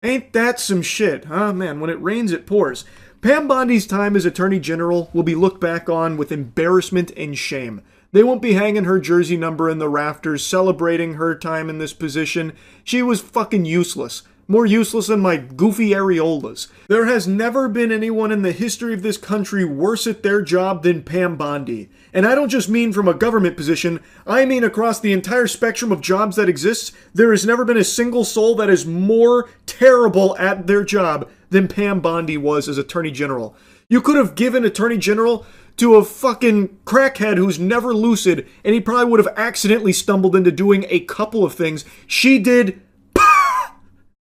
Ain't that some shit, huh? Man, when it rains, it pours. Pam Bondi's time as Attorney General will be looked back on with embarrassment and shame. They won't be hanging her jersey number in the rafters, celebrating her time in this position. She was fucking useless. More useless than my goofy areolas. There has never been anyone in the history of this country worse at their job than Pam Bondi. And I don't just mean from a government position, I mean across the entire spectrum of jobs that exists, there has never been a single soul that is more terrible at their job than Pam Bondi was as Attorney General. You could have given Attorney General to a fucking crackhead who's never lucid, and he probably would have accidentally stumbled into doing a couple of things. She did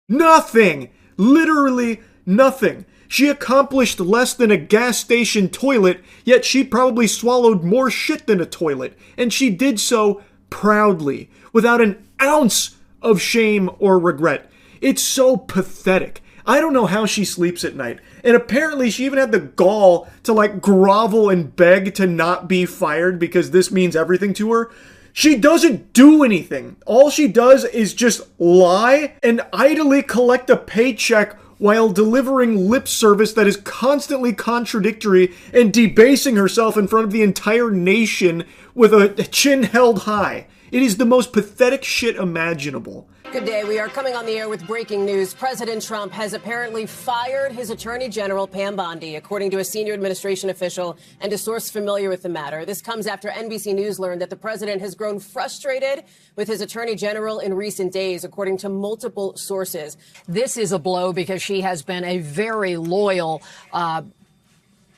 nothing. Literally nothing. She accomplished less than a gas station toilet, yet she probably swallowed more shit than a toilet. And she did so proudly, without an ounce of shame or regret. It's so pathetic. I don't know how she sleeps at night. And apparently she even had the gall to like grovel and beg to not be fired because this means everything to her. She doesn't do anything. All she does is just lie and idly collect a paycheck while delivering lip service that is constantly contradictory and debasing herself in front of the entire nation with a chin held high. It is the most pathetic shit imaginable. Good day. We are coming on the air with breaking news. President Trump has apparently fired his Attorney General, Pam Bondi, according to a senior administration official and a source familiar with the matter. This comes after NBC News learned that the president has grown frustrated with his Attorney General in recent days, according to multiple sources. This is a blow because she has been a very loyal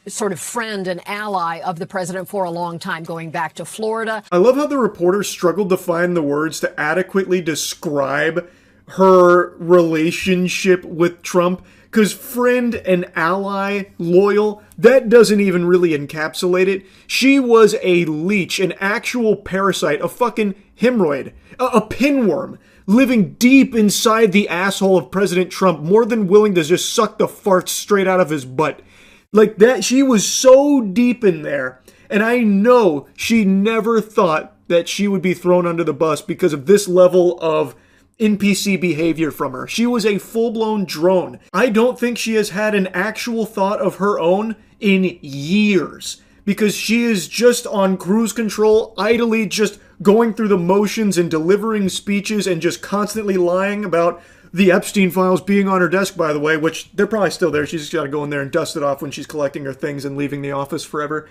sort of friend and ally of the president for a long time, going back to Florida. I love how the reporter struggled to find the words to adequately describe her relationship with Trump, because friend and ally, loyal, that doesn't even really encapsulate it. She was a leech, an actual parasite, a fucking hemorrhoid, a pinworm, living deep inside the asshole of President Trump, more than willing to just suck the farts straight out of his butt. Like that, she was so deep in there, and I know she never thought that she would be thrown under the bus because of this level of NPC behavior from her. She was a full-blown drone. I don't think she has had an actual thought of her own in years, because she is just on cruise control, idly just going through the motions and delivering speeches and just constantly lying about the Epstein files being on her desk, by the way, which they're probably still there. She's just got to go in there and dust it off when she's collecting her things and leaving the office forever.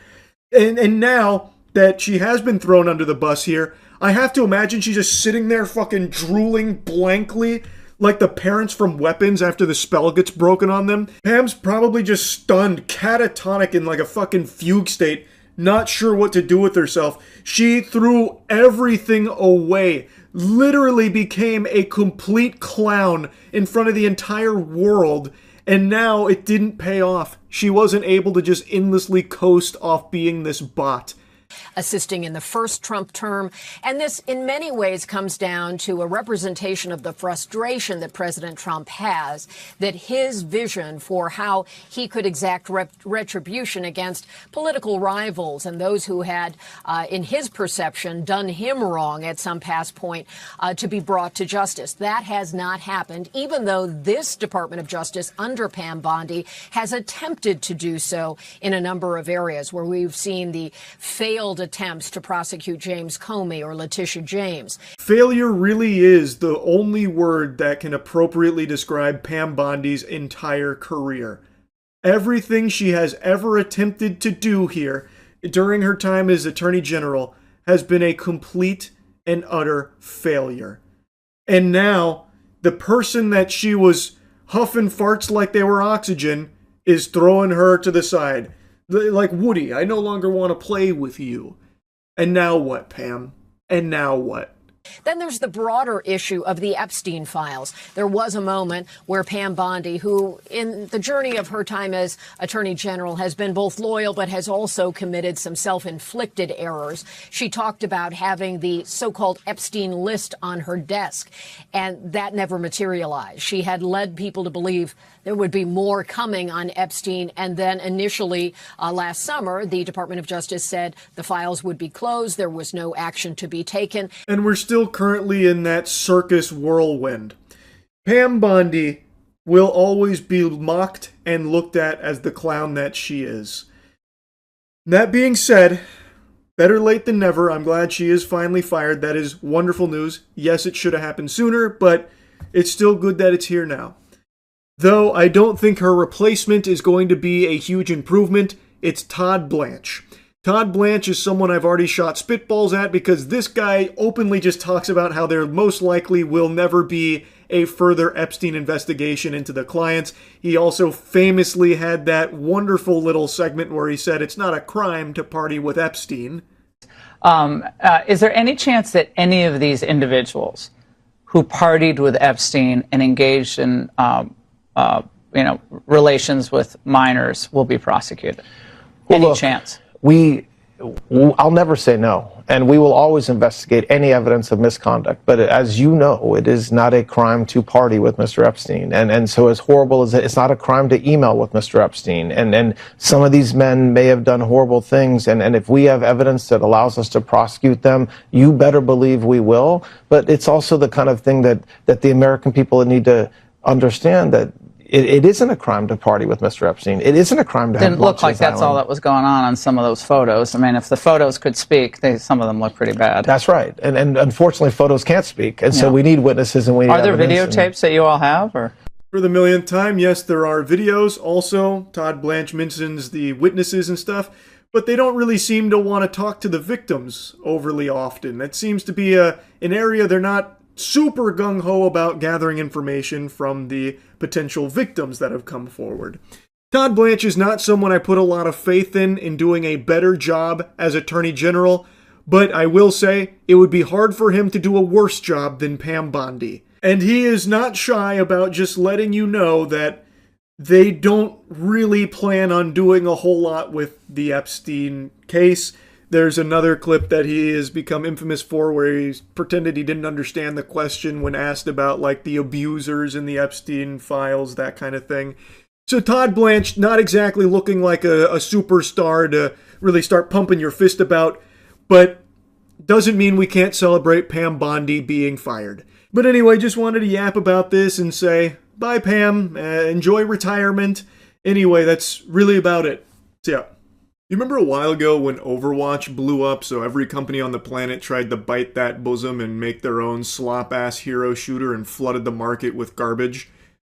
And now that she has been thrown under the bus here, I have to imagine she's just sitting there fucking drooling blankly like the parents from Weapons after the spell gets broken on them. Pam's probably just stunned, catatonic in like a fucking fugue state, not sure what to do with herself. She threw everything away. Literally became a complete clown in front of the entire world, and now it didn't pay off. She wasn't able to just endlessly coast off being this bot. Assisting in the first Trump term. And this, in many ways, comes down to a representation of the frustration that President Trump has, that his vision for how he could exact retribution against political rivals and those who had, in his perception, done him wrong at some past point, to be brought to justice. That has not happened, even though this Department of Justice under Pam Bondi has attempted to do so in a number of areas where we've seen the failed attempts to prosecute James Comey or Letitia James. Failure really is the only word that can appropriately describe Pam Bondi's entire career. Everything she has ever attempted to do here during her time as Attorney General has been a complete and utter failure. And now, the person that she was huffing farts like they were oxygen is throwing her to the side. Like, Woody, I no longer want to play with you. And now what, Pam? And now what? Then there's the broader issue of the Epstein files. There was a moment where Pam Bondi, who in the journey of her time as Attorney General has been both loyal but has also committed some self-inflicted errors. She talked about having the so-called Epstein list on her desk, and that never materialized. She had led people to believe there would be more coming on Epstein, and then initially last summer, the Department of Justice said the files would be closed. There was no action to be taken. And we're still currently in that circus whirlwind. Pam Bondi will always be mocked and looked at as the clown that she is. That being said, better late than never. I'm glad she is finally fired. That is wonderful news. Yes, it should have happened sooner, but it's still good that it's here now. Though I don't think her replacement is going to be a huge improvement. It's Todd Blanche. Todd Blanche is someone I've already shot spitballs at because this guy openly just talks about how there most likely will never be a further Epstein investigation into the clients. He also famously had that wonderful little segment where he said it's not a crime to party with Epstein. Is there any chance that any of these individuals who partied with Epstein and engaged in relations with minors will be prosecuted? Any chance? I'll never say no, and we will always investigate any evidence of misconduct. But as you know, it is not a crime to party with Mr. Epstein, and so as horrible as it's not a crime to email with Mr. Epstein. And some of these men may have done horrible things, and if we have evidence that allows us to prosecute them, you better believe we will. But it's also the kind of thing that the American people need to understand, that it isn't a crime to party with Mr. Epstein. It isn't a crime to have Didn't look like that's all that was going on some of those photos. I mean, if the photos could speak, some of them look pretty bad. That's right. And unfortunately, photos can't speak. And so we need witnesses and we need Are there evidence videotapes that you all have? Or? For the millionth time, yes, there are videos. Also, Todd Blanche mentions the witnesses and stuff, but they don't really seem to want to talk to the victims overly often. That seems to be an area they're not super gung-ho about gathering information from the potential victims that have come forward. Todd Blanche is not someone I put a lot of faith in doing a better job as Attorney General, but I will say it would be hard for him to do a worse job than Pam Bondi. And he is not shy about just letting you know that they don't really plan on doing a whole lot with the Epstein case. There's another clip that he has become infamous for where he pretended he didn't understand the question when asked about like the abusers in the Epstein files, that kind of thing. So Todd Blanche, not exactly looking like a superstar to really start pumping your fist about, but doesn't mean we can't celebrate Pam Bondi being fired. But anyway, just wanted to yap about this and say, bye Pam, enjoy retirement. Anyway, that's really about it. See ya. You remember a while ago when Overwatch blew up, so every company on the planet tried to bite that bosom and make their own slop-ass hero shooter and flooded the market with garbage?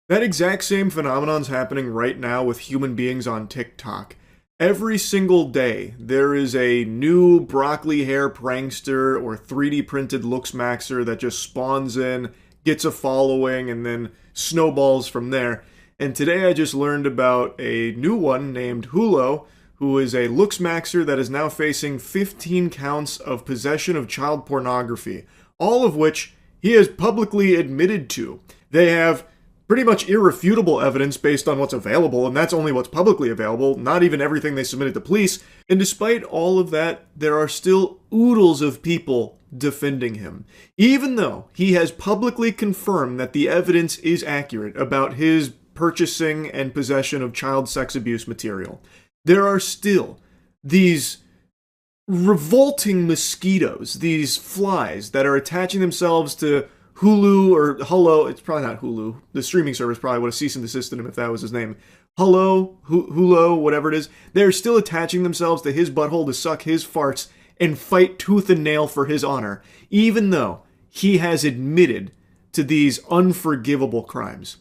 That exact same phenomenon's happening right now with human beings on TikTok. Every single day, there is a new broccoli hair prankster or 3D printed looks maxer that just spawns in, gets a following, and then snowballs from there. And today I just learned about a new one named Hulo, who is a looks maxer that is now facing 15 counts of possession of child pornography, all of which he has publicly admitted to. They have pretty much irrefutable evidence based on what's available, and that's only what's publicly available, not even everything they submitted to police. And despite all of that, there are still oodles of people defending him, even though he has publicly confirmed that the evidence is accurate about his purchasing and possession of child sex abuse material. There are still these revolting mosquitoes, these flies that are attaching themselves to Hulu or Hullo. It's probably not Hulu. The streaming service probably would have cease and desisted him if that was his name. Hulo, whatever it is. They're still attaching themselves to his butthole to suck his farts and fight tooth and nail for his honor, even though he has admitted to these unforgivable crimes.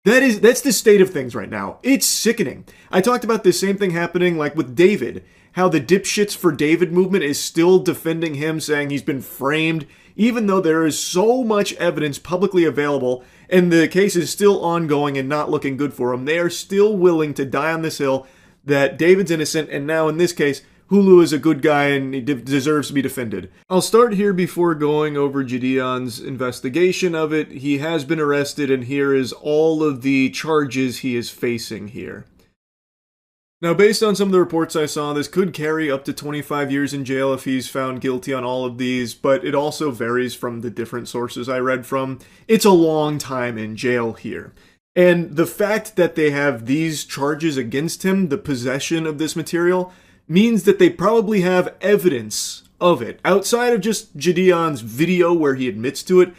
That's the state of things right now. It's sickening. I talked about this same thing happening like with David, how the Dipshits for David movement is still defending him, saying he's been framed, even though there is so much evidence publicly available and the case is still ongoing and not looking good for him. They are still willing to die on this hill that David's innocent, and now in this case, Hulu is a good guy and he deserves to be defended. I'll start here before going over Gideon's investigation of it. He has been arrested, and here is all of the charges he is facing here. Now, based on some of the reports I saw, this could carry up to 25 years in jail if he's found guilty on all of these, but it also varies from the different sources I read from. It's a long time in jail here. And the fact that they have these charges against him, the possession of this material, means that they probably have evidence of it. Outside of just Gideon's video where he admits to it,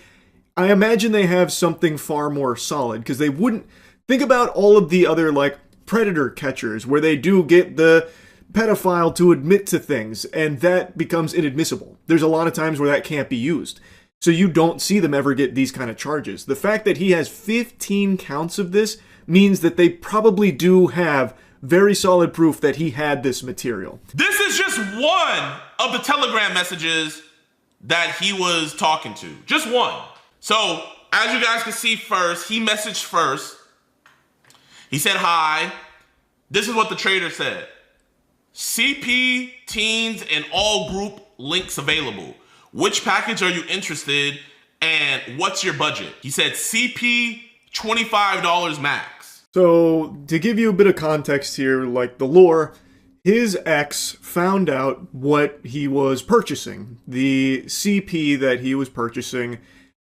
I imagine they have something far more solid, because they wouldn't... Think about all of the other, like, predator catchers, where they do get the pedophile to admit to things, and that becomes inadmissible. There's a lot of times where that can't be used. So you don't see them ever get these kind of charges. The fact that he has 15 counts of this means that they probably do have very solid proof that he had this material. This is just one of the Telegram messages that he was talking to. Just one. So, as you guys can see first, he messaged first. He said, "Hi. This is what the trader said. CP, teens, and all group links available. Which package are you interested in, and what's your budget?" He said CP, $25 max. So, to give you a bit of context here, like the lore, his ex found out what he was purchasing, the CP that he was purchasing,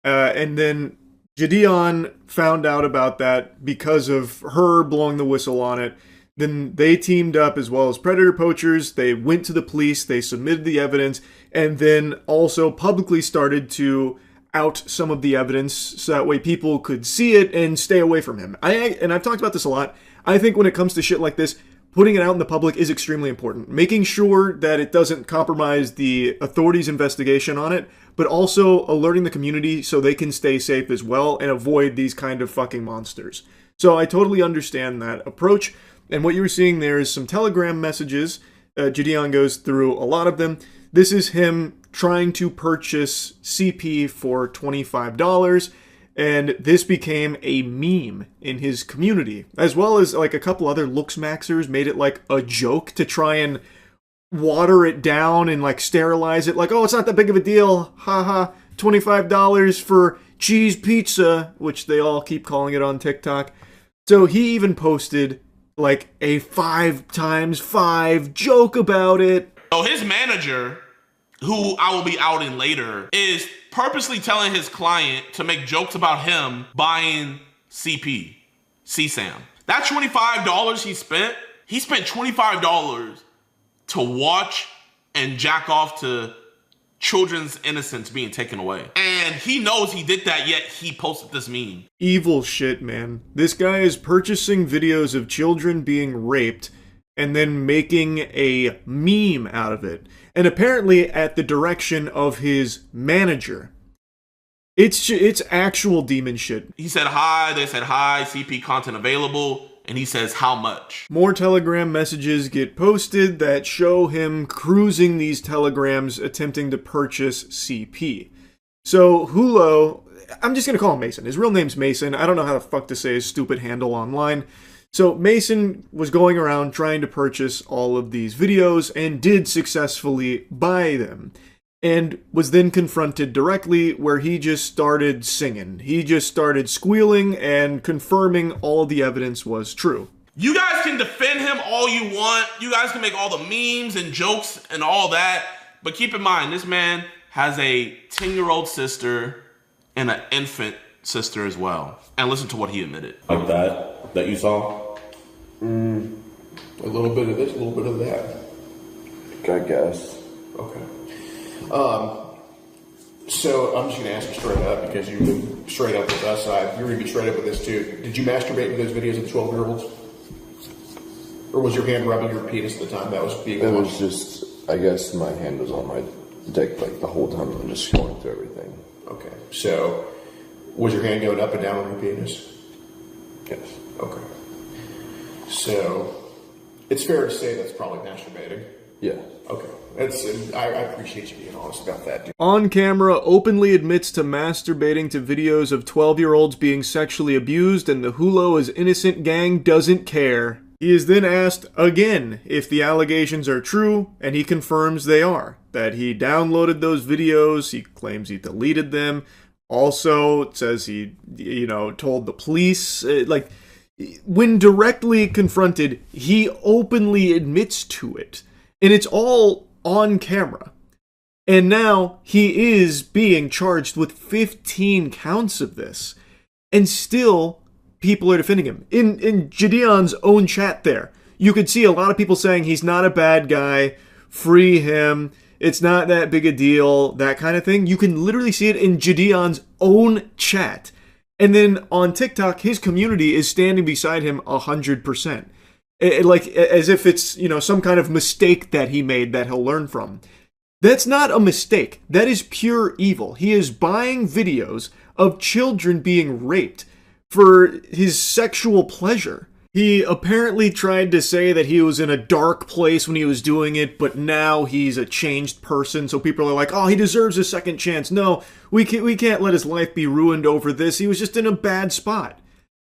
and then Gideon found out about that because of her blowing the whistle on it. Then they teamed up as well as predator poachers. They went to the police, they submitted the evidence, and then also publicly started to out some of the evidence so that way people could see it and stay away from him. And I've talked about this a lot. I think when it comes to shit like this, putting it out in the public is extremely important. Making sure that it doesn't compromise the authorities' investigation on it, but also alerting the community so they can stay safe as well and avoid these kind of fucking monsters. So I totally understand that approach. And what you were seeing there is some Telegram messages. Gideon goes through a lot of them. This is him trying to purchase CP for $25. And this became a meme in his community, as well as like a couple other looks maxers made it like a joke to try and water it down and like sterilize it. Like, oh, it's not that big of a deal. Haha, $25 for cheese pizza, which they all keep calling it on TikTok. So he even posted like a 5x5 joke about it. So his manager, who I will be outing later, is purposely telling his client to make jokes about him buying CP, CSAM. That $25 he spent $25 to watch and jack off to children's innocence being taken away. And he knows he did that, yet he posted this meme. Evil shit, man. This guy is purchasing videos of children being raped and then making a meme out of it. And apparently at the direction of his manager. It's actual demon shit. He said hi, they said hi, CP content available, and he says how much. More Telegram messages get posted that show him cruising these telegrams attempting to purchase CP. So Hulo, I'm just going to call him Mason. His real name's Mason. I don't know how the fuck to say his stupid handle online. So Mason was going around trying to purchase all of these videos and did successfully buy them. And was then confronted directly where he just started singing. He just started squealing and confirming all the evidence was true. You guys can defend him all you want. You guys can make all the memes and jokes and all that. But keep in mind, this man has a 10-year-old sister and an infant sister as well. And listen to what he admitted. Like that you saw? A little bit of this, a little bit of that. I guess. Okay. So I'm just going to ask you straight up because you've been straight up with us. You're going to be straight up with this too. Did you masturbate to those videos of the 12-year-olds? Or was your hand rubbing your penis at the time that was being It watched? was just, I guess my hand was on my dick like the whole time. I'm just going through everything. Okay. So was your hand going up and down on your penis? Yes. Okay. So it's fair to say that's probably masturbating. Yeah. Okay. I appreciate you being honest about that, dude. On camera, openly admits to masturbating to videos of 12-year-olds being sexually abused, and the Hulo is innocent gang doesn't care. He is then asked again if the allegations are true, and he confirms they are. That he downloaded those videos, he claims he deleted them. Also, it says he, told the police, when directly confronted, he openly admits to it. And it's all on camera. And now he is being charged with 15 counts of this. And still, people are defending him. In Gideon's own chat there, you could see a lot of people saying he's not a bad guy, free him, it's not that big a deal, that kind of thing. You can literally see it in Gideon's own chat. And then on TikTok, his community is standing beside him 100%. Like, as if it's, some kind of mistake that he made that he'll learn from. That's not a mistake. That is pure evil. He is buying videos of children being raped for his sexual pleasure. He apparently tried to say that he was in a dark place when he was doing it, but now he's a changed person, so people are like, oh, he deserves a second chance. No, we can't let his life be ruined over this. He was just in a bad spot.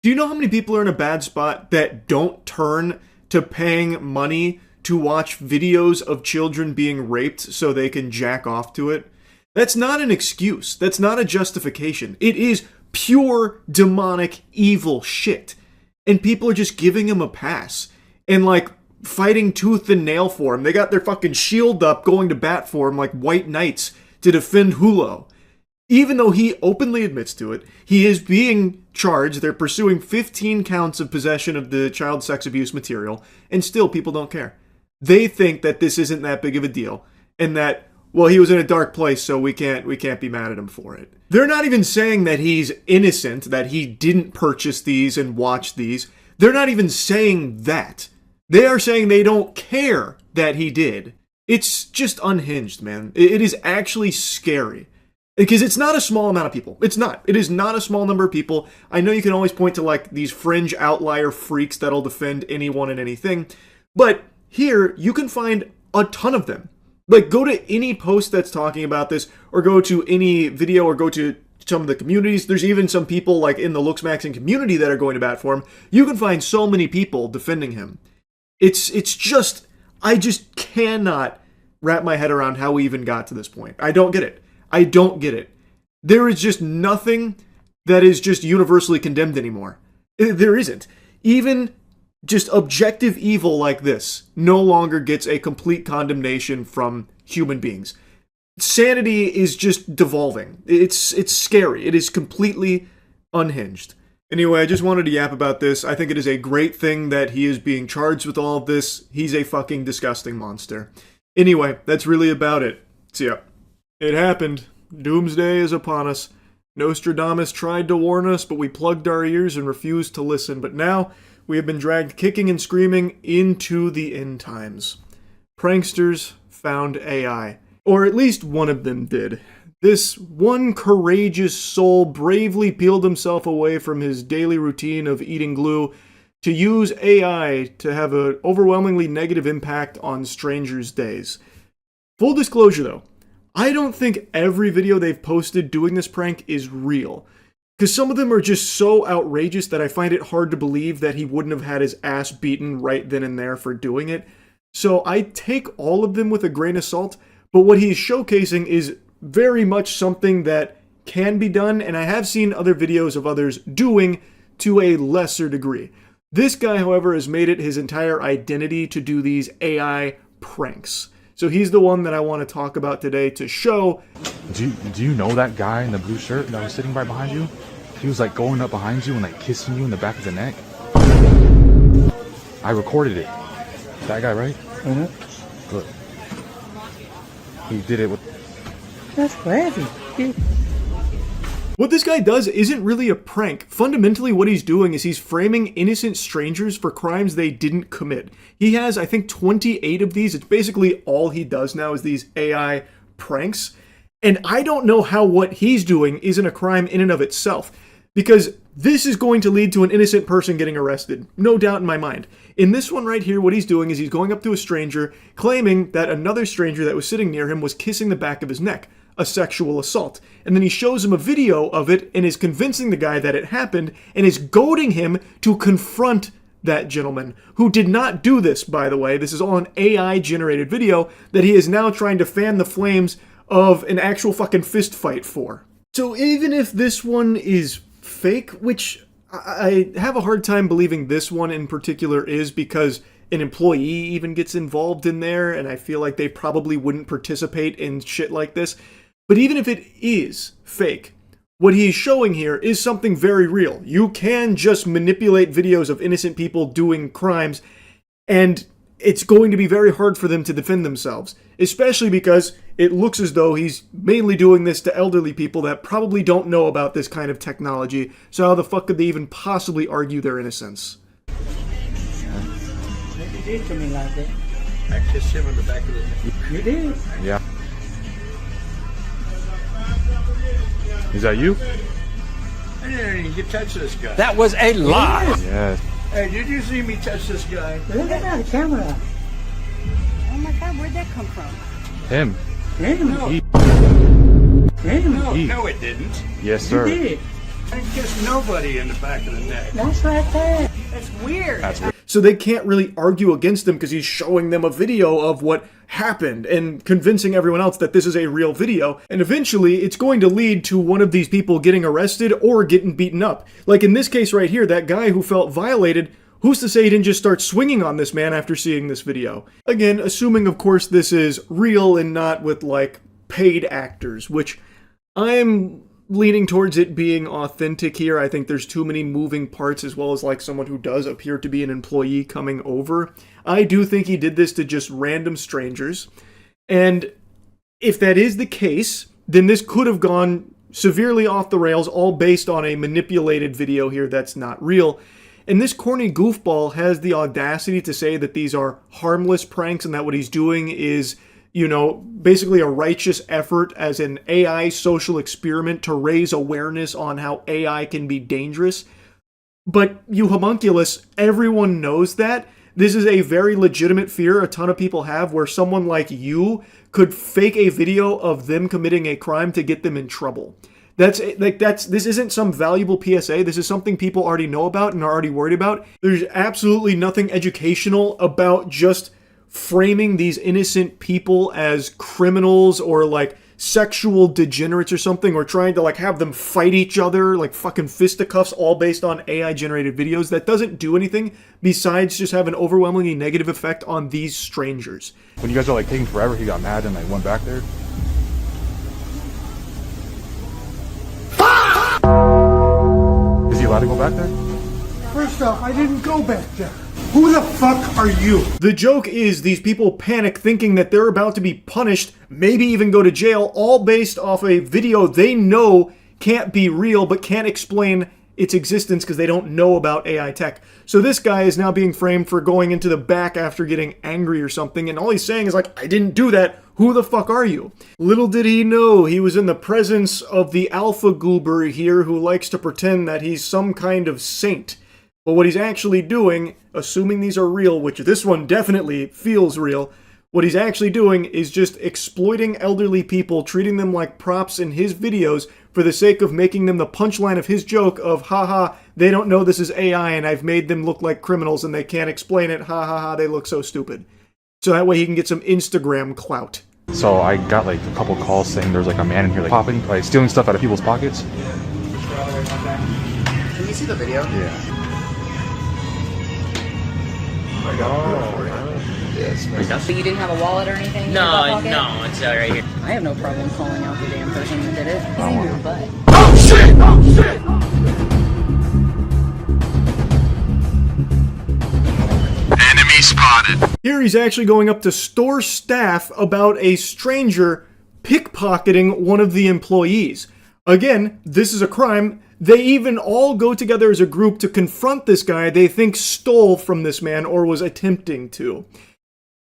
Do you know how many people are in a bad spot that don't turn to paying money to watch videos of children being raped so they can jack off to it? That's not an excuse. That's not a justification. It is pure demonic evil shit. And people are just giving him a pass. And like fighting tooth and nail for him. They got their fucking shield up going to bat for him like white knights to defend Hulo. Even though he openly admits to it, he is being charged. They're pursuing 15 counts of possession of the child sex abuse material. And still people don't care. They think that this isn't that big of a deal. And that, well, he was in a dark place, so we can't be mad at him for it. They're not even saying that he's innocent, that he didn't purchase these and watch these. They're not even saying that. They are saying they don't care that he did. It's just unhinged, man. It is actually scary. Because it's not a small amount of people. It's not. It is not a small number of people. I know you can always point to like these fringe outlier freaks that'll defend anyone and anything. But here, you can find a ton of them. Like, go to any post that's talking about this, or go to any video, or go to some of the communities. There's even some people, like, in the Looksmaxing community that are going to bat for him. You can find so many people defending him. It's just, I just cannot wrap my head around how we even got to this point. I don't get it. I don't get it. There is just nothing that is just universally condemned anymore. There isn't. Even just objective evil like this no longer gets a complete condemnation from human beings. Sanity is just devolving. It's scary. It is completely unhinged. Anyway, I just wanted to yap about this. I think it is a great thing that he is being charged with all of this. He's a fucking disgusting monster. Anyway, that's really about it. See ya. It happened. Doomsday is upon us. Nostradamus tried to warn us, but we plugged our ears and refused to listen. But now we have been dragged kicking and screaming into the end times. Pranksters found AI. Or at least one of them did. This one courageous soul bravely peeled himself away from his daily routine of eating glue to use AI to have an overwhelmingly negative impact on strangers' days. Full disclosure though, I don't think every video they've posted doing this prank is real. Because some of them are just so outrageous that I find it hard to believe that he wouldn't have had his ass beaten right then and there for doing it. So I take all of them with a grain of salt, but what he's showcasing is very much something that can be done, and I have seen other videos of others doing to a lesser degree. This guy, however, has made it his entire identity to do these AI pranks. So he's the one that I want to talk about today to show. Do you know that guy in the blue shirt that was sitting right behind you? He was like going up behind you and like kissing you in the back of the neck. I recorded it. That guy, right? Mm-hmm. Look. He did it with... That's crazy. What this guy does isn't really a prank. Fundamentally, what he's doing is he's framing innocent strangers for crimes they didn't commit. He has, I think, 28 of these. It's basically all he does now is these AI pranks. And I don't know how what he's doing isn't a crime in and of itself. Because this is going to lead to an innocent person getting arrested. No doubt in my mind. In this one right here, what he's doing is he's going up to a stranger, claiming that another stranger that was sitting near him was kissing the back of his neck. A sexual assault. And then he shows him a video of it and is convincing the guy that it happened and is goading him to confront that gentleman, who did not do this, by the way. This is all an AI-generated video that he is now trying to fan the flames of an actual fucking fist fight for. So even if this one is fake, which I have a hard time believing this one in particular is, because an employee even gets involved in there, and I feel like they probably wouldn't participate in shit like this. But even if it is fake, what he's showing here is something very real. You can just manipulate videos of innocent people doing crimes, and it's going to be very hard for them to defend themselves. Especially because it looks as though he's mainly doing this to elderly people that probably don't know about this kind of technology, so how the fuck could they even possibly argue their innocence? You did to me like that. I kissed him in the back of the neck. You did? Yeah. Is that you? I didn't even get touch this guy. That was a lie. Yes. Hey, did you see me touch this guy? Look at that camera. Oh my God, where'd that come from? Him. Him? No. He. Him? No, He. no, it didn't. Yes, sir. You did. I kissed nobody in the back of the neck. That's right there. That's weird. That's weird. So they can't really argue against him because he's showing them a video of what happened and convincing everyone else that this is a real video. And eventually it's going to lead to one of these people getting arrested or getting beaten up. Like in this case right here, that guy who felt violated, who's to say he didn't just start swinging on this man after seeing this video? Again, assuming of course this is real and not with like paid actors, which I'm leaning towards it being authentic here. I think there's too many moving parts, as well as like someone who does appear to be an employee coming over. I do think he did this to just random strangers. And if that is the case, then this could have gone severely off the rails, all based on a manipulated video here that's not real. And this corny goofball has the audacity to say that these are harmless pranks and that what he's doing is, you know, basically a righteous effort as an AI social experiment to raise awareness on how AI can be dangerous. But you homunculus, everyone knows that. This is a very legitimate fear a ton of people have, where someone like you could fake a video of them committing a crime to get them in trouble. This isn't some valuable PSA. This is something people already know about and are already worried about. There's absolutely nothing educational about just framing these innocent people as criminals or like sexual degenerates or something, or trying to like have them fight each other like fucking fisticuffs, all based on AI generated videos. That doesn't do anything besides just have an overwhelmingly negative effect on these strangers. When you guys are like taking forever, he got mad and like went back there. Is he allowed to go back there? First off, I didn't go back there. Who the fuck are you? The joke is these people panic thinking that they're about to be punished, maybe even go to jail, all based off a video they know can't be real but can't explain its existence because they don't know about AI tech. So this guy is now being framed for going into the back after getting angry or something, and all he's saying is like, I didn't do that. Who the fuck are you? Little did he know he was in the presence of the alpha goober here who likes to pretend that he's some kind of saint. But what he's actually doing, assuming these are real, which this one definitely feels real, what he's actually doing is just exploiting elderly people, treating them like props in his videos for the sake of making them the punchline of his joke of, haha, they don't know this is AI and I've made them look like criminals and they can't explain it, ha ha ha, they look so stupid. So that way he can get some Instagram clout. So I got like a couple calls saying there's like a man in here like popping, like stealing stuff out of people's pockets. Can you see the video? Yeah. So you didn't have a wallet or anything? No, no, it's right here. I have no problem calling out the damn person who did it. He's in your butt. Oh shit! Oh shit! Enemy spotted. Here he's actually going up to store staff about a stranger pickpocketing one of the employees. Again, this is a crime. They even all go together as a group to confront this guy they think stole from this man or was attempting to.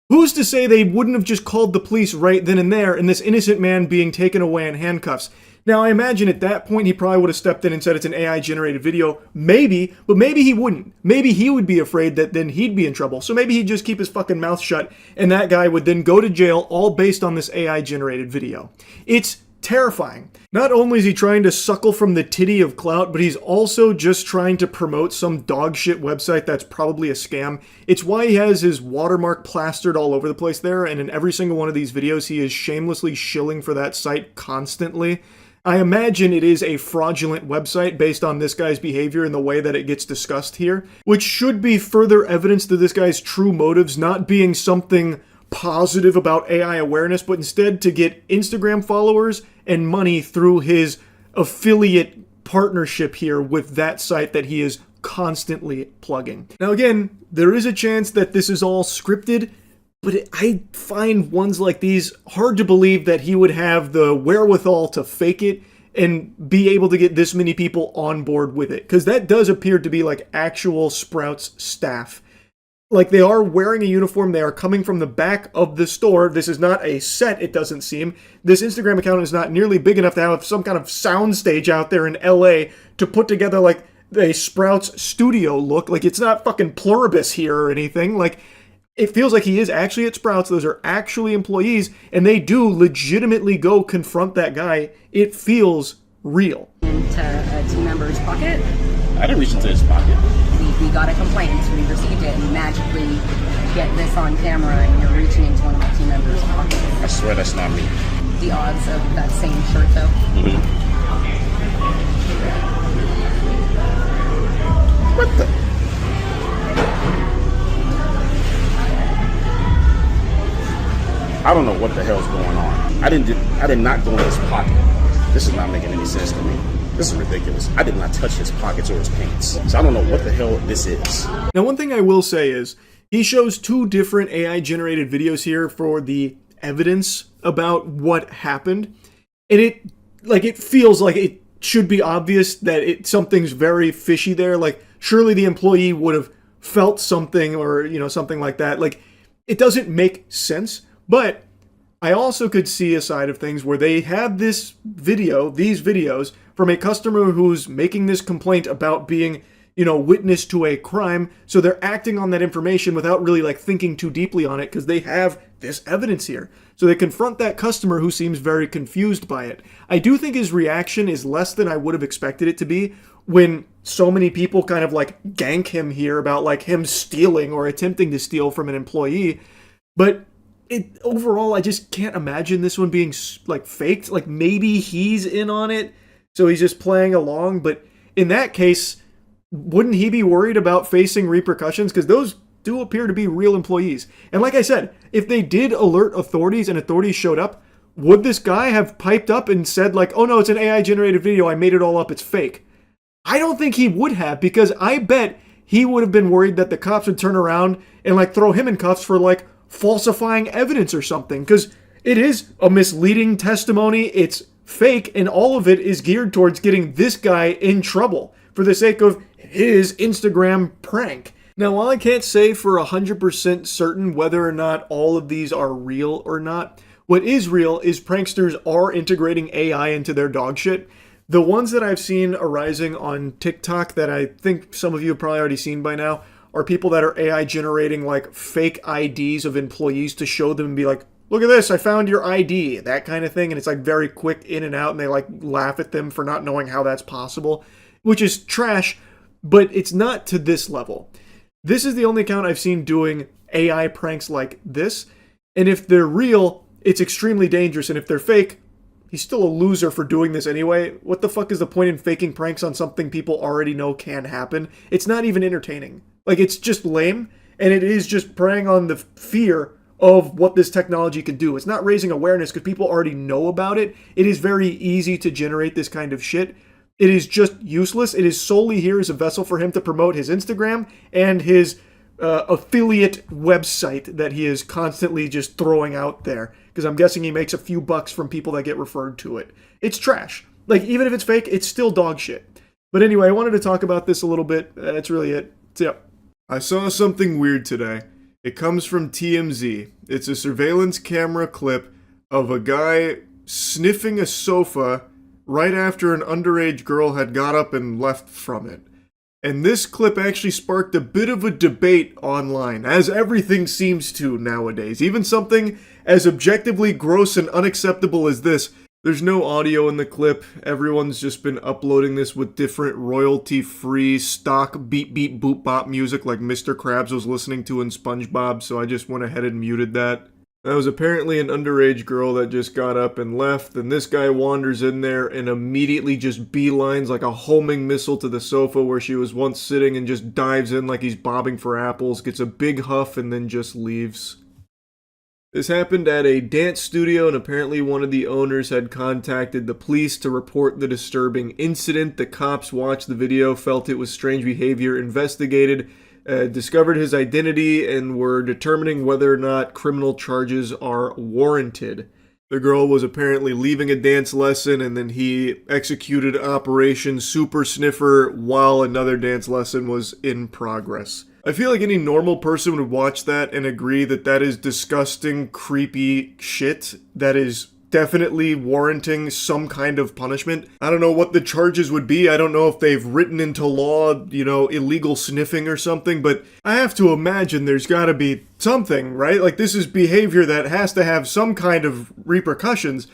Who's to say they wouldn't have just called the police right then and there and this innocent man being taken away in handcuffs? Now, I imagine at that point he probably would have stepped in and said it's an AI-generated video. Maybe, but maybe he wouldn't. Maybe he would be afraid that then he'd be in trouble. So maybe he'd just keep his fucking mouth shut and that guy would then go to jail all based on this AI-generated video. It's terrifying. Not only is he trying to suckle from the titty of clout, but he's also just trying to promote some dog shit website that's probably a scam. It's why he has his watermark plastered all over the place there, and in every single one of these videos he is shamelessly shilling for that site constantly. I imagine it is a fraudulent website based on this guy's behavior and the way that it gets discussed here, which should be further evidence to this guy's true motives not being something positive about AI awareness, but instead to get Instagram followers and money through his affiliate partnership here with that site that he is constantly plugging. Now again, there is a chance that this is all scripted, but I find ones like these hard to believe that he would have the wherewithal to fake it and be able to get this many people on board with it, because that does appear to be like actual Sprouts staff. Like, they are wearing a uniform, they are coming from the back of the store. This is not a set, it doesn't seem. This Instagram account is not nearly big enough to have some kind of soundstage out there in LA to put together, like, a Sprouts studio look. Like, it's not fucking Pluribus here or anything. Like, it feels like he is actually at Sprouts. Those are actually employees, and they do legitimately go confront that guy. It feels real. Into a team member's pocket. I didn't reach into his pocket. We got a complaint, we received it, and you magically get this on camera and you're reaching into one of my team members' pockets. I swear that's not me. The odds of that same shirt, though. What the? I don't know what the hell's going on. I did not go in his pocket. This is not making any sense to me. This is ridiculous. I did not touch his pockets or his pants. So I don't know what the hell this is. Now, one thing I will say is he shows 2 different AI-generated videos here for the evidence about what happened. And it feels like it should be obvious that something's very fishy there. Like, surely the employee would have felt something or, something like that. Like, it doesn't make sense. But I also could see a side of things where they have these videos from a customer who's making this complaint about being, witness to a crime. So they're acting on that information without really thinking too deeply on it because they have this evidence here. So they confront that customer who seems very confused by it. I do think his reaction is less than I would have expected it to be when so many people kind of gank him here about him stealing or attempting to steal from an employee. But overall, I just can't imagine this one being faked. Maybe he's in on it, so he's just playing along. But in that case, wouldn't he be worried about facing repercussions? Because those do appear to be real employees. And like I said, if they did alert authorities and authorities showed up, would this guy have piped up and said oh no, it's an AI generated video, I made it all up, it's fake? I don't think he would have, because I bet he would have been worried that the cops would turn around and throw him in cuffs for falsifying evidence or something, because it is a misleading testimony, it's fake, and all of it is geared towards getting this guy in trouble for the sake of his Instagram prank. Now, while I can't say for 100% certain whether or not all of these are real or not, what is real is pranksters are integrating AI into their dog shit. The ones that I've seen arising on TikTok that I think some of you have probably already seen by now are people that are AI generating fake IDs of employees to show them and be look at this, I found your ID, that kind of thing. And it's very quick in and out, and they laugh at them for not knowing how that's possible, which is trash, but it's not to this level. This is the only account I've seen doing AI pranks like this. And if they're real, it's extremely dangerous. And if they're fake, he's still a loser for doing this anyway. What the fuck is the point in faking pranks on something people already know can happen? It's not even entertaining. It's just lame, and it is just preying on the fear of what this technology can do. It's not raising awareness because people already know about it. It is very easy to generate this kind of shit. It is just useless. It is solely here as a vessel for him to promote his Instagram and his affiliate website that he is constantly just throwing out there. Because I'm guessing he makes a few bucks from people that get referred to it. It's trash. Even if it's fake, it's still dog shit. But anyway, I wanted to talk about this a little bit. That's really it. So, I saw something weird today. It comes from TMZ. It's a surveillance camera clip of a guy sniffing a sofa right after an underage girl had got up and left from it. And this clip actually sparked a bit of a debate online, as everything seems to nowadays. Even something as objectively gross and unacceptable as this. There's no audio in the clip. Everyone's just been uploading this with different royalty-free stock beep beep boop bop music like Mr. Krabs was listening to in SpongeBob, so I just went ahead and muted that. That was apparently an underage girl that just got up and left, and this guy wanders in there and immediately just beelines like a homing missile to the sofa where she was once sitting and just dives in like he's bobbing for apples, gets a big huff, and then just leaves. This happened at a dance studio, and apparently one of the owners had contacted the police to report the disturbing incident. The cops watched the video, felt it was strange behavior, investigated, discovered his identity, and were determining whether or not criminal charges are warranted. The girl was apparently leaving a dance lesson, and then he executed Operation Super Sniffer while another dance lesson was in progress. I feel like any normal person would watch that and agree that that is disgusting, creepy shit that is definitely warranting some kind of punishment. I don't know what the charges would be. I don't know if they've written into law, illegal sniffing or something, but I have to imagine there's gotta be something, right? Like, this is behavior that has to have some kind of repercussions.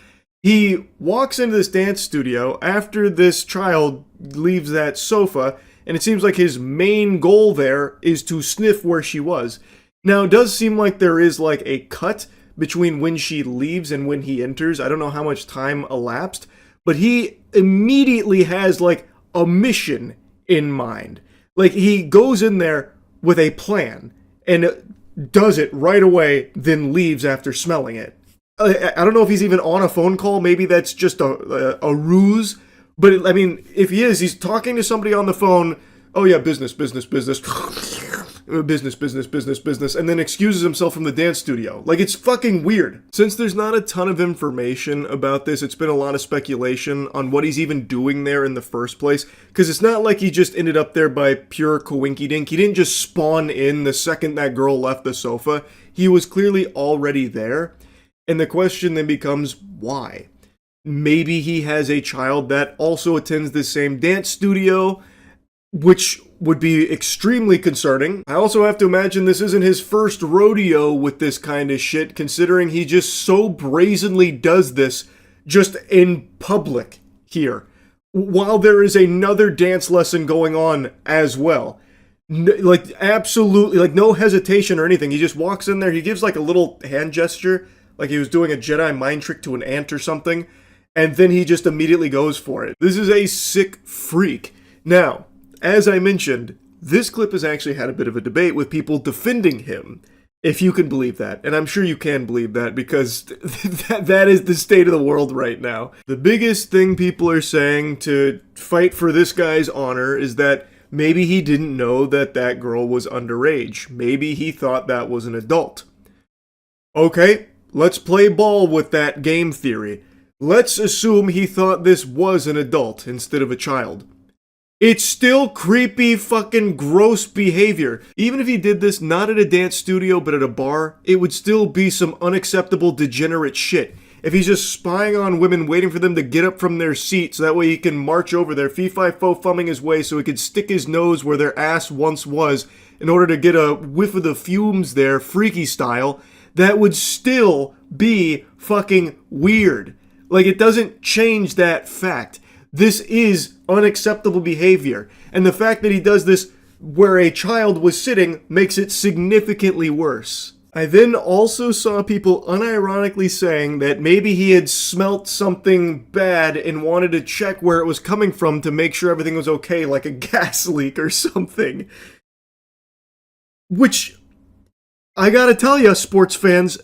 He walks into this dance studio after this child leaves that sofa, and it seems like his main goal there is to sniff where she was. Now, it does seem like there is like a cut between when she leaves and when he enters. I don't know how much time elapsed, but he immediately has like a mission in mind. Like, he goes in there with a plan and does it right away, then leaves after smelling it. I don't know if he's even on a phone call. Maybe that's just a ruse. But, I mean, if he is, he's talking to somebody on the phone. Oh, yeah, business. Business, business. And then excuses himself from the dance studio. Like, it's fucking weird. Since there's not a ton of information about this, it's been a lot of speculation on what he's even doing there in the first place. Because it's not like he just ended up there by pure coinkydink. He didn't just spawn in the second that girl left the sofa. He was clearly already there. And the question then becomes, why? Maybe he has a child that also attends the same dance studio, which would be extremely concerning. I also have to imagine this isn't his first rodeo with this kind of shit, considering he just so brazenly does this just in public here, while there is another dance lesson going on as well. Like, absolutely, like, no hesitation or anything. He just walks in there, he gives like a little hand gesture, like he was doing a Jedi mind trick to an ant or something, and then he just immediately goes for it. This is a sick freak. Now, as I mentioned, this clip has actually had a bit of a debate with people defending him, if you can believe that. And I'm sure you can believe that, because that is the state of the world right now. The biggest thing people are saying to fight for this guy's honor is that maybe he didn't know that that girl was underage. Maybe he thought that was an adult. Okay, let's play ball with that game theory. Let's assume he thought this was an adult instead of a child. It's still creepy, fucking gross behavior. Even if he did this not at a dance studio but at a bar, it would still be some unacceptable degenerate shit. If he's just spying on women, waiting for them to get up from their seat so that way he can march over there, fee-fi-fo-fumming his way so he could stick his nose where their ass once was in order to get a whiff of the fumes there, freaky style, that would still be fucking weird. Like, it doesn't change that fact. This is unacceptable behavior. And the fact that he does this where a child was sitting makes it significantly worse. I then also saw people unironically saying that maybe he had smelt something bad and wanted to check where it was coming from to make sure everything was okay, like a gas leak or something. Which, I gotta tell ya, sports fans,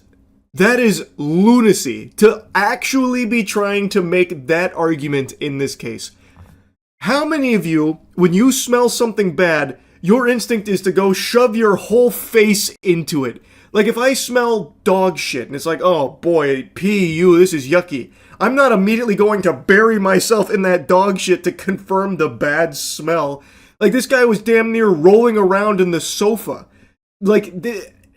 that is lunacy, to actually be trying to make that argument in this case. How many of you, when you smell something bad, your instinct is to go shove your whole face into it? Like, if I smell dog shit and it's like, oh boy, this is yucky, I'm not immediately going to bury myself in that dog shit to confirm the bad smell. Like, this guy was damn near rolling around in the sofa. Like,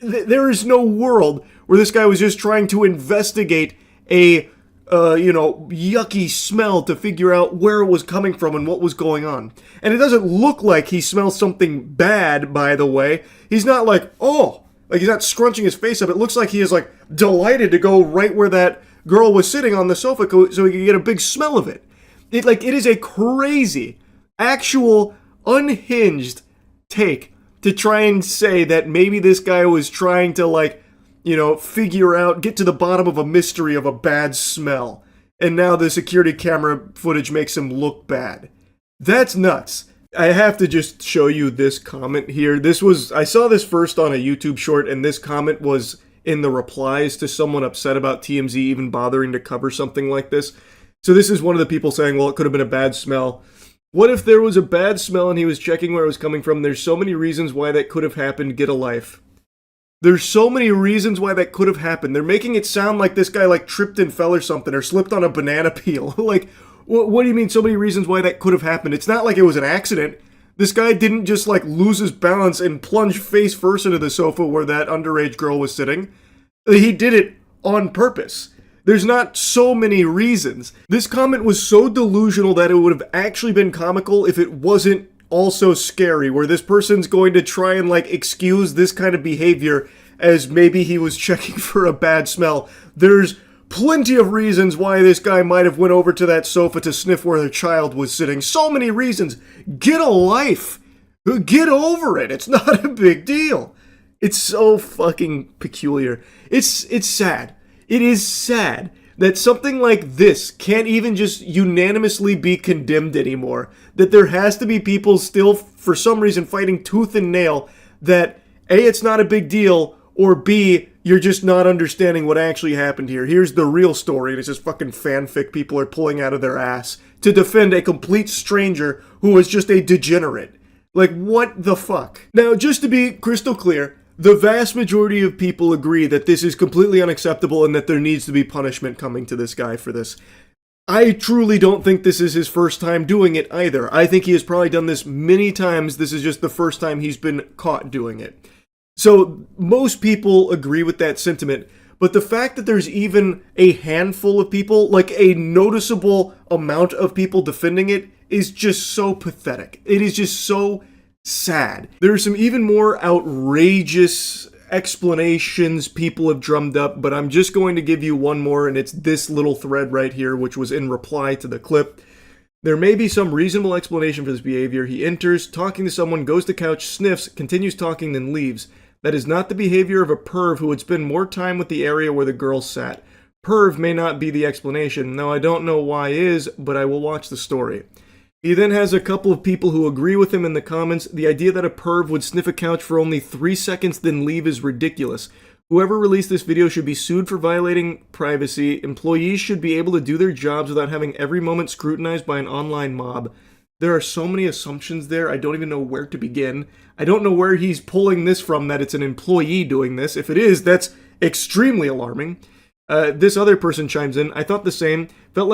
there is no world where this guy was just trying to investigate a, yucky smell to figure out where it was coming from and what was going on. And it doesn't look like he smells something bad, by the way. He's not like, oh, like he's not scrunching his face up. It looks like he is like delighted to go right where that girl was sitting on the sofa so he can get a big smell of it. It is a crazy, actual, unhinged take to try and say that maybe this guy was trying to figure out, get to the bottom of a mystery of a bad smell. And now the security camera footage makes him look bad. That's nuts. I have to just show you this comment here. I saw this first on a YouTube short, and this comment was in the replies to someone upset about TMZ even bothering to cover something like this. So this is one of the people saying, well, it could have been a bad smell. What if there was a bad smell and he was checking where it was coming from? There's so many reasons why that could have happened. Get a life. There's so many reasons why that could have happened. They're making it sound like this guy tripped and fell or something, or slipped on a banana peel. What do you mean so many reasons why that could have happened? It's not like it was an accident. This guy didn't just lose his balance and plunge face first into the sofa where that underage girl was sitting. He did it on purpose. There's not so many reasons. This comment was so delusional that it would have actually been comical if it wasn't also scary, where this person's going to try and like excuse this kind of behavior as maybe he was checking for a bad smell. There's plenty of reasons why this guy might have went over to that sofa to sniff where their child was sitting. So many reasons. Get a life. Get over it. It's not a big deal. It's so fucking peculiar. It's sad. It is sad that something like this can't even just unanimously be condemned anymore. That there has to be people still, for some reason, fighting tooth and nail that A, it's not a big deal, or B, you're just not understanding what actually happened here. Here's the real story, and it's just fucking fanfic people are pulling out of their ass to defend a complete stranger who was just a degenerate. Like, what the fuck? Now, just to be crystal clear, the vast majority of people agree that this is completely unacceptable and that there needs to be punishment coming to this guy for this. I truly don't think this is his first time doing it either. I think he has probably done this many times. This is just the first time he's been caught doing it. So most people agree with that sentiment, but the fact that there's even a handful of people, like a noticeable amount of people defending it, is just so pathetic. It is just so sad. There are some even more outrageous explanations people have drummed up, but I'm just going to give you one more, and it's this little thread right here, which was in reply to the clip. There may be some reasonable explanation for this behavior. He enters, talking to someone, goes to couch, sniffs, continues talking, then leaves. That is not the behavior of a perv who would spend more time with the area where the girl sat. Perv may not be the explanation. Now, I don't know why is, but I will watch the story. He then has a couple of people who agree with him in the comments. The idea that a perv would sniff a couch for only 3 seconds then leave is ridiculous. Whoever released this video should be sued for violating privacy. Employees should be able to do their jobs without having every moment scrutinized by an online mob. There are so many assumptions there, I don't even know where to begin. I don't know where he's pulling this from, that it's an employee doing this. If it is, that's extremely alarming. This other person chimes in. I thought the same. Felt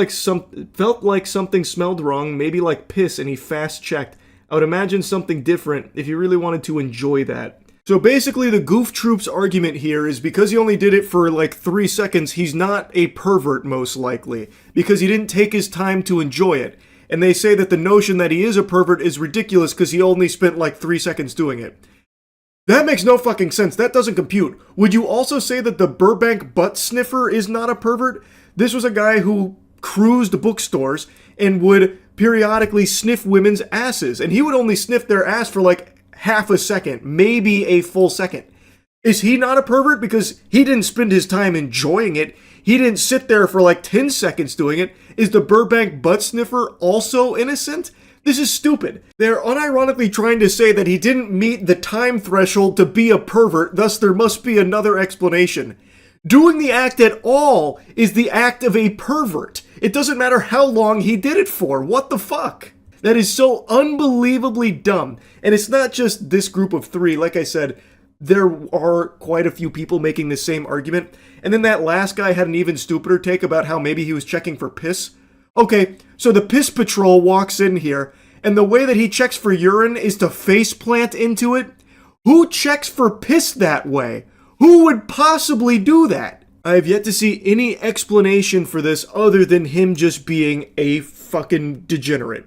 like something smelled wrong, maybe like piss, and he fast checked. I would imagine something different if you really wanted to enjoy that. So basically the Goof Troop's argument here is because he only did it for like 3 seconds, he's not a pervert most likely, because he didn't take his time to enjoy it. And they say that the notion that he is a pervert is ridiculous because he only spent like 3 seconds doing it. That makes no fucking sense. That doesn't compute. Would you also say that the Burbank butt sniffer is not a pervert? This was a guy who cruised bookstores and would periodically sniff women's asses. And he would only sniff their ass for like half a second, maybe a full second. Is he not a pervert because he didn't spend his time enjoying it? He didn't sit there for like 10 seconds doing it. Is the Burbank butt sniffer also innocent? This is stupid. They're unironically trying to say that he didn't meet the time threshold to be a pervert, thus there must be another explanation. Doing the act at all is the act of a pervert. It doesn't matter how long he did it for. What the fuck? That is so unbelievably dumb. And it's not just this group of 3. Like I said, there are quite a few people making the same argument. And then that last guy had an even stupider take about how maybe he was checking for piss. Okay, so the piss patrol walks in here, and the way that he checks for urine is to face plant into it? Who checks for piss that way? Who would possibly do that? I have yet to see any explanation for this other than him just being a fucking degenerate.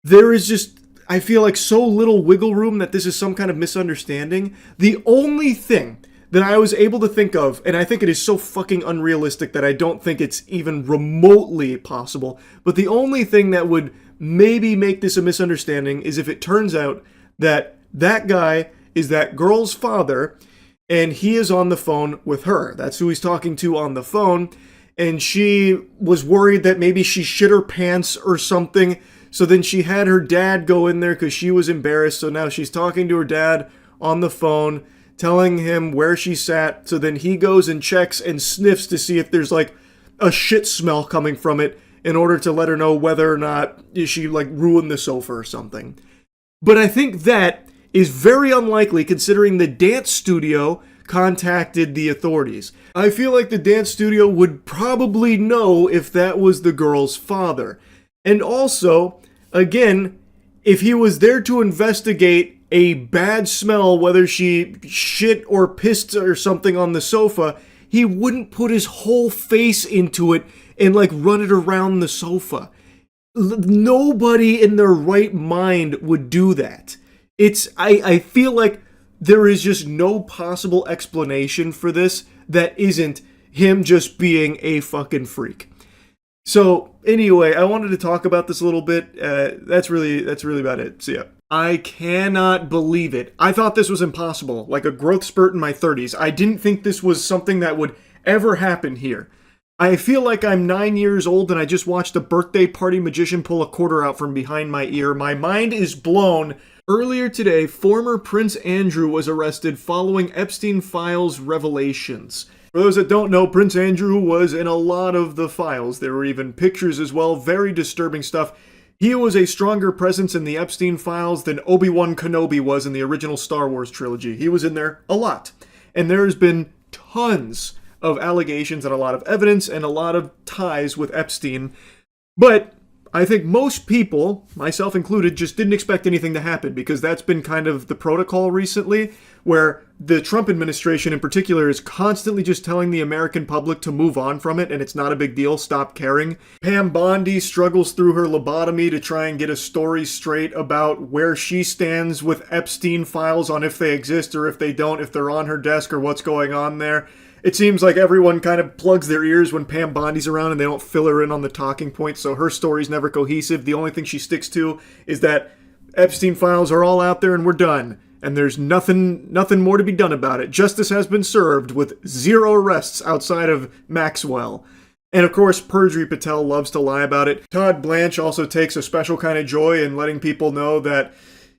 There is just, I feel like, so little wiggle room that this is some kind of misunderstanding. The only thing that I was able to think of, and I think it is so fucking unrealistic that I don't think it's even remotely possible, but the only thing that would maybe make this a misunderstanding is if it turns out that that guy is that girl's father, and he is on the phone with her. That's who he's talking to on the phone, and she was worried that maybe she shit her pants or something, so then she had her dad go in there because she was embarrassed, so now she's talking to her dad on the phone, telling him where she sat, so then he goes and checks and sniffs to see if there's like a shit smell coming from it in order to let her know whether or not she like ruined the sofa or something. But I think that is very unlikely considering the dance studio contacted the authorities. I feel like the dance studio would probably know if that was the girl's father. And also, again, if he was there to investigate a bad smell, whether she shit or pissed or something on the sofa, he wouldn't put his whole face into it and like run it around the sofa. Nobody in their right mind would do that. I feel like there is just no possible explanation for this that isn't him just being a fucking freak. So anyway, I wanted to talk about this a little bit. That's really about it. So yeah. I cannot believe it. I thought this was impossible, like a growth spurt in my 30s. I didn't think this was something that would ever happen here. I feel like I'm 9 years old and I just watched a birthday party magician pull a quarter out from behind my ear. My mind is blown. Earlier today, former Prince Andrew was arrested following Epstein Files revelations. For those that don't know, Prince Andrew was in a lot of the files. There were even pictures as well, very disturbing stuff. He was a stronger presence in the Epstein Files than Obi-Wan Kenobi was in the original Star Wars trilogy. He was in there a lot. And there's been tons of allegations and a lot of evidence and a lot of ties with Epstein. But I think most people, myself included, just didn't expect anything to happen because that's been kind of the protocol recently, where the Trump administration in particular is constantly just telling the American public to move on from it and it's not a big deal, stop caring. Pam Bondi struggles through her lobotomy to try and get a story straight about where she stands with Epstein files on if they exist or if they don't, if they're on her desk or what's going on there. It seems like everyone kind of plugs their ears when Pam Bondi's around and they don't fill her in on the talking points, so her story's never cohesive. The only thing she sticks to is that Epstein files are all out there and we're done. And there's nothing more to be done about it. Justice has been served with 0 arrests outside of Maxwell. And of course, Perjury Patel loves to lie about it. Todd Blanche also takes a special kind of joy in letting people know that,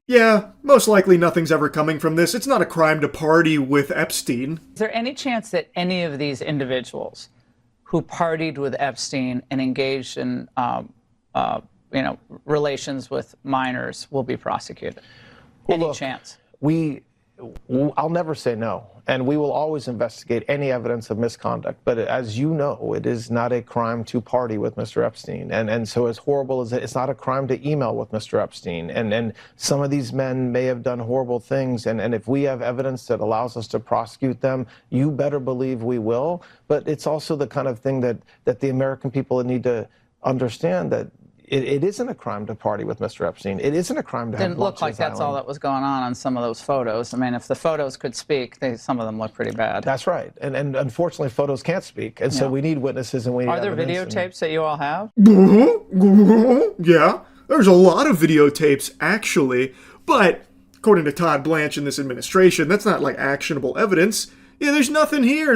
yeah, most likely nothing's ever coming from this. It's not a crime to party with Epstein. Is there any chance that any of these individuals who partied with Epstein and engaged in, relations with minors will be prosecuted? Any chance? I'll never say no, and we will always investigate any evidence of misconduct. But as you know, it is not a crime to party with Mr. Epstein. And so as horrible as it's not a crime to email with Mr. Epstein. And some of these men may have done horrible things. And if we have evidence that allows us to prosecute them, you better believe we will. But it's also the kind of thing that the American people need to understand, that it isn't a crime to party with Mr. Epstein. It isn't a crime to have Didn't look like that's all that was going on some of those photos. I mean, if the photos could speak, some of them look pretty bad. That's right. And unfortunately, photos can't speak. And so we need witnesses and we need Are there videotapes that you all have? Yeah, there's a lot of videotapes, actually. But according to Todd Blanche in this administration, that's not like actionable evidence. Yeah, there's nothing here.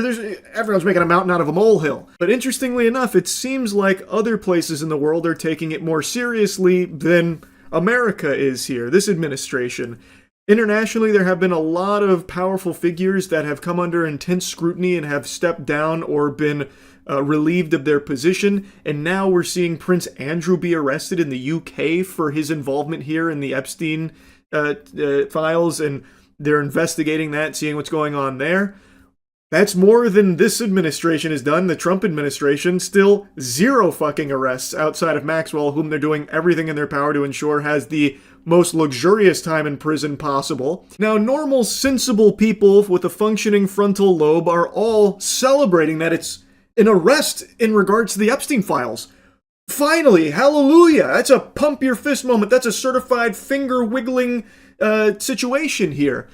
Everyone's making a mountain out of a molehill. But interestingly enough, it seems like other places in the world are taking it more seriously than America is here, this administration. Internationally, there have been a lot of powerful figures that have come under intense scrutiny and have stepped down or been relieved of their position. And now we're seeing Prince Andrew be arrested in the UK for his involvement here in the Epstein files. And they're investigating that, seeing what's going on there. That's more than this administration has done. The Trump administration, still 0 fucking arrests outside of Maxwell, whom they're doing everything in their power to ensure has the most luxurious time in prison possible. Now, normal, sensible people with a functioning frontal lobe are all celebrating that it's an arrest in regards to the Epstein files. Finally, hallelujah! That's a pump your fist moment. That's a certified finger-wiggling situation here.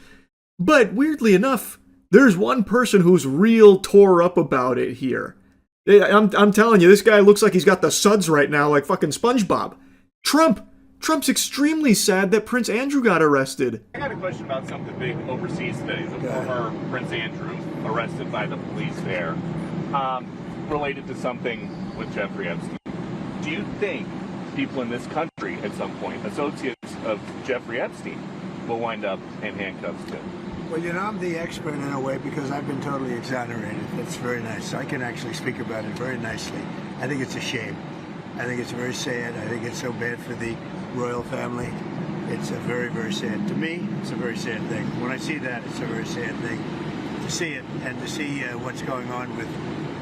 But weirdly enough, there's one person who's real tore up about it here. I'm telling you, this guy looks like he's got the suds right now, like fucking SpongeBob. Trump's extremely sad that Prince Andrew got arrested. I got a question about some of the big overseas studies of former Prince Andrew arrested by the police there, related to something with Jeffrey Epstein. Do you think people in this country, at some point, associates of Jeffrey Epstein, will wind up in handcuffs too? Well, I'm the expert in a way because I've been totally exonerated. That's very nice. I can actually speak about it very nicely. I think it's a shame. I think it's very sad. I think it's so bad for the royal family. It's a very, very sad. To me, it's a very sad thing. When I see that, it's a very sad thing to see it and to see what's going on with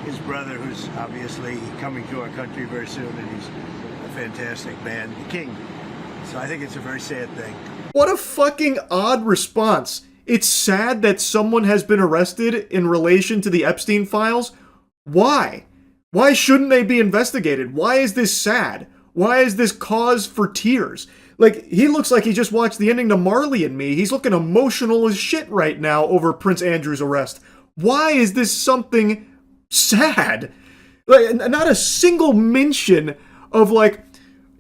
his brother, who's obviously coming to our country very soon, and he's a fantastic man, the king. So I think it's a very sad thing. What a fucking odd response. It's sad that someone has been arrested in relation to the Epstein files. Why? Why shouldn't they be investigated? Why is this sad? Why is this cause for tears? Like, he looks like he just watched the ending to Marley and Me. He's looking emotional as shit right now over Prince Andrew's arrest. Why is this something sad? Like, not a single mention of, like,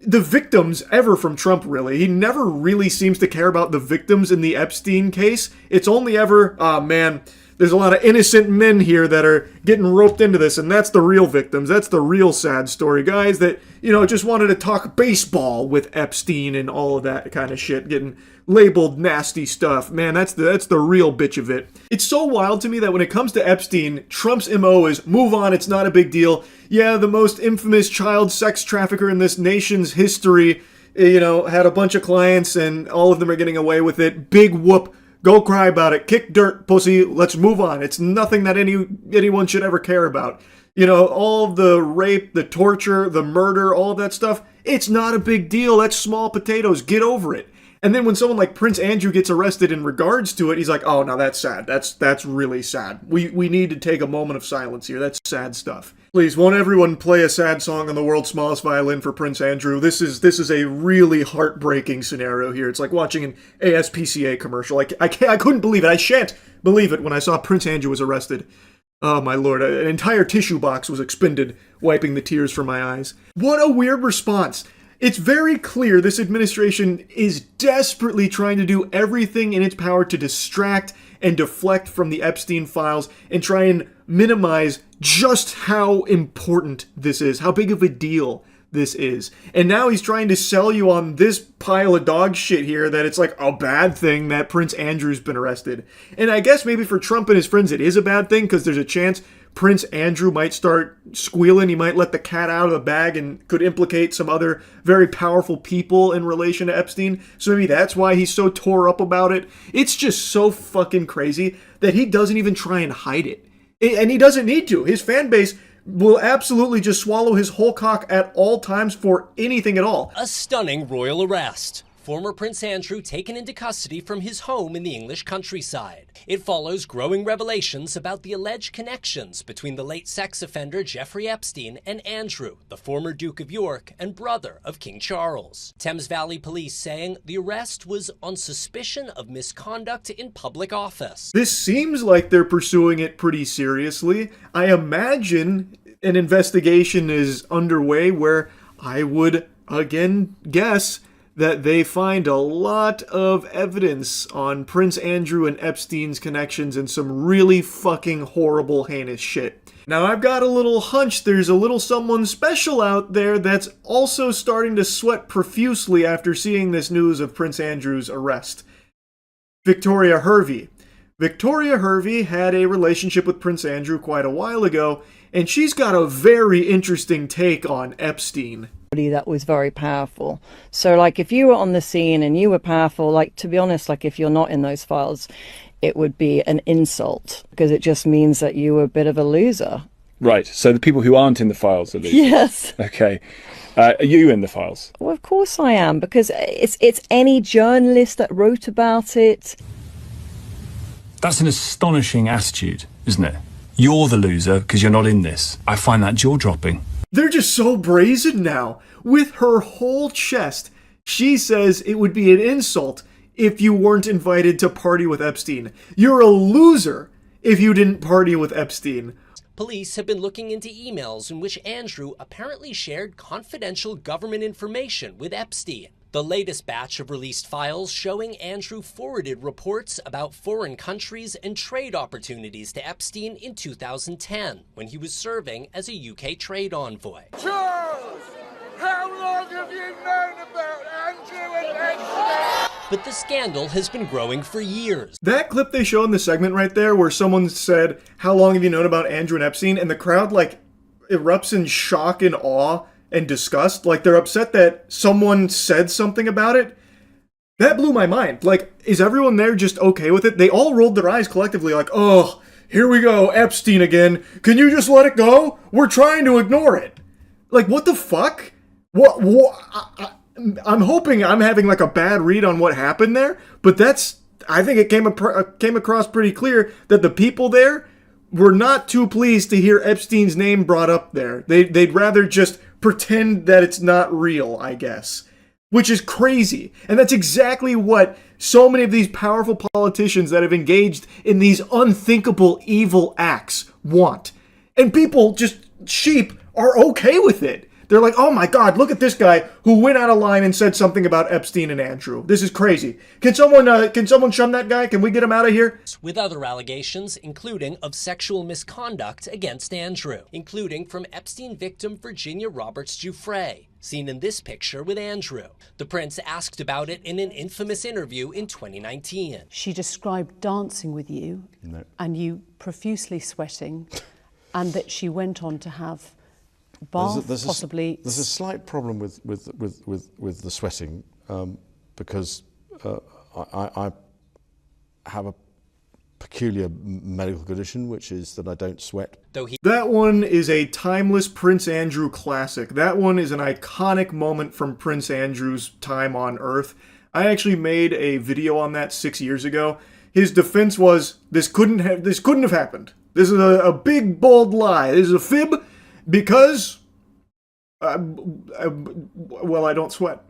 the victims ever from Trump, really. He never really seems to care about the victims in the Epstein case. It's only ever, oh man, there's a lot of innocent men here that are getting roped into this, and that's the real victims. That's the real sad story. Guys that, you know, just wanted to talk baseball with Epstein and all of that kind of shit, getting labeled nasty stuff. Man, that's the real bitch of it. It's so wild to me that when it comes to Epstein, Trump's MO is move on, it's not a big deal. Yeah, the most infamous child sex trafficker in this nation's history, you know, had a bunch of clients and all of them are getting away with it. Big whoop. Go cry about it. Kick dirt, pussy. Let's move on. It's nothing that anyone should ever care about. You know, all the rape, the torture, the murder, all of that stuff, it's not a big deal. That's small potatoes. Get over it. And then when someone like Prince Andrew gets arrested in regards to it, he's like, oh, now that's sad. That's really sad. We need to take a moment of silence here. That's sad stuff. Please, won't everyone play a sad song on the world's smallest violin for Prince Andrew? This is a really heartbreaking scenario here. It's like watching an ASPCA commercial. I couldn't believe it. I shan't believe it when I saw Prince Andrew was arrested. Oh my lord, an entire tissue box was expended, wiping the tears from my eyes. What a weird response. It's very clear this administration is desperately trying to do everything in its power to distract and deflect from the Epstein files and try and minimize just how important this is, how big of a deal this is. And now he's trying to sell you on this pile of dog shit here that it's like a bad thing that Prince Andrew's been arrested. And I guess maybe for Trump and his friends it is a bad thing because there's a chance Prince Andrew might start squealing. He might let the cat out of the bag and could implicate some other very powerful people in relation to Epstein. So maybe that's why he's so tore up about it. It's just so fucking crazy that he doesn't even try and hide it. And he doesn't need to. His fan base will absolutely just swallow his whole cock at all times for anything at all. A stunning royal arrest. Former Prince Andrew taken into custody from his home in the English countryside. It follows growing revelations about the alleged connections between the late sex offender Jeffrey Epstein and Andrew, the former Duke of York and brother of King Charles. Thames Valley Police saying the arrest was on suspicion of misconduct in public office. This seems like they're pursuing it pretty seriously. I imagine an investigation is underway where I would, again, guess that they find a lot of evidence on Prince Andrew and Epstein's connections and some really fucking horrible, heinous shit. Now, I've got a little hunch there's a little someone special out there that's also starting to sweat profusely after seeing this news of Prince Andrew's arrest. Victoria Hervey. Victoria Hervey had a relationship with Prince Andrew quite a while ago, and she's got a very interesting take on Epstein. That was very powerful. So like if you were on the scene and you were powerful, like to be honest, like if you're not in those files, it would be an insult because it just means that you were a bit of a loser. Right. So the people who aren't in the files are losers. Yes. Okay. Are you in the files? Well, of course I am, because it's any journalist that wrote about it. That's an astonishing attitude, isn't it? You're the loser because you're not in this. I find that jaw-dropping. They're just so brazen now. With her whole chest, she says it would be an insult if you weren't invited to party with Epstein. You're a loser if you didn't party with Epstein. Police have been looking into emails in which Andrew apparently shared confidential government information with Epstein. The latest batch of released files showing Andrew forwarded reports about foreign countries and trade opportunities to Epstein in 2010, when he was serving as a UK trade envoy. Charles, how long have you known about Andrew and Epstein? But the scandal has been growing for years. That clip they show in the segment right there where someone said, how long have you known about Andrew and Epstein? And the crowd like erupts in shock and awe and disgust. Like they're upset that someone said something about it. That blew my mind. Like, is everyone there just okay with it? They all rolled their eyes collectively like, oh, here we go, Epstein again. Can you just let it go? We're trying to ignore it. Like, what the fuck? I'm hoping I'm having like a bad read on what happened there, but that's I think it came across pretty clear that the people there were not too pleased to hear Epstein's name brought up there. They'd rather just pretend that it's not real, I guess. Which is crazy. And that's exactly what so many of these powerful politicians that have engaged in these unthinkable evil acts want. And people, just sheep, are okay with it. They're like, oh my God, look at this guy who went out of line and said something about Epstein and Andrew. This is crazy. Can someone shun that guy? Can we get him out of here? With other allegations, including of sexual misconduct against Andrew, including from Epstein victim Virginia Roberts Giuffre, seen in this picture with Andrew. The prince asked about it in an infamous interview in 2019. She described dancing with you and you profusely sweating, and that she went on to have bath, possibly. There's a slight problem with the sweating because I have a peculiar medical condition, which is that I don't sweat. That one is a timeless Prince Andrew classic. That one is an iconic moment from Prince Andrew's time on Earth. I actually made a video on that 6 years ago. His defense was, this couldn't have happened. This is a big, bold lie. This is a fib because, well, I don't sweat.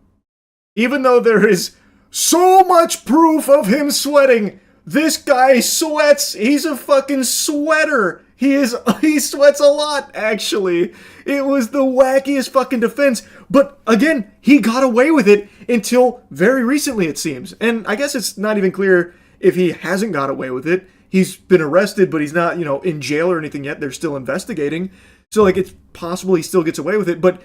Even though there is so much proof of him sweating, this guy sweats. He's a fucking sweater. He sweats a lot, actually. It was the wackiest fucking defense. But again, he got away with it until very recently, it seems. And I guess it's not even clear if he hasn't got away with it. He's been arrested, but he's not, in jail or anything yet. They're still investigating. So, it's possible he still gets away with it. But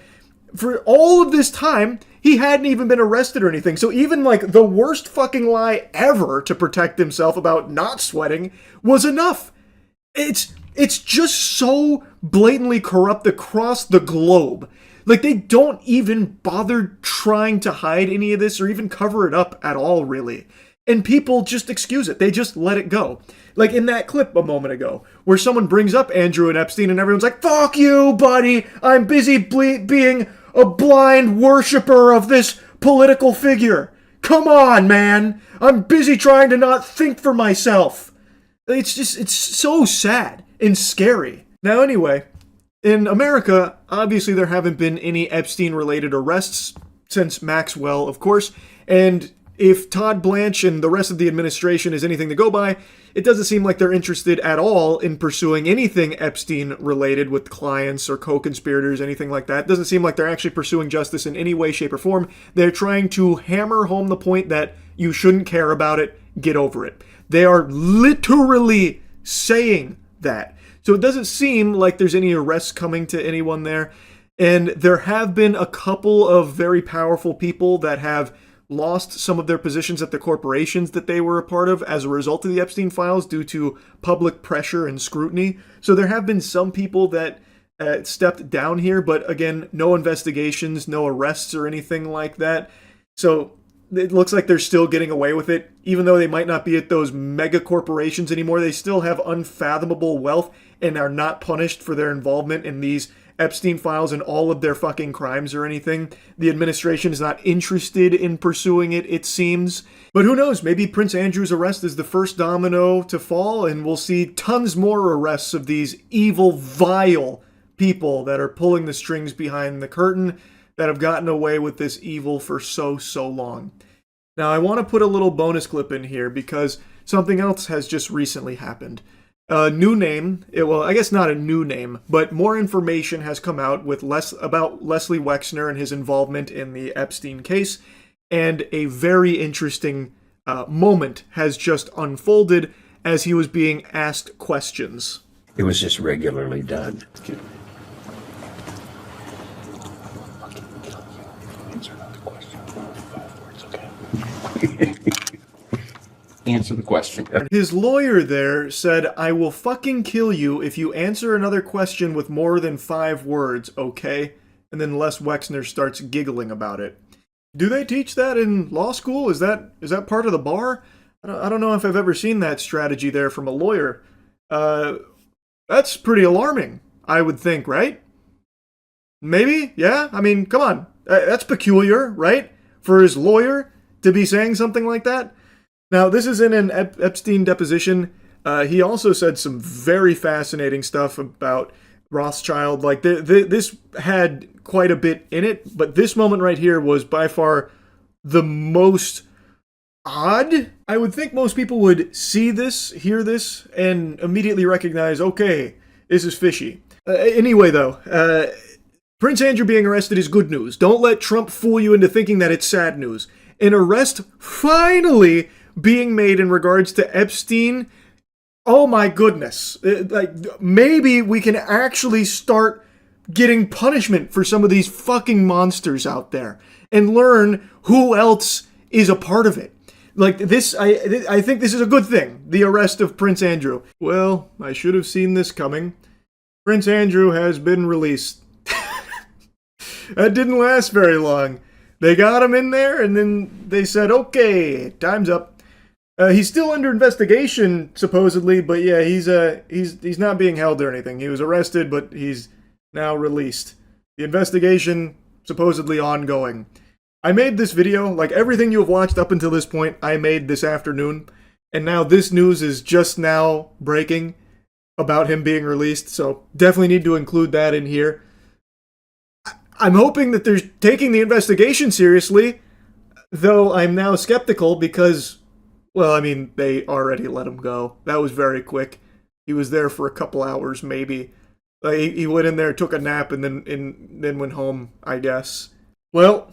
for all of this time, he hadn't even been arrested or anything. So even, the worst fucking lie ever to protect himself about not sweating was enough. It's just so blatantly corrupt across the globe. They don't even bother trying to hide any of this or even cover it up at all, really. And people just excuse it. They just let it go. Like in that clip a moment ago, where someone brings up Andrew and Epstein and everyone's like, fuck you, buddy. I'm busy being a blind worshiper of this political figure. Come on, man. I'm busy trying to not think for myself. It's so sad and scary. Now, anyway, in America, obviously there haven't been any Epstein-related arrests since Maxwell, of course, and if Todd Blanche and the rest of the administration is anything to go by, it doesn't seem like they're interested at all in pursuing anything Epstein-related with clients or co-conspirators, anything like that. It doesn't seem like they're actually pursuing justice in any way, shape, or form. They're trying to hammer home the point that you shouldn't care about it, get over it. They are literally saying that. So it doesn't seem like there's any arrests coming to anyone there. And there have been a couple of very powerful people that have lost some of their positions at the corporations that they were a part of as a result of the Epstein files due to public pressure and scrutiny. So there have been some people that stepped down here, but again, no investigations, no arrests or anything like that. So it looks like they're still getting away with it. Even though they might not be at those mega corporations anymore, they still have unfathomable wealth and are not punished for their involvement in these Epstein files and all of their fucking crimes or anything. The administration is not interested in pursuing it, it seems. But who knows? Maybe Prince Andrew's arrest is the first domino to fall, and we'll see tons more arrests of these evil, vile people that are pulling the strings behind the curtain that have gotten away with this evil for so long. Now, I want to put a little bonus clip in here because something else has just recently happened. A new name, well, I guess not a new name, but more information has come out with about Leslie Wexner and his involvement in the Epstein case, and a very interesting moment has just unfolded as he was being asked questions. It was just regularly done. Answer the question. His lawyer there said, I will fucking kill you if you answer another question with more than 5 words, okay? And then Les Wexner starts giggling about it. Do they teach that in law school? Is that part of the bar? I don't know if I've ever seen that strategy there from a lawyer. That's pretty alarming, I would think, right? Maybe? Yeah? I mean, come on. That's peculiar, right? For his lawyer to be saying something like that? Now, this is in an Epstein deposition. He also said some very fascinating stuff about Rothschild. Like, this had quite a bit in it, but this moment right here was by far the most odd. I would think most people would see this, hear this, and immediately recognize, okay, this is fishy. Anyway, though, Prince Andrew being arrested is good news. Don't let Trump fool you into thinking that it's sad news. An arrest finally being made in regards to Epstein. Oh my goodness. Like, maybe we can actually start getting punishment for some of these fucking monsters out there and learn who else is a part of it. Like, this, I think this is a good thing, the arrest of Prince Andrew. Well, I should have seen this coming. Prince Andrew has been released. That didn't last very long. They got him in there, and then they said, okay, time's up. He's still under investigation, supposedly, but yeah, he's not being held or anything. He was arrested, but he's now released. The investigation, supposedly ongoing. I made this video, like everything you have watched up until this point, I made this afternoon, and now this news is just now breaking about him being released, so definitely need to include that in here. I'm hoping that they're taking the investigation seriously, though I'm now skeptical because, well, I mean, they already let him go. That was very quick. He was there for a couple hours, maybe. He went in there, took a nap, and then went home, I guess. Well,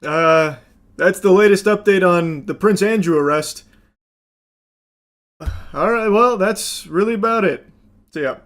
that's the latest update on the Prince Andrew arrest. Alright, well, that's really about it. See ya.